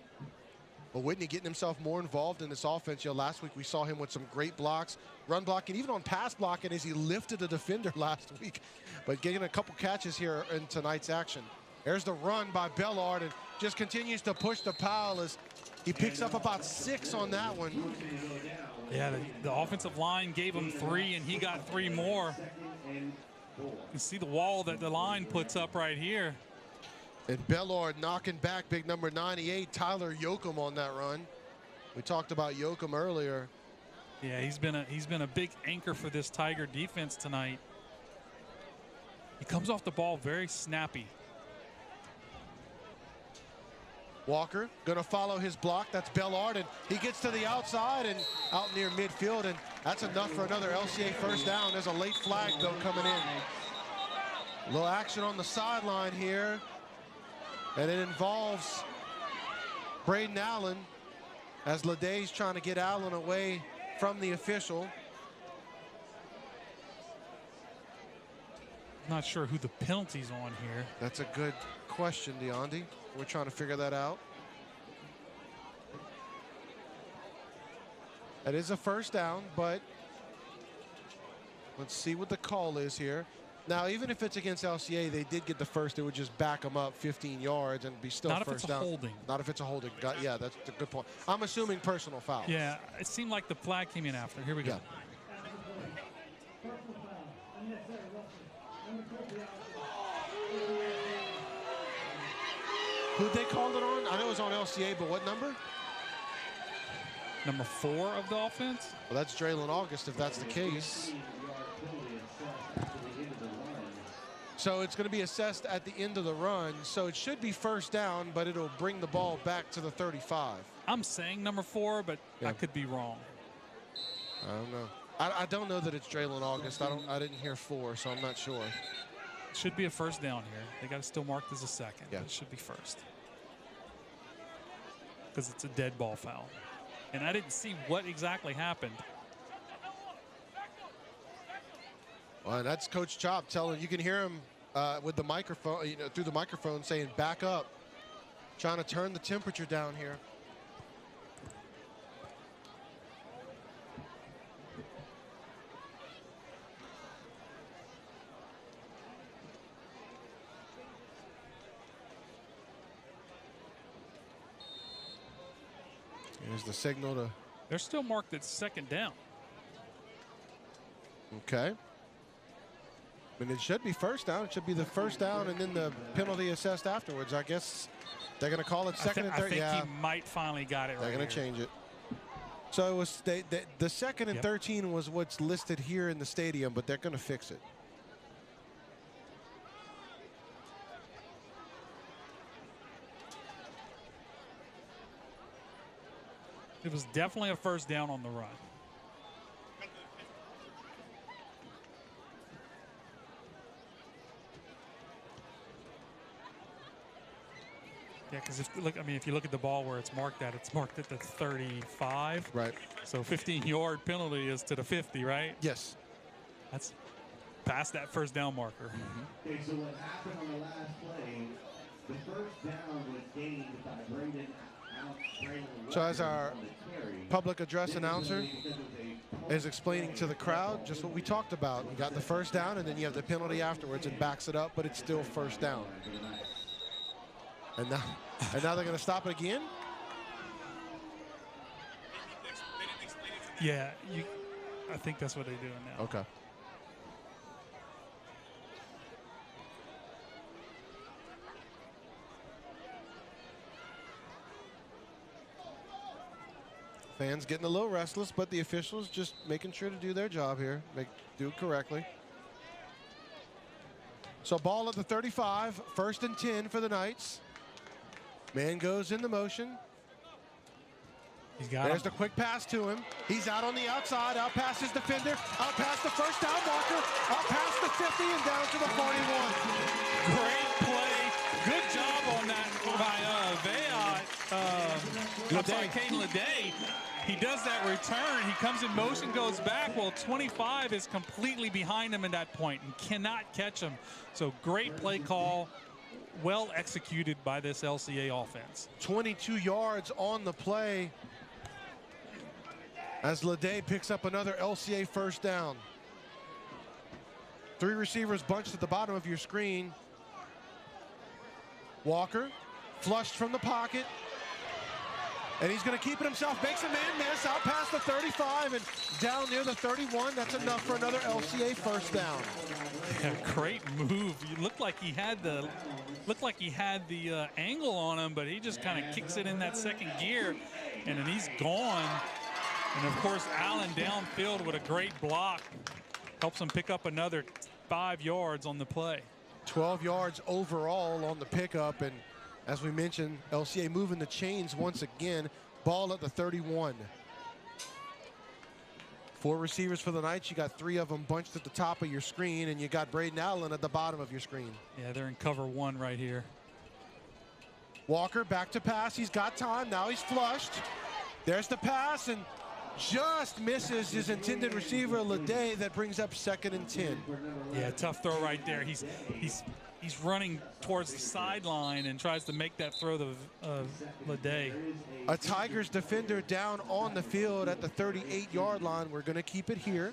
But Whitney getting himself more involved in this offense. You know, last week we saw him with some great blocks, run blocking, even on pass blocking as he lifted a defender last week. But getting a couple catches here in tonight's action. There's the run by Bellard and just continues to push the pile as he picks up about 6 on that one. Yeah, the offensive line gave him 3 and he got 3 more. You see the wall that the line puts up right here. And Bellard knocking back big number 98, Tyler Yoakum on that run. We talked about Yoakum earlier. Yeah, he's been a big anchor for this Tiger defense tonight. He comes off the ball very snappy. Walker gonna follow his block. That's Bellard, and he gets to the outside and out near midfield, and that's enough for another LCA first down. There's a late flag though coming in. A little action on the sideline here, and it involves Braylon Allen as Leday's trying to get Allen away from the official. I'm not sure who the penalty's on here. That's a good question, DeAndy. We're trying to figure that out. That is a first down, but let's see what the call is here. Now, even if it's against LCA, they did get the first. It would just back them up 15 yards and be still Not first if it's down. a holding. Not if it's a holding. Yeah, that's a good point. I'm assuming personal foul. Yeah, it seemed like the flag came in after. Here we go. Who'd they call it on? I know it was on LCA, but what number? Number 4 of the offense? Well, that's Draylon August, if that's the case. So it's going to be assessed at the end of the run. So it should be first down, but it'll bring the ball back to the 35. I'm saying number 4, but I could be wrong. I don't know. I don't know that it's Draylon August. I didn't hear 4, so I'm not sure. It should be a first down here. They got it still marked as a second. Yeah. But it should be first. Because it's a dead ball foul. And I didn't see what exactly happened. Well, that's Coach Chop telling. You can hear him with the microphone, through the microphone saying, "Back up," trying to turn the temperature down here. Here's the signal to. They're still marked at second down. Okay. I mean, it should be first down. It should be the first down and then the penalty assessed afterwards. I guess they're going to call it second and third. I think he might finally got it right. They're going to change it. So it was the second and 13 was what's listed here in the stadium, but they're going to fix it. It was definitely a first down on the run. Yeah, because if you look at the ball where it's marked at the 35. Right. So 15-yard penalty is to the 50, right? Yes. That's past that first down marker. Okay, so what happened on the last play, the first down was gained by Braylon. So as our public address announcer is explaining to the crowd just what we talked about. You got the first down, and then you have the penalty afterwards and backs it up, but it's still first down. And now they're going to stop it again? Yeah, I think that's what they're doing now. Okay. Fans getting a little restless, but the officials just making sure to do their job here, do it correctly. So ball at the 35, first and 10 for the Knights. Man goes into motion. There's the quick pass to him. He's out on the outside, out past his defender, out past the first down marker, out past the 50 and down to the 41. Great play. Good job on that by Caden Leday. He does that return. He comes in motion, goes back. Well, 25 is completely behind him at that point and cannot catch him. So great play call. Well executed by this LCA offense. 22 yards on the play as Leday picks up another LCA first down. 3 receivers bunched at the bottom of your screen. Walker flushed from the pocket. And he's going to keep it himself. Makes a man miss out past the 35 and down near the 31. That's enough for another LCA first down. Yeah, great move. He looked like he had the angle on him, but he just kind of kicks it in that second gear, and then he's gone. And of course, Allen downfield with a great block helps him pick up another 5 yards on the play. 12 yards overall on the pickup, and as we mentioned, LCA moving the chains once again. Ball at the 31. 4 receivers for the Knights. You got 3 of them bunched at the top of your screen, and you got Braden Allen at the bottom of your screen. Yeah, they're in cover 1 right here. Walker back to pass. He's got time. Now he's flushed. There's the pass, and just misses his intended receiver, Lede. That brings up 2nd and 10. Yeah, tough throw right there. He's running towards the sideline and tries to make that throw to Lede. A Tigers defender down on the field at the 38-yard line. We're going to keep it here.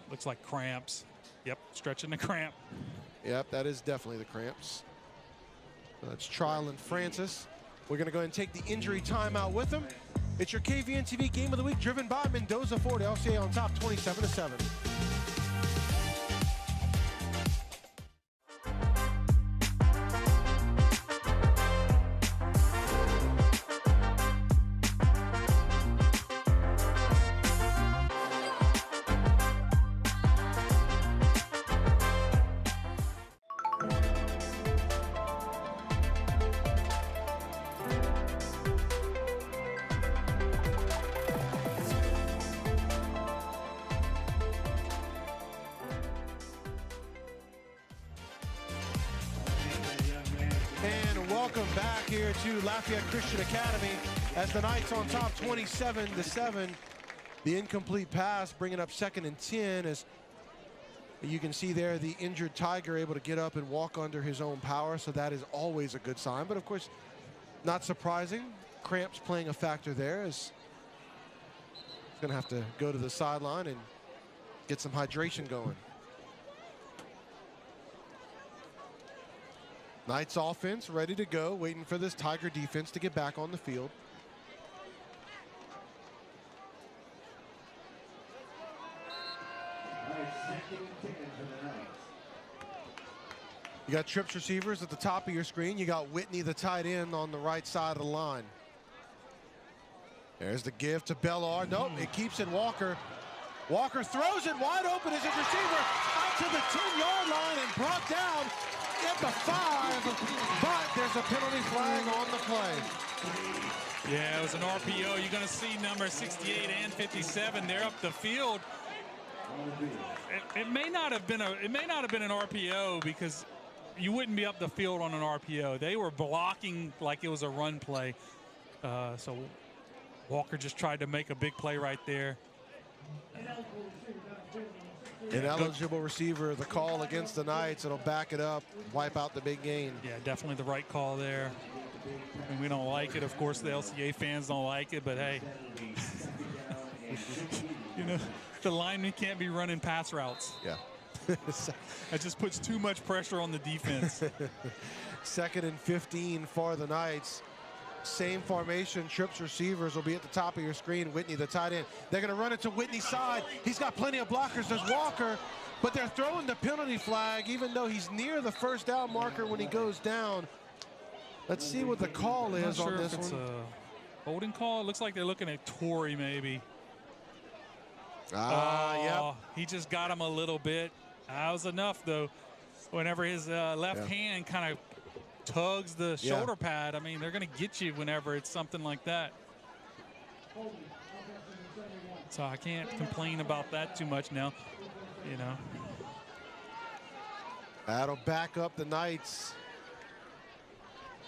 Looks like cramps. Yep, stretching the cramp. Yep, that is definitely the cramps. That's Draylon Francis. We're going to go ahead and take the injury timeout with him. It's your KVNTV Game of the Week, driven by Mendoza Ford. LCA on top, 27-7. Welcome back here to Lafayette Christian Academy as the Knights on top 27-7. The incomplete pass bringing up 2nd and 10 as you can see there the injured Tiger able to get up and walk under his own power, so that is always a good sign. But of course, not surprising, cramps playing a factor there as he's going to have to go to the sideline and get some hydration going. Knights offense ready to go, waiting for this Tiger defense to get back on the field. You got trips receivers at the top of your screen. You got Whitney, the tight end, on the right side of the line. There's the give to Bellard. Nope, it keeps it Walker. Walker throws it wide open as his receiver out to the 10-yard line and brought down at the 5, but there's a penalty flag on the play. Yeah, it was an RPO. You're going to see number 68 and 57. They're up the field. It may not have been an RPO because you wouldn't be up the field on an RPO. They were blocking like it was a run play. So Walker just tried to make a big play right there. Ineligible receiver, the call against the Knights. It'll back it up, wipe out the big gain. Yeah, definitely the right call there. And we don't like it. Of course, the LCA fans don't like it, but hey. You know, the lineman can't be running pass routes. Yeah. That just puts too much pressure on the defense. 2nd and 15 for the Knights. Same formation, trips receivers will be at the top of your screen. Whitney, the tight end. They're going to run it to Whitney's side. He's got plenty of blockers. There's Walker, but they're throwing the penalty flag, even though he's near the 1st down marker when he goes down. Let's see what the call is on this one. It's a holding call. It looks like they're looking at Torrey, maybe. Yep. He just got him a little bit. That was enough, though. Whenever his left hand kind of tugs the shoulder pad, I mean, they're going to get you whenever it's something like that. So I can't complain about that too much now, you know. That'll back up the Knights.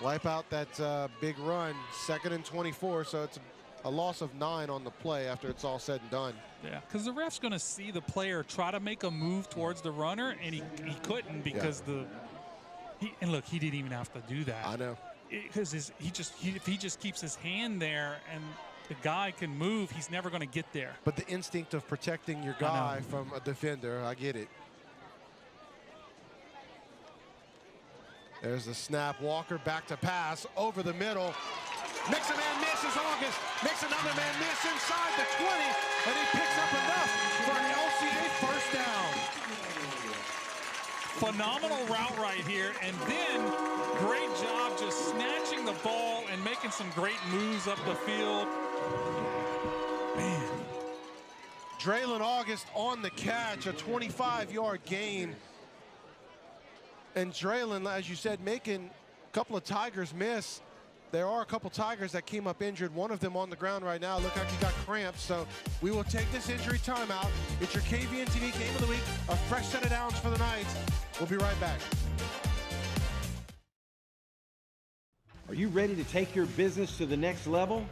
Wipe out that big run. 2nd and 24, so it's a loss of 9 on the play after it's all said and done. Yeah, because the ref's going to see the player try to make a move towards the runner, and he couldn't because and look, he didn't even have to do that. I know. Because if he just keeps his hand there and the guy can move, he's never going to get there. But the instinct of protecting your guy from a defender, I get it. There's the snap. Walker back to pass over the middle. Makes a man miss as August. Makes another man miss inside the 20, and he picks up enough for an LCA 1st down. Phenomenal route right here, and then great job just snatching the ball and making some great moves up the field. Man. Draylon August on the catch, a 25-yard gain. And Draylon, as you said, making a couple of Tigers miss. There are a couple Tigers that came up injured. One of them on the ground right now. Look like he got cramps. So we will take this injury timeout. It's your KVNTV Game of the Week. A fresh set of downs for the Knights. We'll be right back. Are you ready to take your business to the next level?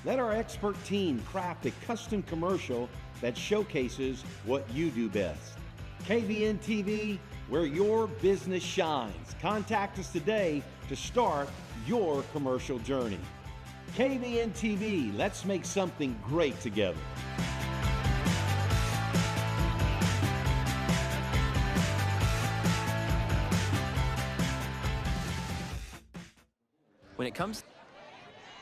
Let our expert team craft a custom commercial that showcases what you do best. KVNTV, where your business shines. Contact us today to start your commercial journey. KVNTV, let's make something great together. When it comes...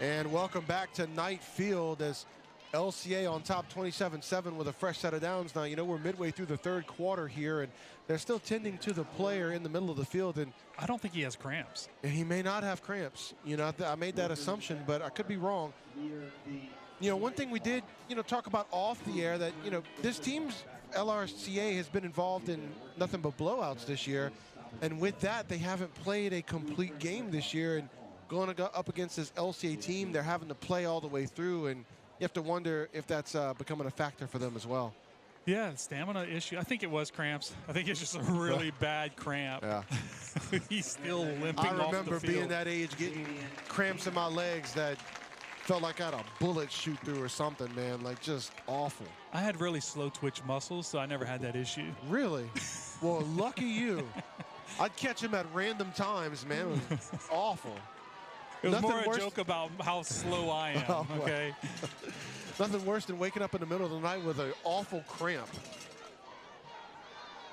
And welcome back to Knight Field as LCA on top 27-7 with a fresh set of downs. Now, you know, we're midway through the third quarter here, and they're still tending to the player in the middle of the field. And I don't think he has cramps. And he may not have cramps. You know, I made that assumption, but I could be wrong. You know, one thing we did, you know, talk about off the air that, you know, this team's LRCA has been involved in nothing but blowouts this year. And with that, they haven't played a complete game this year. And going to go up against this LCA team, they're having to play all the way through. And you have to wonder if that's becoming a factor for them as well. Yeah, stamina issue. I think it was cramps. I think it's just a really bad cramp. Yeah. He's still limping I off the remember field. being that age, getting cramps in my legs that felt like I had a bullet shoot through or something, man. Like, just awful. I had really slow twitch muscles, so I never had that issue. Really? Well, lucky you. I'd catch him at random times, man. It was awful. It was Nothing more a worse- joke about how slow I am, Oh, well. okay? Nothing worse than waking up in the middle of the night with an awful cramp.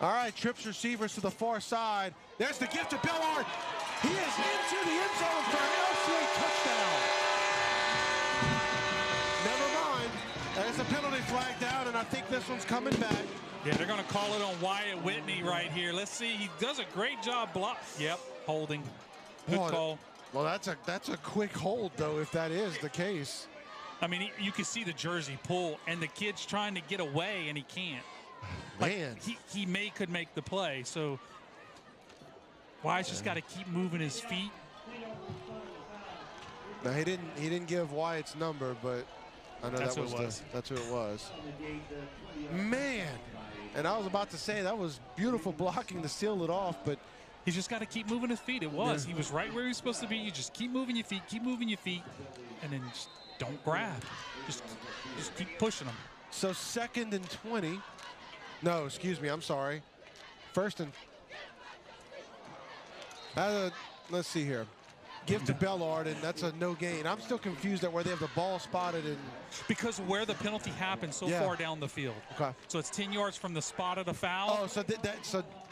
All right, trips receivers to the far side. There's the gift to Bellard. He is into the end zone for an LCA touchdown. Never mind. There's a penalty flag down, and I think this one's coming back. Yeah, they're going to call it on Wyatt Whitney right here. Let's see. He does a great job block. Yep, holding. Good Boy, call. Well, that's a quick hold, though, if that is the case. I mean, you can see the jersey pull, and the kid's trying to get away, and he can't. Man. Like, he could make the play, so Wyatt's just got to keep moving his feet. Now, he didn't give Wyatt's number, but I know That's that's who it was. Man. And I was about to say that was beautiful blocking to seal it off, but he's just got to keep moving his feet. It was. He was right where he was supposed to be. You just keep moving your feet, and then just don't grab. Just keep pushing them. So 2nd and 20. No, excuse me. I'm sorry. 1st and. Let's see here. Give to Bellard, and that's a no gain. I'm still confused at where they have the ball spotted. Because where the penalty happened so far down the field. Okay. So it's 10 yards from the spot of the foul. Oh, so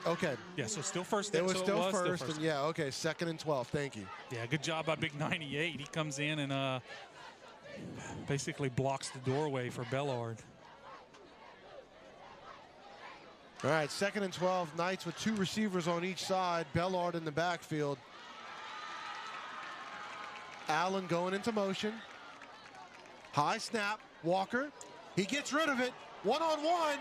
okay. Yeah, so still first. It was so still first, and yeah, okay, 2nd and 12. Thank you. Yeah, good job by Big 98. He comes in and basically blocks the doorway for Bellard. All right, 2nd and 12. Knights with 2 receivers on each side. Bellard in the backfield. Allen going into motion. High snap. Walker. He gets rid of it. One-on-one.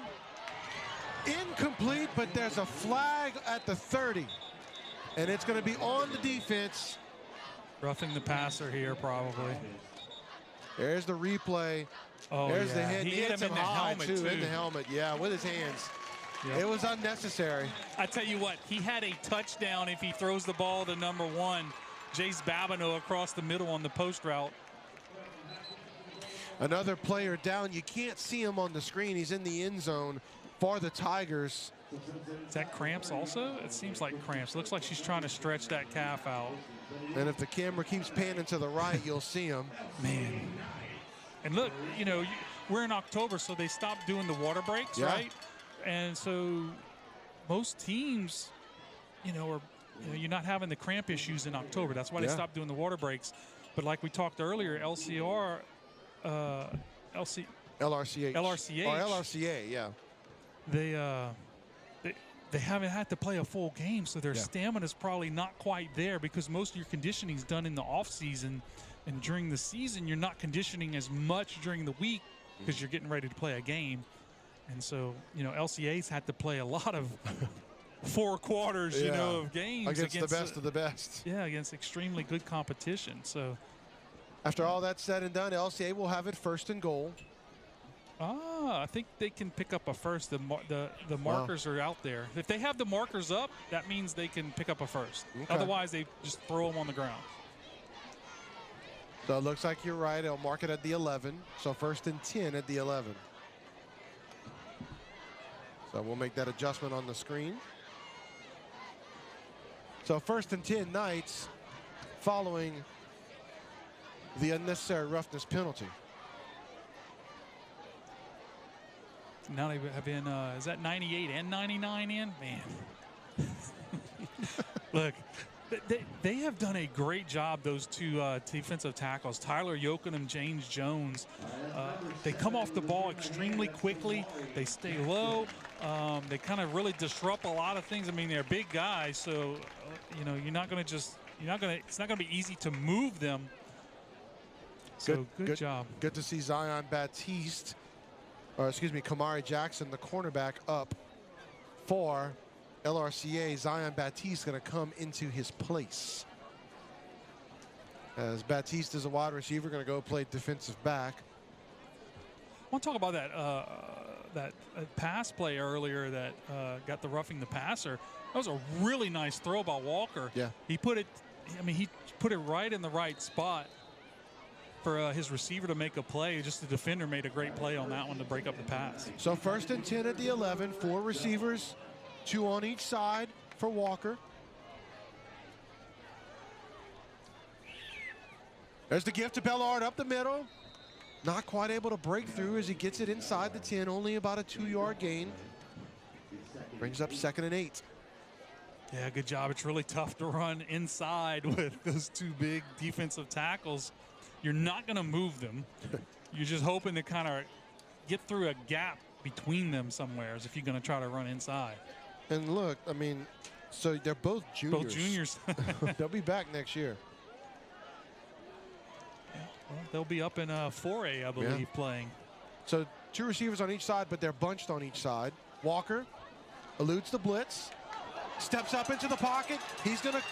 Incomplete, but there's a flag at the 30. And it's going to be on the defense. Roughing the passer here, probably. There's the replay. Oh, There's the hit. He hit him in the high, helmet, too. In the helmet, yeah, with his hands. Yep. It was unnecessary. I tell you what, he had a touchdown if he throws the ball to number 1, Jace Babineau, across the middle on the post route. Another player down. You can't see him on the screen. He's in the end zone for the Tigers. Is that cramps also? It seems like cramps. Looks like she's trying to stretch that calf out. And if the camera keeps panning to the right, you'll see him. Man. And look, you know, we're in October, so they stopped doing the water breaks, right? And so most teams, you know, you're not having the cramp issues in October. That's why they stopped doing the water breaks. But like we talked earlier, LRCH. Or LRCA, yeah. They haven't had to play a full game, so their stamina's probably not quite there because most of your conditioning's done in the off season, and during the season you're not conditioning as much during the week because you're getting ready to play a game. And so, you know, LCA's had to play a lot of 4 quarters, you know, of games against the best of the best. Yeah, against extremely good competition. So after all that's said and done, LCA will have it 1st and goal. I think they can pick up a first. The markers are out there. If they have the markers up, that means they can pick up a first. Okay. Otherwise, they just throw them on the ground. So it looks like you're right. I'll mark it at the 11. So 1st and 10 at the 11. So we'll make that adjustment on the screen. So 1st and 10 Knights following the unnecessary roughness penalty. Now they have been, is that 98 and 99 in? Man. Look, they have done a great job, those two defensive tackles, Tyler Yoakum and James Jones. They come off the ball extremely quickly. They stay low. They kind of really disrupt a lot of things. I mean, they're big guys, so, you know, it's not going to be easy to move them. So good job. Good to see Zion Baptiste, or excuse me, Kamari Jackson, the cornerback, up for LRCA. Zion Baptiste going to come into his place, as Baptiste is a wide receiver, going to go play defensive back. I want to talk about that pass play earlier that got the roughing the passer. That was a really nice throw by Walker. Yeah, he put it. I mean, he put it right in the right spot for his receiver to make a play. Just the defender made a great play on that one to break up the pass. So 1st and 10 at the 11. 4 receivers, 2 on each side for Walker. There's the gift to Bellard up the middle. Not quite able to break through as he gets it inside the 10. Only about a 2-yard gain. Brings up 2nd and 8. Yeah, good job. It's really tough to run inside with those 2 big defensive tackles. You're not going to move them. You're just hoping to kind of get through a gap between them somewhere if you're going to try to run inside. And look, I mean, so they're both juniors. Both juniors. They'll be back next year. Yeah, well, they'll be up in 4A, I believe, playing. So 2 receivers on each side, but they're bunched on each side. Walker eludes the blitz, steps up into the pocket. He's going to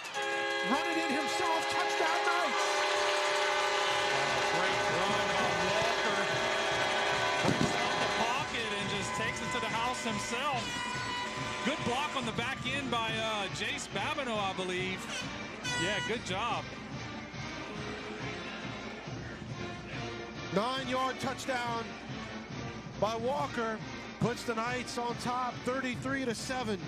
run it in himself. Touchdown Knights! Great run by Walker. Breaks out the pocket and just takes it to the house himself. Good block on the back end by Jace Babineau, I believe. Yeah, good job. 9-yard touchdown by Walker. Puts the Knights on top, 33-7.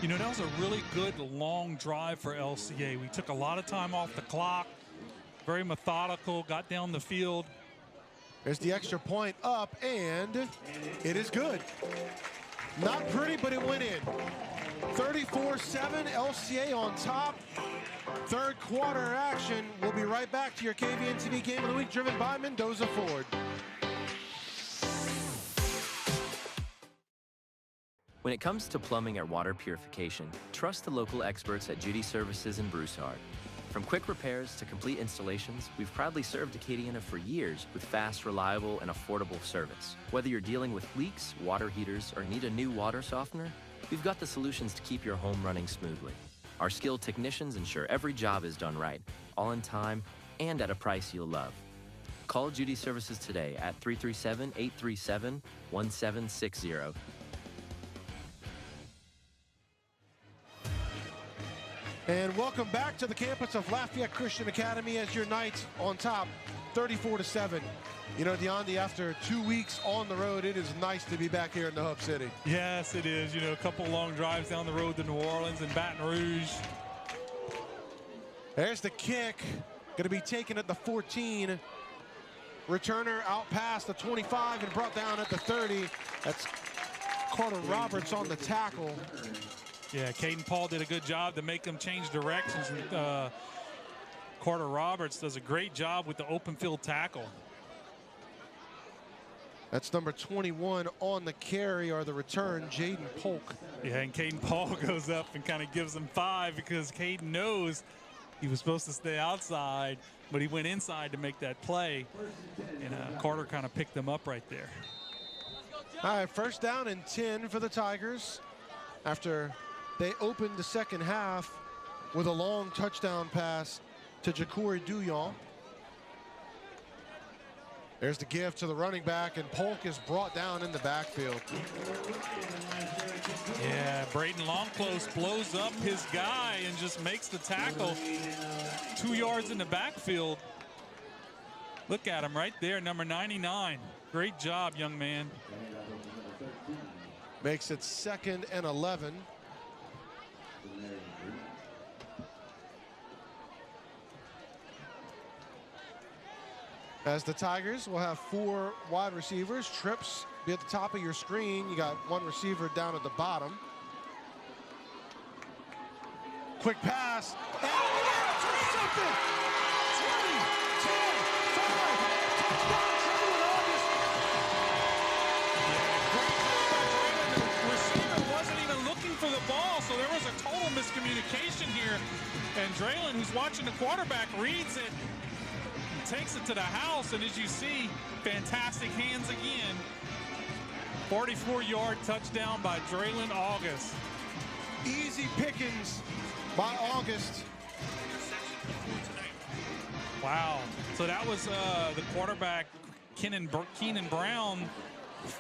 You know, that was a really good long drive for LCA. We took a lot of time off the clock, very methodical, got down the field. There's the extra point up, and it is good. Not pretty, but it went in. 34-7, LCA on top. 3rd quarter action. We'll be right back to your KVNTV Game of the Week, driven by Mendoza Ford. When it comes to plumbing or water purification, trust the local experts at Judy Services in Broussard. From quick repairs to complete installations, we've proudly served Acadiana for years with fast, reliable, and affordable service. Whether you're dealing with leaks, water heaters, or need a new water softener, we've got the solutions to keep your home running smoothly. Our skilled technicians ensure every job is done right, all in time, and at a price you'll love. Call Judy Services today at 337-837-1760. And welcome back to the campus of Lafayette Christian Academy as your Knights on top, 34-7. You know, DeAndre, after 2 weeks on the road, it is nice to be back here in the Hub City. Yes, it is. You know, a couple long drives down the road to New Orleans and Baton Rouge. There's the kick. Going to be taken at the 14. Returner out past the 25 and brought down at the 30. That's Carter Roberts on the tackle. Yeah, Caden Paul did a good job to make them change directions. Carter Roberts does a great job with the open field tackle. That's number 21 on the carry or the return, Jaden Polk. Yeah, and Caden Paul goes up and kind of gives him 5 because Caden knows he was supposed to stay outside, but he went inside to make that play. And Carter kind of picked them up right there. All right, 1st down and 10 for the Tigers after they opened the second half with a long touchdown pass to Ja'Cory Douillon. There's the give to the running back, and Polk is brought down in the backfield. Yeah, Braden Longclose blows up his guy and just makes the tackle 2 yards in the backfield. Look at him right there, number 99. Great job, young man. Makes it 2nd and 11. As the Tigers will have 4 wide receivers. Trips be at the top of your screen. You got 1 receiver down at the bottom. Quick pass. And intercepted! 20, 10, 5, touchdown, Draylon August. The receiver wasn't even looking for the ball, so there was a total miscommunication here. And Draylon, who's watching the quarterback, reads it, takes it to the house, and as you see, fantastic hands again. 44-yard touchdown by Draylon August. Easy pickings by August. Wow. So that was the quarterback, Keenan Brown,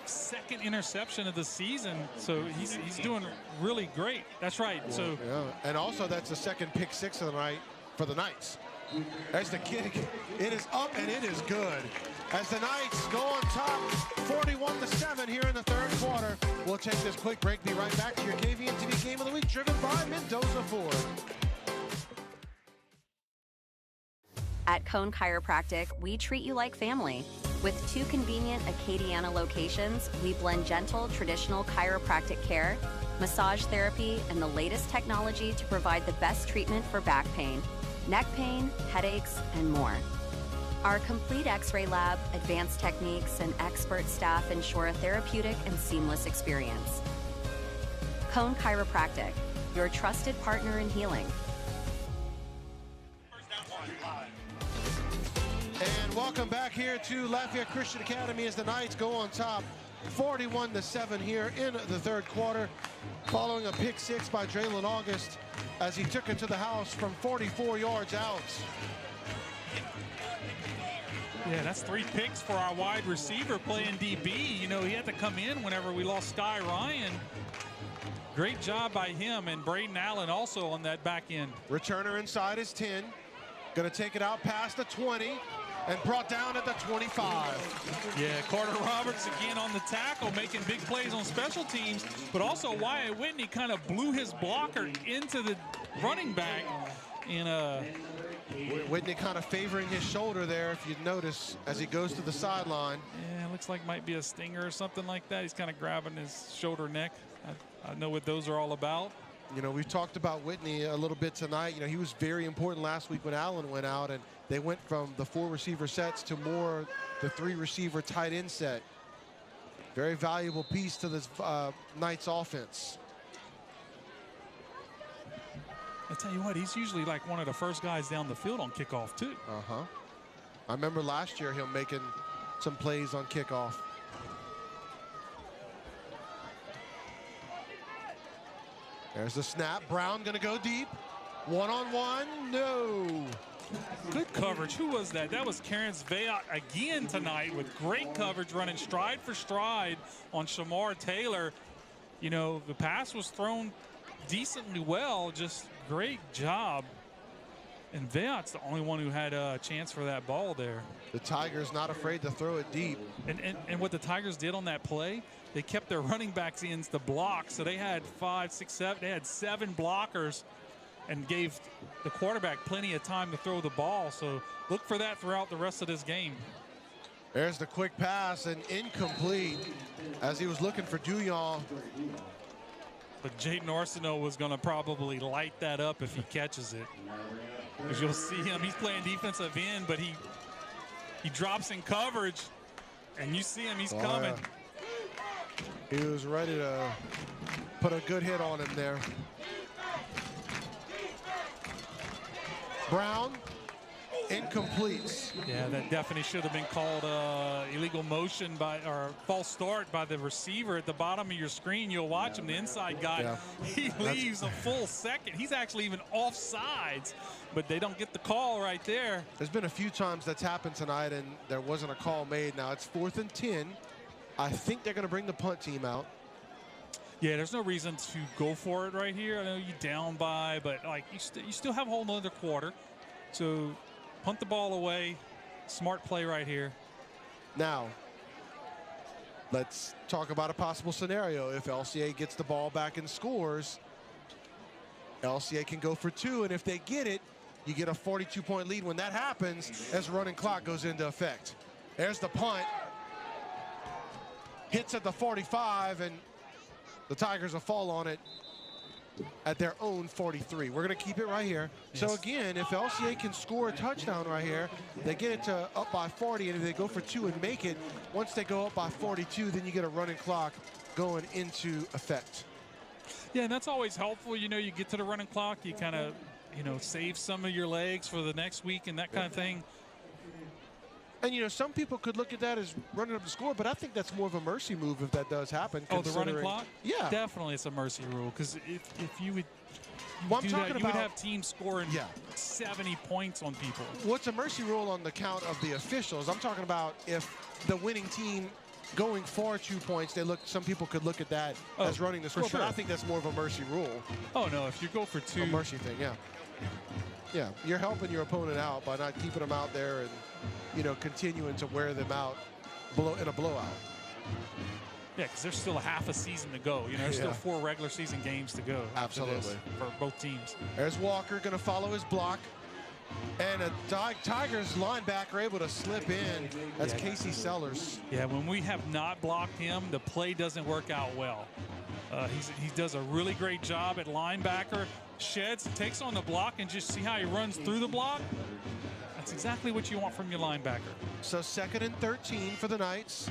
2nd interception of the season. So he's doing really great. That's right. Well, so yeah. And also that's the 2nd pick 6 of the night for the Knights. As the kick, it is up and it is good. As the Knights go on top, 41-7 here in the 3rd quarter. We'll take this quick break. Be right back to your KVNTV Game of the Week, driven by Mendoza Ford. At Cone Chiropractic, we treat you like family. With 2 convenient Acadiana locations, we blend gentle, traditional chiropractic care, massage therapy, and the latest technology to provide the best treatment for back pain, neck pain, headaches, and more. Our complete X-ray lab, advanced techniques, and expert staff ensure a therapeutic and seamless experience. Cone Chiropractic, your trusted partner in healing. And welcome back here to Lafayette Christian Academy as the Knights go on top, 41-7 here in the 3rd quarter, following a pick 6 by Draylon August as he took it to the house from 44 yards out. yeah, that's 3 picks for our wide receiver playing DB. You know, he had to come in whenever we lost Sky Ryan. Great job by him, and Braden Allen also on that back end. Returner inside his 10. Going to take it out past the 20 and brought down at the 25. Yeah, Carter Roberts again on the tackle, making big plays on special teams, but also Wyatt Whitney kind of blew his blocker into the running back. And Whitney kind of favoring his shoulder there, if you notice, as he goes to the sideline. Yeah, it looks like might be a stinger or something like that. He's kind of grabbing his shoulder neck. I know what those are all about. You know, we've talked about Whitney a little bit tonight. You know, he was very important last week when Allen went out, and they went from the 4 receiver sets to more the 3 receiver tight end set. Very valuable piece to this Knights offense. I tell you what, he's usually like one of the first guys down the field on kickoff too. I remember last year him making some plays on kickoff. There's the snap. Brown going to go deep. One-on-one. No. Good coverage. Who was that? That was Karen Sveat again tonight with great coverage, running stride for stride on Shamar Taylor. You know, the pass was thrown decently well. Just great job. And Veat's the only one who had a chance for that ball there. The Tigers not afraid to throw it deep. And what the Tigers did on that play, they kept their running backs in the block. So they had 5, 6, 7. They had 7 blockers and gave the quarterback plenty of time to throw the ball. So look for that throughout the rest of this game. There's the quick pass and incomplete as he was looking for Douillon. But Jaden Arsenault was going to probably light that up if he catches it. Because you'll see him, he's playing defensive end, but he drops in coverage, and you see him, he's coming. Yeah. He was ready to put a good hit on him there. Brown, incomplete. Yeah, that definitely should have been called illegal motion or false start by the receiver at the bottom of your screen. You'll watch him, the inside guy. Yeah. He leaves a full second. He's actually even offsides, but they don't get the call right there. There's been a few times that's happened tonight, and there wasn't a call made. Now it's 4th and 10. I think they're going to bring the punt team out. Yeah, there's no reason to go for it right here. I know you down by, but like you still have a whole nother quarter. So punt the ball away. Smart play right here. Now, let's talk about a possible scenario. If LCA gets the ball back and scores, LCA can go for 2, and if they get it, you get a 42-point lead. When that happens, as running clock goes into effect. There's the punt. Hits at the 45, and the Tigers will fall on it at their own 43. We're going to keep it right here. Yes. So again, if LCA can score a touchdown right here, they get it to up by 40, and if they go for 2 and make it, once they go up by 42, then you get a running clock going into effect. Yeah, and that's always helpful. You know, you get to the running clock, you kind of, you know, save some of your legs for the next week and that kind of thing. And, you know, some people could look at that as running up the score, but I think that's more of a mercy move if that does happen. Oh, the running clock? Yeah. Definitely it's a mercy rule, because if you would well, do that, you would have teams scoring 70 points on people. What's a mercy rule on the count of the officials? I'm talking about if the winning team going for 2 points, some people could look at that as running the score, sure. But I think that's more of a mercy rule. Oh, no, if you go for 2. A mercy thing, yeah. Yeah, you're helping your opponent out by not keeping them out there and, you know, continuing to wear them out in a blowout. Yeah, because there's still a half a season to go. You know, there's still 4 regular season games to go. Absolutely. For both teams. There's Walker going to follow his block. And a Tigers linebacker able to slip in. That's Casey Sellers. Yeah, when we have not blocked him, the play doesn't work out well. He does a really great job at linebacker. Sheds, takes on the block, and just see how he runs through the block. That's exactly what you want from your linebacker. So 2nd and 13 for the Knights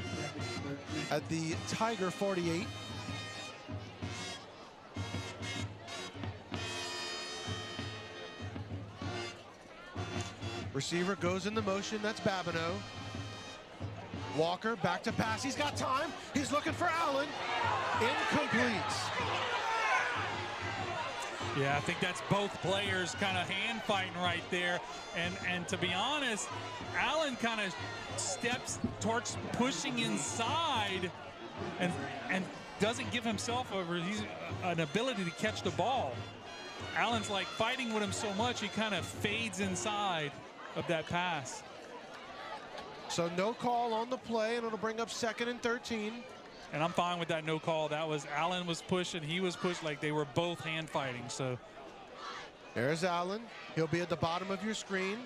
at the Tiger 48. Receiver goes in the motion. That's Babineau. Walker back to pass. He's got time. He's looking for Allen. Incomplete. Yeah, I think that's both players kind of hand fighting right there. And to be honest, Allen kind of steps towards pushing inside and doesn't give himself an ability to catch the ball. Allen's like fighting with him so much, he kind of fades inside of that pass. So no call on the play, and it'll bring up 2nd and 13. And I'm fine with that no call. That was Allen was pushing, he was pushed, like they were both hand fighting. So there's Allen. He'll be at the bottom of your screen.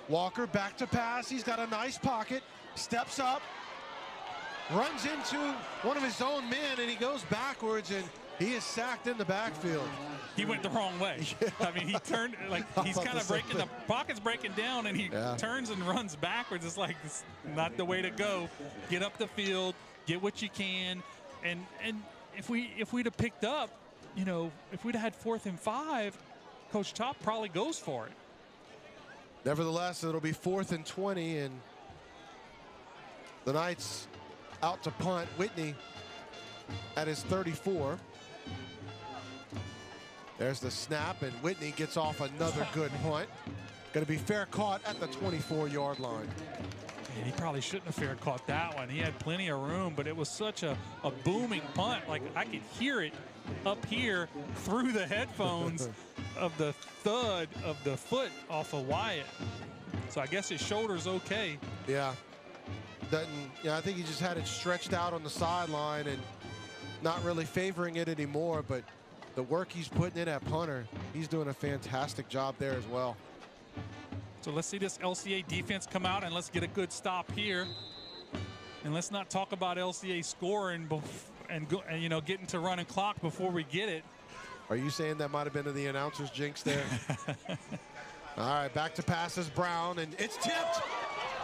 Walker back to pass. He's got a nice pocket. Steps up. Runs into one of his own men, and he goes backwards, and he is sacked in the backfield. He went the wrong way. Yeah. I mean, he turned, like, he's kind of breaking, the pocket's breaking down, and he turns and runs backwards. It's like, it's not the way to go. Get up the field, get what you can. And if we'd have picked up, you know, if we'd have had 4th and 5, Coach Top probably goes for it. Nevertheless, it'll be 4th and 20, and the Knights out to punt. Whitney at his 34. There's the snap, and Whitney gets off another good punt. Going to be fair caught at the 24-yard line. Man, he probably shouldn't have fair caught that one. He had plenty of room, but it was such a booming punt. Like, I could hear it up here through the headphones of the thud of the foot off of Wyatt. So I guess his shoulder's okay. Yeah. I think he just had it stretched out on the sideline and not really favoring it anymore, but the work he's putting in at punter, he's doing a fantastic job there as well. So let's see this LCA defense come out, and let's get a good stop here. And let's not talk about LCA scoring and you know, getting to running clock before we get it. Are you saying that might have been the announcer's jinx there? All right, back to passes Brown, and it's tipped.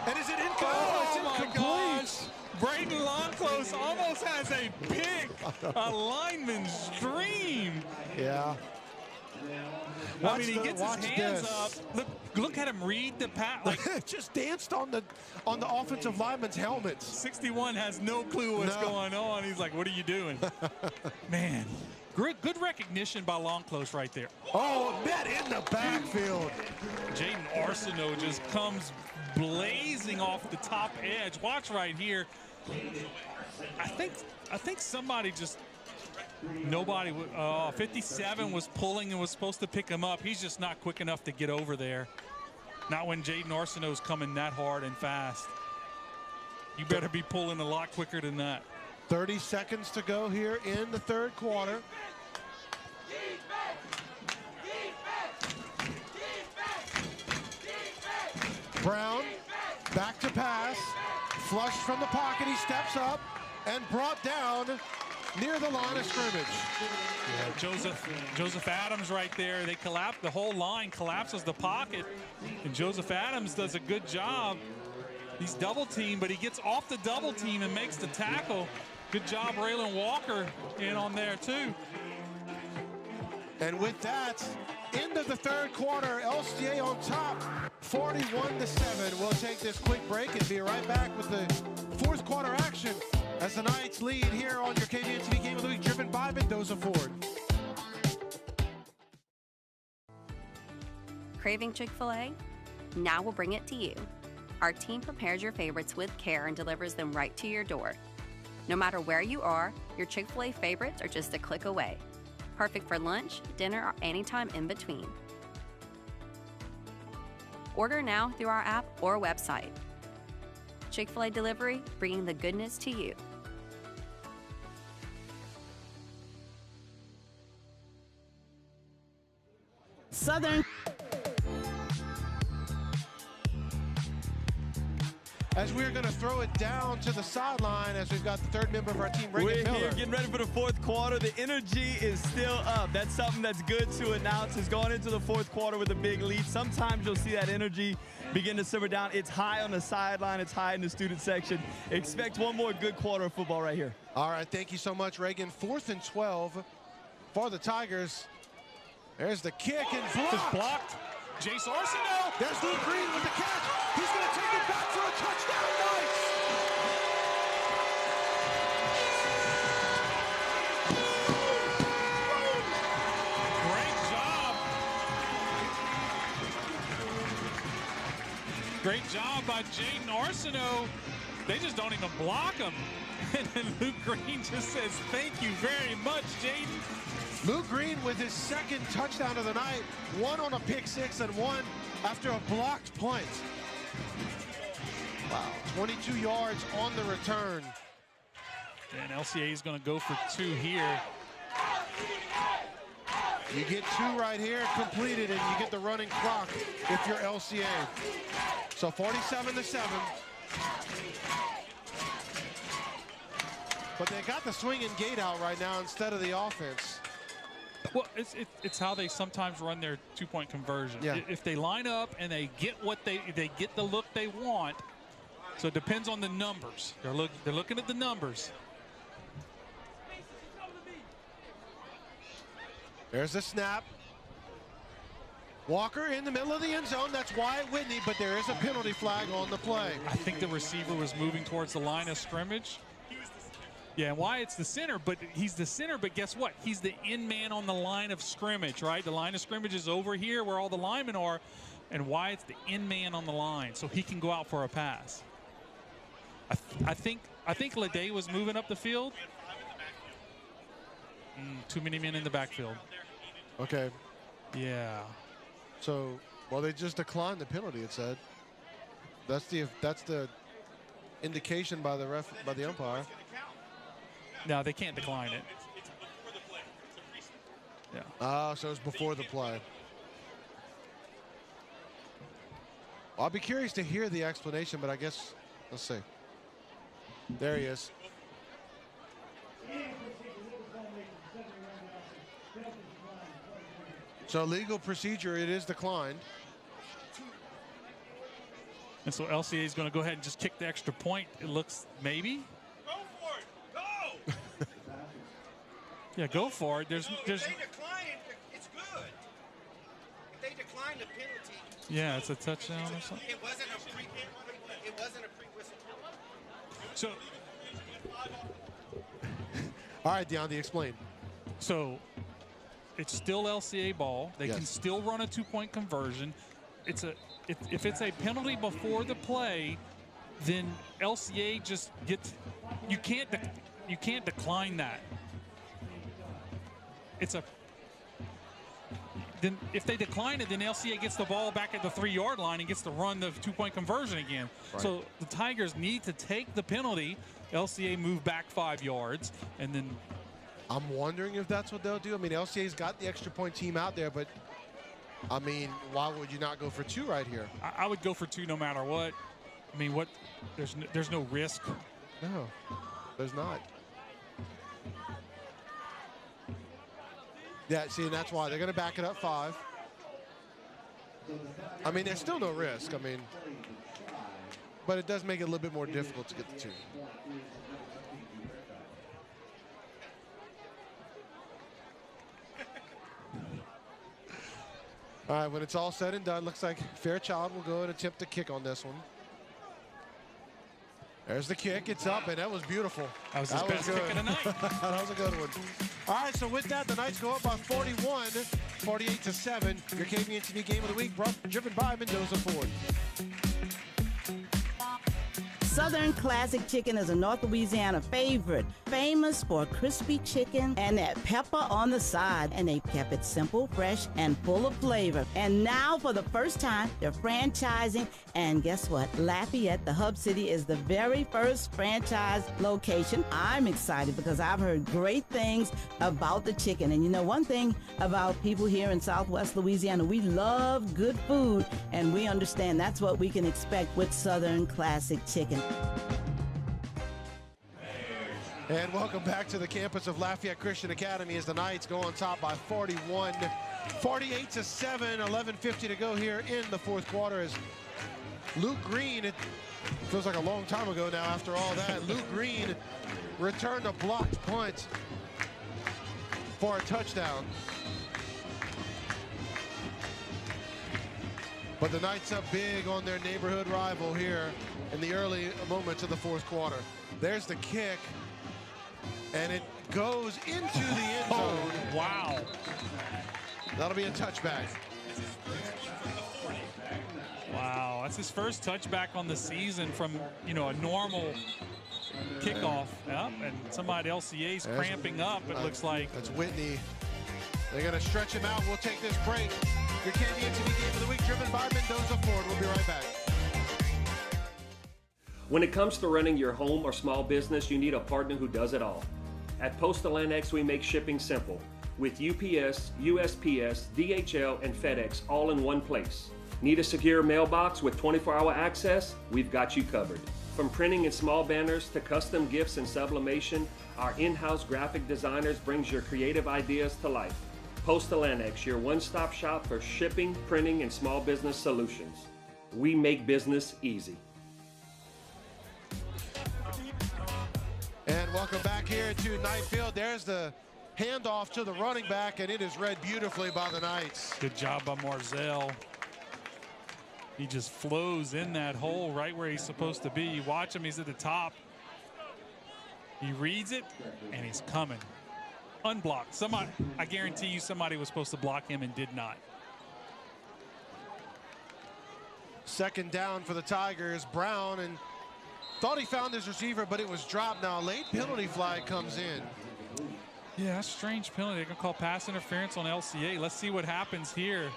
And is it incomplete? Oh, my gosh. Braylon Lonclose almost has a pick, a lineman's dream. Yeah. I mean, he gets his hands up. Look at him read the pass. Like, just danced on the offensive lineman's helmet. 61 has no clue what's going on. He's like, what are you doing? Man, good recognition by Lonclose right there. Oh, net in the backfield. Jaden Arsenault just comes blazing off the top edge. Watch right here. I think somebody just, nobody, 57 was pulling and was supposed to pick him up. He's just not quick enough to get over there. Not when Jaden Arsenault's coming that hard and fast. You better be pulling a lot quicker than that. 30 seconds to go here in the third quarter. Brown, back to pass, flushed from the pocket, he steps up and brought down near the line of scrimmage. Yeah, Joseph Adams right there. They collapse, the whole line collapses the pocket, and Joseph Adams does a good job. He's double teamed, but he gets off the double team and makes the tackle. Good job, Braylon Walker in on there too. And with that, end of the third quarter, LCA on top, 41-7. We'll take this quick break and be right back with the fourth quarter action as the Knights lead here on your KVNTV Game of the Week, driven by Mendoza Ford. Craving Chick-fil-A? Now we'll bring it to you. Our team prepares your favorites with care and delivers them right to your door. No matter where you are, your Chick-fil-A favorites are just a click away. Perfect for lunch, dinner, or anytime in between. Order now through our app or website. Chick-fil-A delivery, bringing the goodness to you. Southern. As we're going to throw it down to the sideline as we've got the third member of our team, Reagan Miller. We're here getting ready for the fourth quarter. The energy is still up. That's something that's good to announce. Is going into the fourth quarter with a big lead. Sometimes you'll see that energy begin to simmer down. It's high on the sideline. It's high in the student section. Expect one more good quarter of football right here. All right, thank you so much, Reagan. 4th and 12 for the Tigers. There's the kick and blocked. It's blocked. Jace Arsenault. There's Luke Green with the catch. He's going to take it back for a touchdown. Knights. Great job by Jaden Arsenault. They just don't even block him. And then Luke Green just says, thank you very much, Jaden. Luke Green with his second touchdown of the night, one on a pick six and one after a blocked punt. Wow, 22 yards on the return. And LCA is going to go for 2 here. You get 2 right here completed, and you get the running clock if you're LCA. So 47-7. But they got the swing and gate out right now instead of the offense. Well, it's how they sometimes run their 2-point conversion. Yeah. If they line up and they get what they get the look they want, so it depends on the numbers. They're looking at the numbers. There's a snap. Walker in the middle of the end zone. That's Wyatt Whitney, but there is a penalty flag on the play. I think the receiver was moving towards the line of scrimmage. Yeah, and Wyatt's the center, but he's the center, but guess what? He's the in man on the line of scrimmage, right? The line of scrimmage is over here where all the linemen are, and Wyatt's the in man on the line, so he can go out for a pass. I think Lede was moving up the field. Too many men in the backfield. Okay. Yeah. So, well, they just declined the penalty, it said. That's the indication by the ref, by the umpire. No, they can't decline it. Yeah. So it's before the play. I'll be curious to hear the explanation, but I guess, let's see. There he is. So legal procedure, it is declined. And so LCA is going to go ahead and just kick the extra point. It looks maybe. Go for it. Go. Yeah, go for it. There's. If they decline it, it's good. If they decline the penalty. Yeah, it's a touchdown or something. It wasn't a pre-whistle. So. All right, Deontay, explain. So it's still LCA ball. They can still run a 2-point conversion. If it's a penalty before the play, then LCA just gets, you can't decline that. Then if they decline it, then LCA gets the ball back at the 3-yard line and gets to run the 2-point conversion again. Right. So the Tigers need to take the penalty. LCA move back 5 yards, and then I'm wondering if that's what they'll do. I mean, LCA's got the extra point team out there, but I mean, why would you not go for 2 right here? I would go for 2 no matter what. I mean, there's no risk. No, there's not. Yeah, see, and that's why they're going to back it up 5. I mean, there's still no risk. I mean, but it does make it a little bit more difficult to get the 2. All right, when it's all said and done, looks like Fairchild will go and attempt to kick on this one. There's the kick. It's up, and that was beautiful. That was his best kick of the night. That was a good one. All right, so with that, the Knights go up by 41, 48-7. Your KVNTV Game of the Week, driven by Mendoza Ford. Southern Classic Chicken is a North Louisiana favorite, famous for crispy chicken and that pepper on the side. And they kept it simple, fresh, and full of flavor. And now, for the first time, they're franchising. And guess what? Lafayette, the hub city, is the very first franchise location. I'm excited because I've heard great things about the chicken. And you know, one thing about people here in Southwest Louisiana, we love good food, and we understand that's what we can expect with Southern Classic Chicken. And welcome back to the campus of Lafayette Christian Academy as the Knights go on top by 41, 48-7, 11:50 to go here in the 4th quarter as Luke Green, it feels like a long time ago now after all that, Luke Green returned a blocked punt for a touchdown. But the Knights up big on their neighborhood rival here in the early moments of the 4th quarter. There's the kick, and it goes into the end zone. Oh, wow. That'll be a touchback. Wow, that's his first touchback on the season from, you know, a normal kickoff. Yep, and somebody LCA's cramping up, it looks like. That's Whitney. They're going to stretch him out. We'll take this break. Your KVNTV Game of the Week, driven by Mendoza Ford. We'll be right back. When it comes to running your home or small business, you need a partner who does it all. At Postal Annex, we make shipping simple with UPS, USPS, DHL, and FedEx all in one place. Need a secure mailbox with 24-hour access? We've got you covered. From printing and small banners to custom gifts and sublimation, our in-house graphic designers brings your creative ideas to life. Postal Annex, your one-stop shop for shipping, printing, and small business solutions. We make business easy. And welcome back here to Knight Field. There's the handoff to the running back, and it is read beautifully by the Knights. Good job by Marzell. He just flows in that hole right where he's supposed to be. You watch him, he's at the top. He reads it, and he's coming. Unblocked. Somebody, I guarantee you somebody was supposed to block him and did not. Second down for the Tigers. Brown and thought he found his receiver, but it was dropped. Now a late penalty flag comes in. Yeah, that's a strange penalty. They're going to call pass interference on LCA. Let's see what happens here.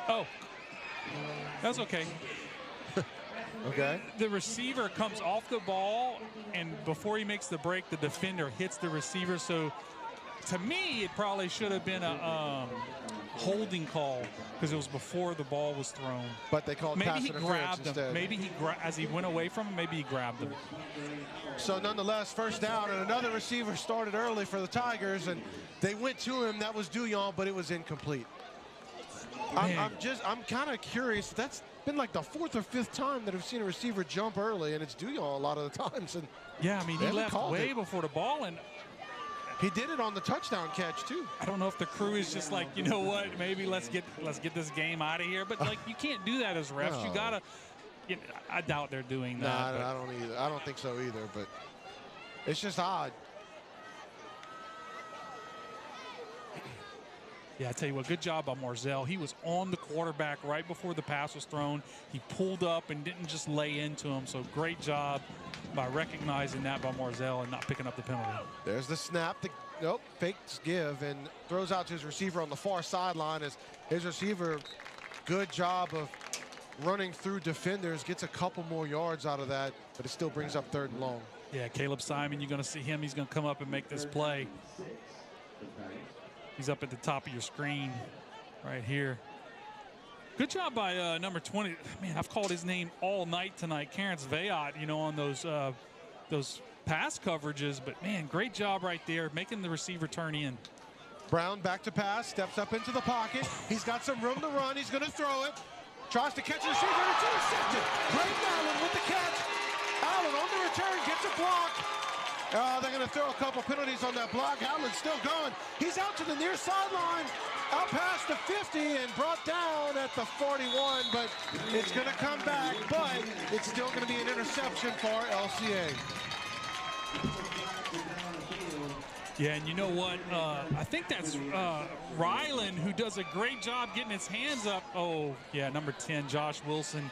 Oh, that's okay. Okay. The receiver comes off the ball, and before he makes the break, the defender hits the receiver. So to me, it probably should have been a holding call because it was before the ball was thrown. But they called pass interference grabbed him. instead. Maybe he as he went away from him, maybe he grabbed him. So nonetheless, first down, and another receiver started early for the Tigers, and they went to him. That was Duyon, but it was incomplete. I'm kind of curious. That's been like the 4th or 5th time that I've seen a receiver jump early, and it's Duyon a lot of the times. And yeah, I mean, he left way before the ball, and he did it on the touchdown catch too. I don't know if the crew is just like, you know what, maybe let's get this game out of here. But like, you can't do that as refs. No. You gotta. You know, I doubt they're doing that. I don't either. I don't think so either. But it's just odd. Yeah, I tell you what, good job by Marzell. He was on the quarterback right before the pass was thrown. He pulled up and didn't just lay into him. So great job by recognizing that by Marzell and not picking up the penalty. There's the snap. Nope, fakes give and throws out to his receiver on the far sideline as his receiver, good job of running through defenders, gets a couple more yards out of that, but it still brings up 3rd and long. Yeah, Caleb Simon, you're going to see him. He's going to come up and make this play. He's up at the top of your screen right here. Good job by number 20. Man, I've called his name all night tonight. Terrence Vayot, you know, on those pass coverages. But, man, great job right there, making the receiver turn in. Brown back to pass, steps up into the pocket. He's got some room to run. He's going to throw it. Tries to catch the receiver. It's intercepted. Braylon Allen with the catch. Allen on the return, gets a block. They're going to throw a couple penalties on that block. Allen's still going. He's out to the near sideline, out past the 50 and brought down at the 41, but it's going to come back, but it's still going to be an interception for LCA. Yeah, and you know what? I think that's Ryland who does a great job getting his hands up. Oh, yeah, number 10, Josh Wilson,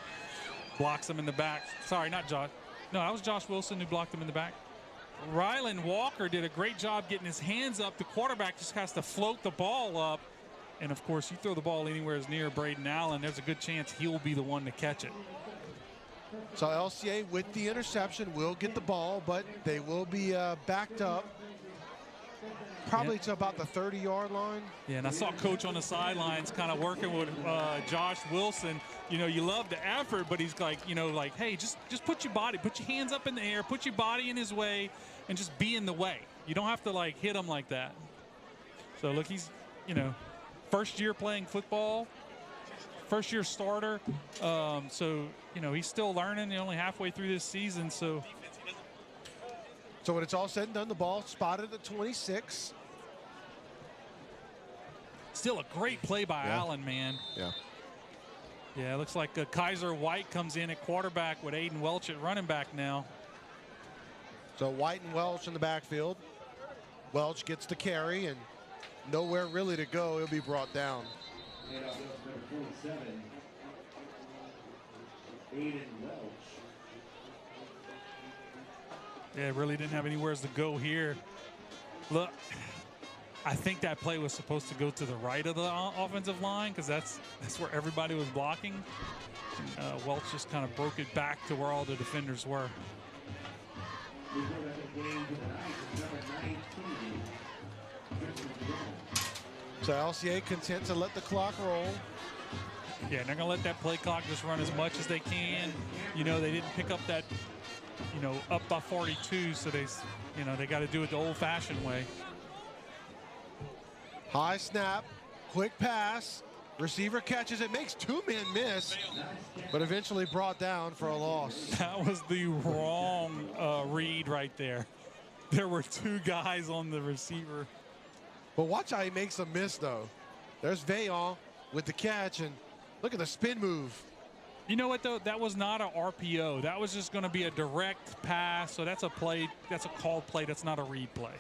blocks him in the back. Sorry, not Josh. No, that was Josh Wilson who blocked him in the back. Ryland Walker did a great job getting his hands up. The quarterback just has to float the ball up. And, of course, you throw the ball anywhere as near Braylon Allen, there's a good chance he'll be the one to catch it. So LCA with the interception will get the ball, but they will be backed up. Probably to about the 30-yard line. Yeah, and I saw Coach on the sidelines kind of working with Josh Wilson. You know, you love the effort, but he's like, you know, like, hey, just put your body, put your hands up in the air, put your body in his way, and just be in the way. You don't have to, like, hit him like that. So, look, he's, you know, first year playing football, first year starter. So, you know, he's still learning. He's only halfway through this season, so. So when it's all said and done, the ball spotted at 26. Still a great play by Allen, man. Yeah. Yeah, it looks like Kaiser White comes in at quarterback with Aiden Welch at running back now. So White and Welch in the backfield. Welch gets the carry and nowhere really to go. He'll be brought down. And number 47, Aiden Welch. Yeah, really didn't have anywhere to go here. Look, I think that play was supposed to go to the right of the offensive line because that's where everybody was blocking. Welch just kind of broke it back to where all the defenders were. So LCA content to let the clock roll. Yeah, and they're going to let that play clock just run as much as they can. You know, they didn't pick up that, you know, up by 42, so they, you know, they got to do it the old-fashioned way. High snap, quick pass, receiver catches it, makes 2 men miss, but eventually brought down for a loss. That was the wrong read right there. There were 2 guys on the receiver. But watch how he makes a miss, though. There's Vaillant with the catch, and look at the spin move. You know what, though? That was not an RPO. That was just going to be a direct pass. So that's a play. That's a called play. That's not a read play.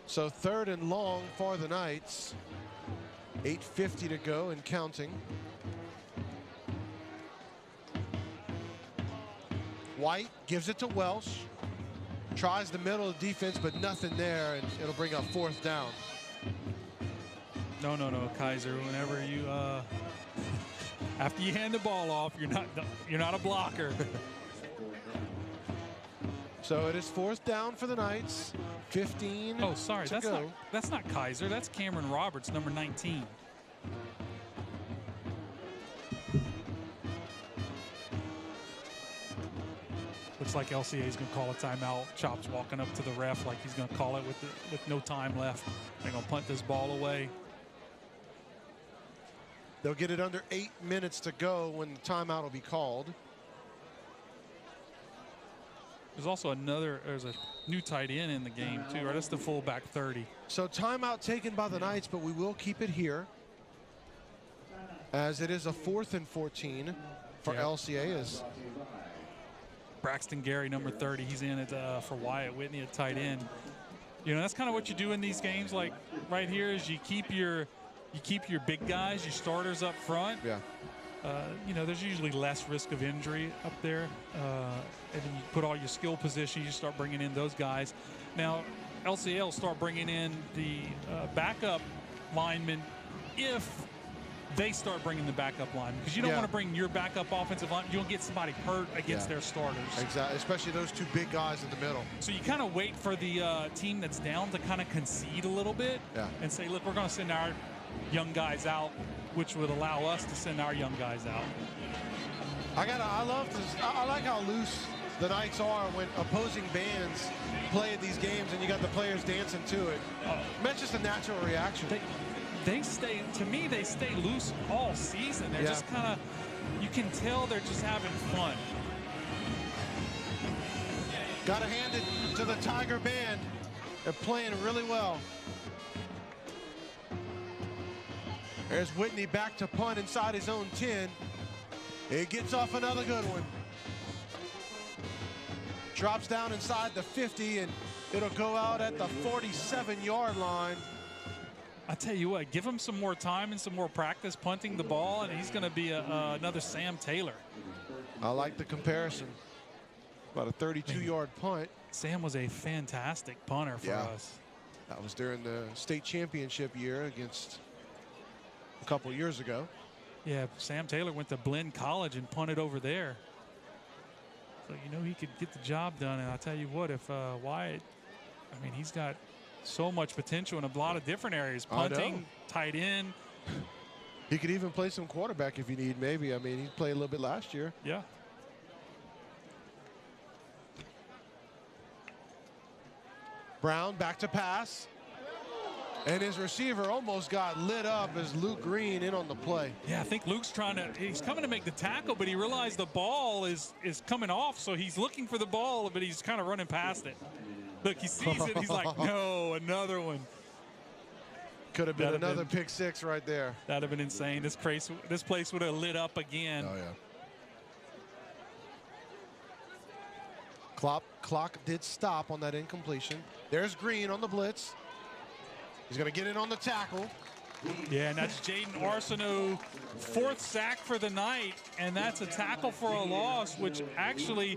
So 3rd and long for the Knights. 8:50 to go and counting. White gives it to Welsh. Tries the middle of the defense, but nothing there, and it'll bring up 4th down. No, Kaiser. Whenever you, after you hand the ball off, you're not a blocker. So it is 4th down for the Knights. 15. Oh, sorry, to go. That's not Kaiser. That's Cameron Roberts, number 19. Looks like LCA is going to call a timeout. Chop's walking up to the ref like he's going to call it with no time left. They're going to punt this ball away. They'll get it under 8 minutes to go when the timeout will be called. There's also there's a new tight end in the game too, right? That's the fullback 30. So timeout taken by the Knights, but we will keep it here as it is a 4th and 14 for LCA as Braxton Gary, number 30, he's in it for Wyatt Whitney at tight end. You know, that's kind of what you do in these games. Like right here is you keep your big guys, your starters up front. Yeah. You know, there's usually less risk of injury up there. And then you put all your skill positions, you start bringing in those guys. Now, LCA will start bringing in the backup linemen if they start bringing the backup line, because you don't want to bring your backup offensive line. You don't get somebody hurt against their starters. Exactly, especially those two big guys in the middle. So you kind of wait for the team that's down to kind of concede a little bit and say, look, we're going to send our young guys out, which would allow us to send our young guys out. I like how loose the Knights are when opposing bands play at these games and you got the players dancing to it. That's just a natural reaction. They stay loose all season. They're just kind of, you can tell they're just having fun. Got to hand it to the Tiger band. They're playing really well. There's Whitney back to punt inside his own 10. He gets off another good one. Drops down inside the 50, and it'll go out at the 47-yard line. I tell you what, give him some more time and some more practice punting the ball, and he's going to be another Sam Taylor. I like the comparison. About a 32-yard punt. Sam was a fantastic punter for us. That was during the state championship year against a couple years ago. Yeah, Sam Taylor went to Blinn College and punted over there. So, you know, he could get the job done. And I'll tell you what, if Wyatt, I mean, he's got so much potential in a lot of different areas. Punting, tight end. He could even play some quarterback if you need, maybe. I mean, he played a little bit last year. Yeah. Brown back to pass. And his receiver almost got lit up as Luke Green in on the play. Yeah, I think Luke's he's coming to make the tackle, but he realized the ball is coming off, so he's looking for the ball, but he's kind of running past it. Look, he sees it, he's like, no, another one. Could have been another pick six right there. That'd have been insane. This place would have lit up again. Oh, yeah. Clock did stop on that incompletion. There's Green on the blitz. He's going to get in on the tackle. Yeah, and that's Jaden Arsenault, 4th sack for the night, and that's a tackle for a loss, which actually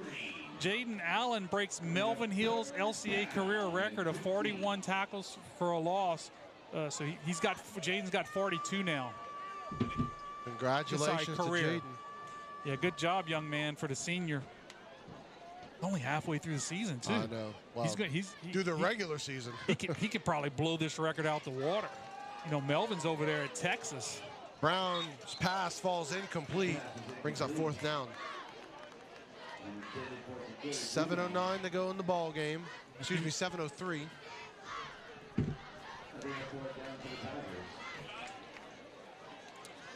Jaden Allen breaks Melvin Hill's LCA career record of 41 tackles for a loss. So Jaden's got 42 now. Congratulations to Jaden. Yeah, good job, young man, for the senior. Only halfway through the season, too. I know. Wow. He's through the regular season. he could probably blow this record out the water. You know, Melvin's over there at Texas. Brown's pass falls incomplete. Brings up 4th down. 7:09 to go in the ball game. Excuse me, 7:03.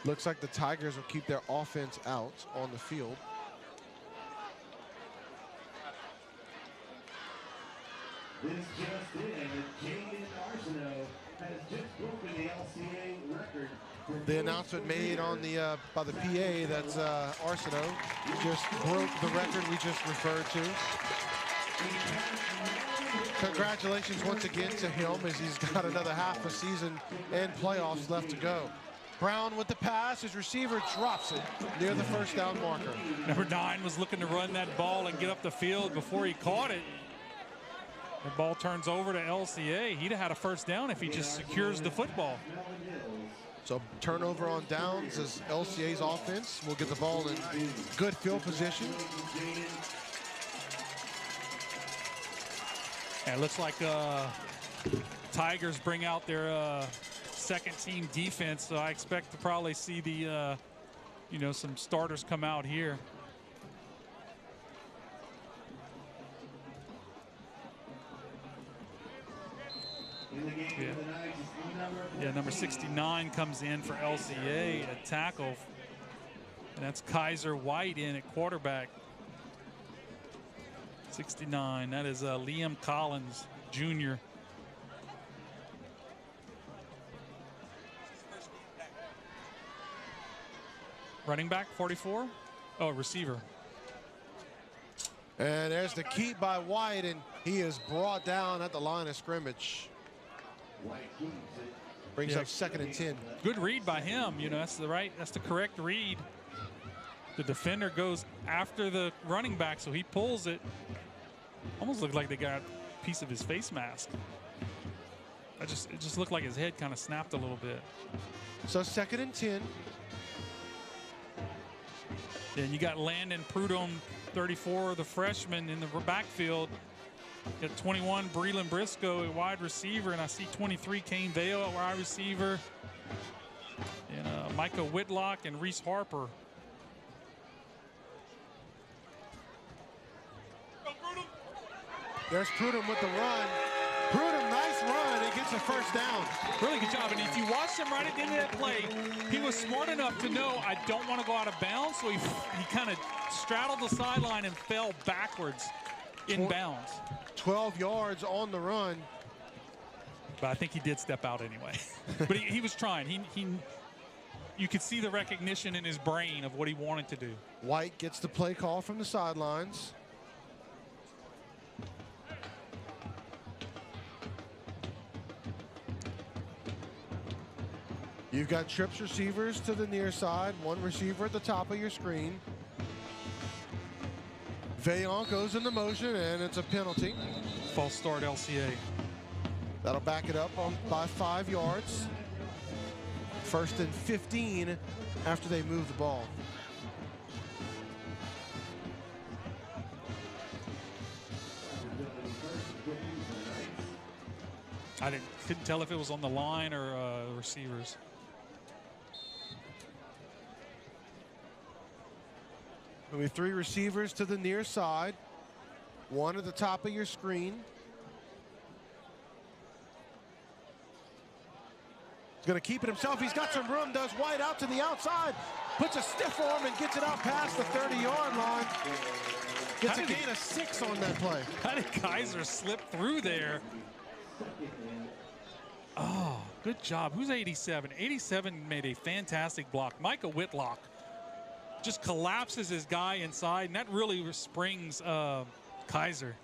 Looks like the Tigers will keep their offense out on the field. This just in, Jaden Arsenault has just broken the LCA record. The announcement made on the by the PA that Arsenault just broke the record we just referred to. Congratulations once again to him as he's got another half a season and playoffs left to go. Brown with the pass, his receiver drops it near the 1st down marker. Number 9 was looking to run that ball and get up the field before he caught it. The ball turns over to LCA. He'd have had a 1st down if he just secures the football. So turnover on downs as LCA's offense will get the ball in good field position. And it looks like Tigers bring out their second team defense, so I expect to probably see the you know, some starters come out here. Yeah, number 69 comes in for LCA at tackle, and that's Kaiser White in at quarterback. 69, that is Liam Collins Jr. Running back, 44? Oh, receiver. And there's the keep by White, and he is brought down at the line of scrimmage. Brings up 2nd and 10. Good read by him. You know, that's the correct read. The defender goes after the running back, so he pulls it. Almost looked like they got a piece of his face mask. It just looked like his head kind of snapped a little bit. So 2nd and 10. Then you got Landon Prudhomme, 34, the freshman in the backfield. Got 21, Braylon Briscoe at wide receiver, and I see 23, Kane Vale at wide receiver. And Micah Whitlock and Reese Harper. There's Prudhomme with the run. Prudhomme, nice run. He gets a first down. Really good job. And if you watch him right at the end of that play, he was smart enough to know I don't want to go out of bounds. So he kind of straddled the sideline and fell backwards in bounds. 12 yards on the run. But I think he did step out anyway. But he was trying. You could see the recognition in his brain of what he wanted to do. White gets the play call from the sidelines. You've got trips receivers to the near side, one receiver at the top of your screen. Vaillant goes into motion, and it's a penalty. False start, LCA. That'll back it up by 5 yards. 1st and 15 after they move the ball. I couldn't tell if it was on the line or receivers. There'll be 3 receivers to the near side. 1 at the top of your screen. He's going to keep it himself. He's got some room. Does White out to the outside. Puts a stiff arm and gets it out past the 30-yard line. Gets a gain of 6 on that play. How did Kaiser slip through there? Oh, good job. Who's 87? 87 made a fantastic block. Micah Whitlock just collapses his guy inside, and that really springs Kaiser.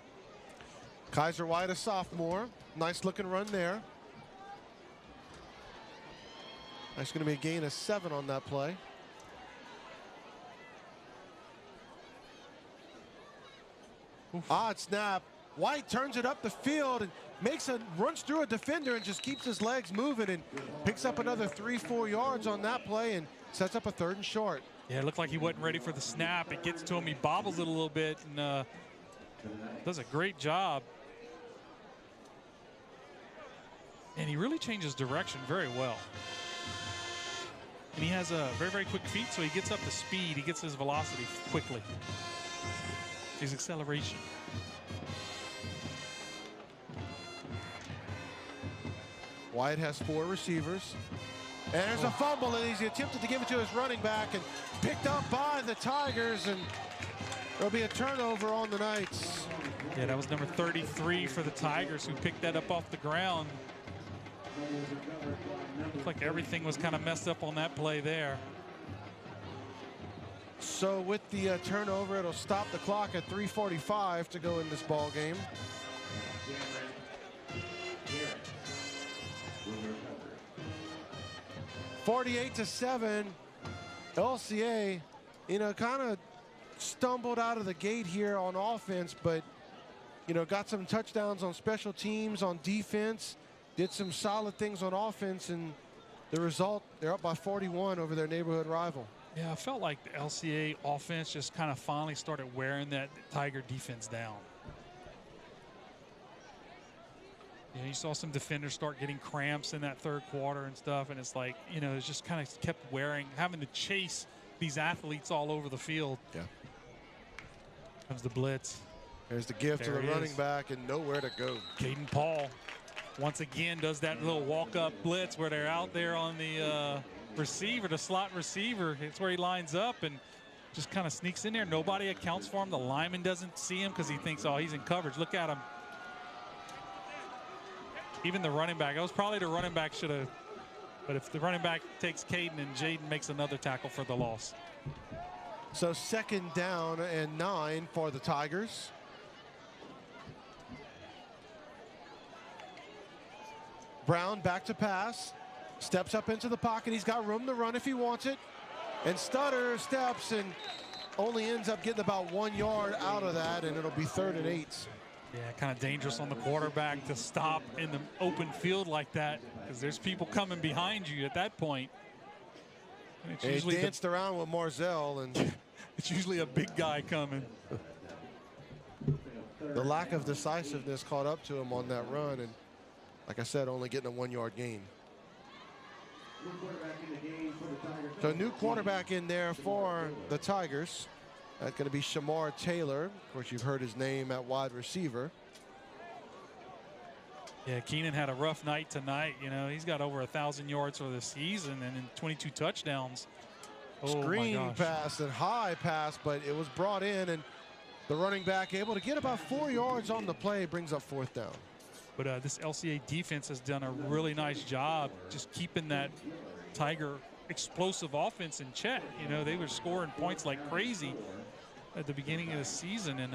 Kaiser White, a sophomore. Nice looking run there. That's going to be a gain of 7 on that play. Odd snap. White turns it up the field and runs through a defender and just keeps his legs moving and picks up another 3-4 yards on that play and sets up a 3rd and short. Yeah, it looked like he wasn't ready for the snap. It gets to him, he bobbles it a little bit, and does a great job. And he really changes direction very well. And he has a very, very quick feet, so he gets up to speed. He gets his velocity quickly. His acceleration. White has 4 receivers. And there's a fumble, and he's attempted to give it to his running back and picked up by the Tigers, and there'll be a turnover on the Knights. Yeah, that was number 33 for the Tigers, who picked that up off the ground. Looked like everything was kind of messed up on that play there. So with the turnover, it'll stop the clock at 3:45 to go in this ball game. (48-7), LCA, you know, kind of stumbled out of the gate here on offense, but, you know, got some touchdowns on special teams, on defense, did some solid things on offense, and the result, they're up by 41 over their neighborhood rival. Yeah, I felt like the LCA offense just kind of finally started wearing that Tiger defense down. Yeah, you saw some defenders start getting cramps in that 3rd quarter and stuff, and it's like, you know, it's just kind of kept wearing, having to chase these athletes all over the field. Yeah. Comes the blitz. There's the give to the running back and nowhere to go. Caden Paul once again does that little walk-up blitz where they're out there on the receiver, the slot receiver. It's where he lines up and just kind of sneaks in there. Nobody accounts for him. The lineman doesn't see him because he thinks, oh, he's in coverage. Look at him. Even the running back, that was probably the running back should have, but if the running back takes Caden and Jaden makes another tackle for the loss. So 2nd down and 9 for the Tigers. Brown back to pass. Steps up into the pocket. He's got room to run if he wants it. And Stutter steps and only ends up getting about 1 yard out of that, and it'll be 3rd and 8. Yeah, kind of dangerous on the quarterback to stop in the open field like that, because there's people coming behind you at that point. And it's usually he danced around with Marzell, and it's usually a big guy coming. The lack of decisiveness caught up to him on that run, and like I said, only getting a 1 yard gain. So new quarterback in there for the Tigers. That's going to be Shamar Taylor. Of course, you've heard his name at wide receiver. Yeah, Keenan had a rough night tonight. You know, he's got over 1,000 yards for the season and 22 touchdowns. Oh, Screen pass and high pass, but it was brought in, and the running back able to get about 4 yards on the play, brings up 4th down. But this LCA defense has done a really nice job just keeping that Tiger explosive offense in check. You know, they were scoring points like crazy at the beginning of the season, and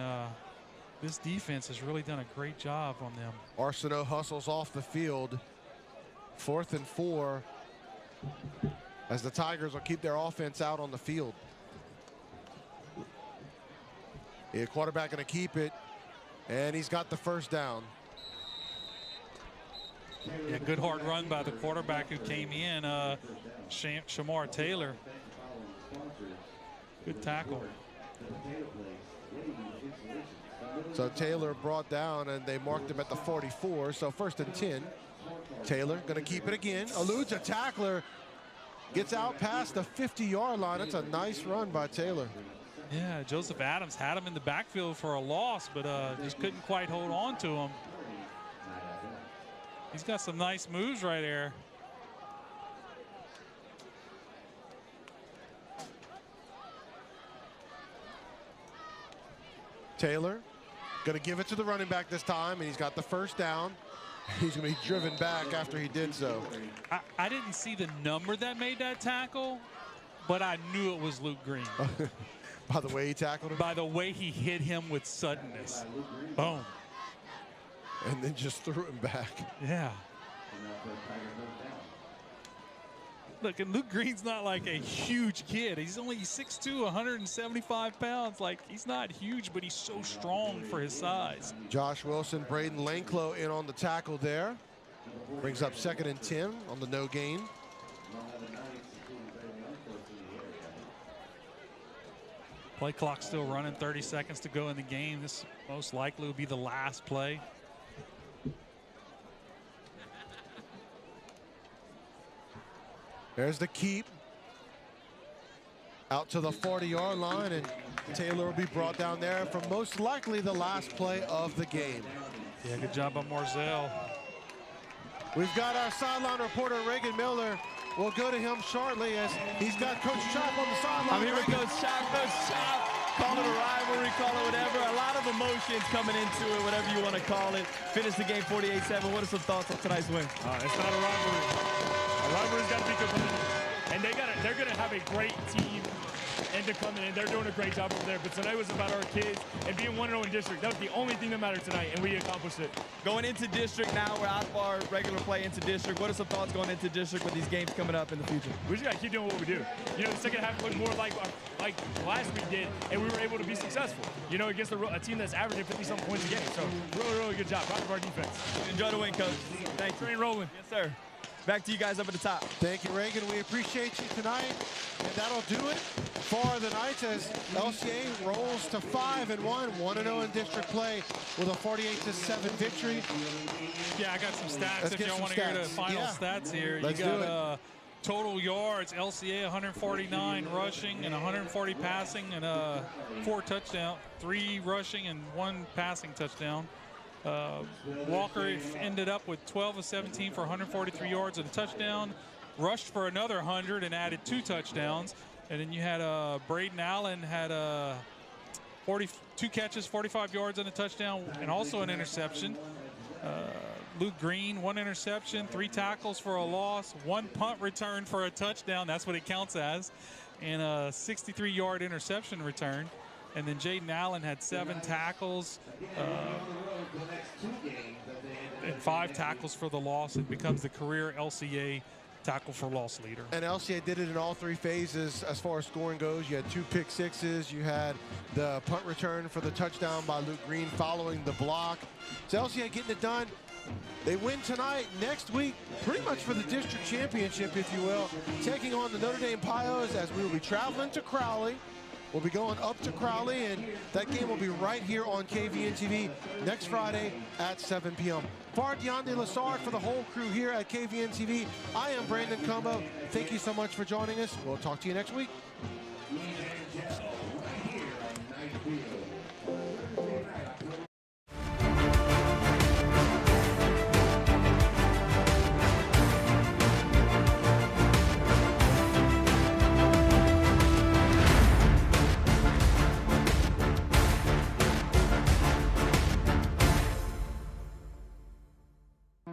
this defense has really done a great job on them. Arsenault hustles off the field. 4th and 4 as the Tigers will keep their offense out on the field. The quarterback going to keep it, and he's got the 1st down. Yeah, good hard run by the quarterback who came in, Shamar Taylor. Good tackle. So Taylor brought down, and they marked him at the 44. So 1st and 10. Taylor going to keep it again. Eludes a tackler. Gets out past the 50-yard line. That's a nice run by Taylor. Yeah, Joseph Adams had him in the backfield for a loss, but just couldn't quite hold on to him. He's got some nice moves right there. Taylor going to give it to the running back this time, and he's got the 1st down. He's going to be driven back after he did so. I didn't see the number that made that tackle, but I knew it was Luke Green. By the way he tackled him? By the way he hit him with suddenness. Boom. And then just threw him back. Yeah. Look, and Luke Green's not like a huge kid. He's only 6'2", 175 pounds. Like, he's not huge, but he's so strong for his size. Josh Wilson, Braden Lanklow in on the tackle there. Brings up 2nd and 10 on the no gain. Play clock still running, 30 seconds to go in the game. This most likely will be the last play. There's the keep. Out to the 40-yard line, and Taylor will be brought down there for most likely the last play of the game. Yeah, good job by Marzell. We've got our sideline reporter, Reagan Miller. We'll go to him shortly as he's got Coach Chop on the sideline. I'm here with Coach Chop. Call it a rivalry, call it whatever. A lot of emotions coming into it, whatever you want to call it. Finish the game 48-7. What are some thoughts on tonight's win? It's not a rivalry. A rivalry's got to be competitive, and they're going to have a great team into coming in. They're doing a great job over there. But tonight was about our kids and being 1-0 in district. That was the only thing that mattered tonight, and we accomplished it. Going into district now, we're out of our regular play into district. What are some thoughts going into district with these games coming up in the future? We just got to keep doing what we do. You know, the second half looked more like last week did, and we were able to be successful. You know, against a team that's averaging 50-something points a game. So really, really good job. Proud of our defense. Enjoy the win, Coach. Thanks. Train rolling. Yes, sir. Back to you guys up at the top. Thank you, Reagan. We appreciate you tonight. And that'll do it for the Knights as LCA rolls to 5-1, 1-0 in district play with a 48-7 victory. Yeah, I got some stats if y'all want to hear the final stats here. Let's you got total yards, LCA 149 rushing and 140 passing and 4 touchdowns, 3 rushing and 1 passing touchdown. Walker ended up with 12 of 17 for 143 yards and a touchdown, rushed for another 100 and added 2 touchdowns. And then you had Braden Allen had 42 catches, 45 yards and a touchdown, and also an interception. Luke Green, 1 interception, 3 tackles for a loss, 1 punt return for a touchdown. That's what it counts as. and a 63-yard interception return. And then Jaden Allen had 7 tackles and 5 tackles for the loss. It becomes the career LCA tackle for loss leader. And LCA did it in all 3 phases as far as scoring goes. You had 2 pick sixes. You had the punt return for the touchdown by Luke Green following the block. So LCA getting it done. They win tonight. Next week, pretty much for the district championship, if you will, taking on the Notre Dame Pios as we will be traveling to Crowley. We'll be going up to Crowley, and that game will be right here on KVNTV next Friday at 7 p.m. For DeAndre Lassard, for the whole crew here at KVNTV, I am Brandon Combo. Thank you so much for joining us. We'll talk to you next week.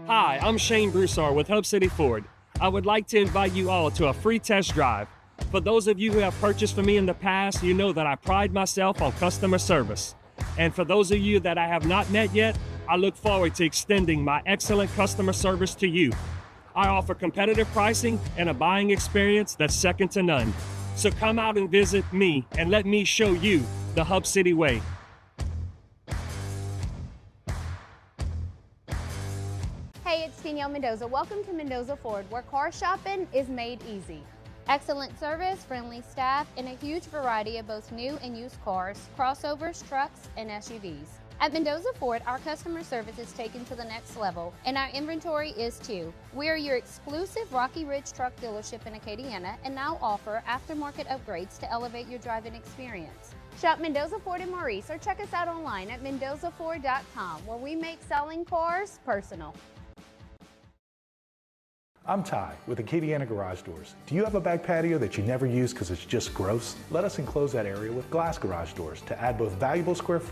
Hi, I'm Shane Broussard with Hub City Ford. I would like to invite you all to a free test drive. For those of you who have purchased from me in the past, you know that I pride myself on customer service. And for those of you that I have not met yet, I look forward to extending my excellent customer service to you. I offer competitive pricing and a buying experience that's second to none. So come out and visit me and let me show you the Hub City way. Hey, it's Danielle Mendoza. Welcome to Mendoza Ford, where car shopping is made easy. Excellent service, friendly staff, and a huge variety of both new and used cars, crossovers, trucks, and SUVs. At Mendoza Ford, our customer service is taken to the next level, and our inventory is too. We are your exclusive Rocky Ridge truck dealership in Acadiana and now offer aftermarket upgrades to elevate your driving experience. Shop Mendoza Ford in Maurice or check us out online at mendozaford.com, where we make selling cars personal. I'm Ty with Acadiana Garage Doors. Do you have a back patio that you never use because it's just gross? Let us enclose that area with glass garage doors to add both valuable square footage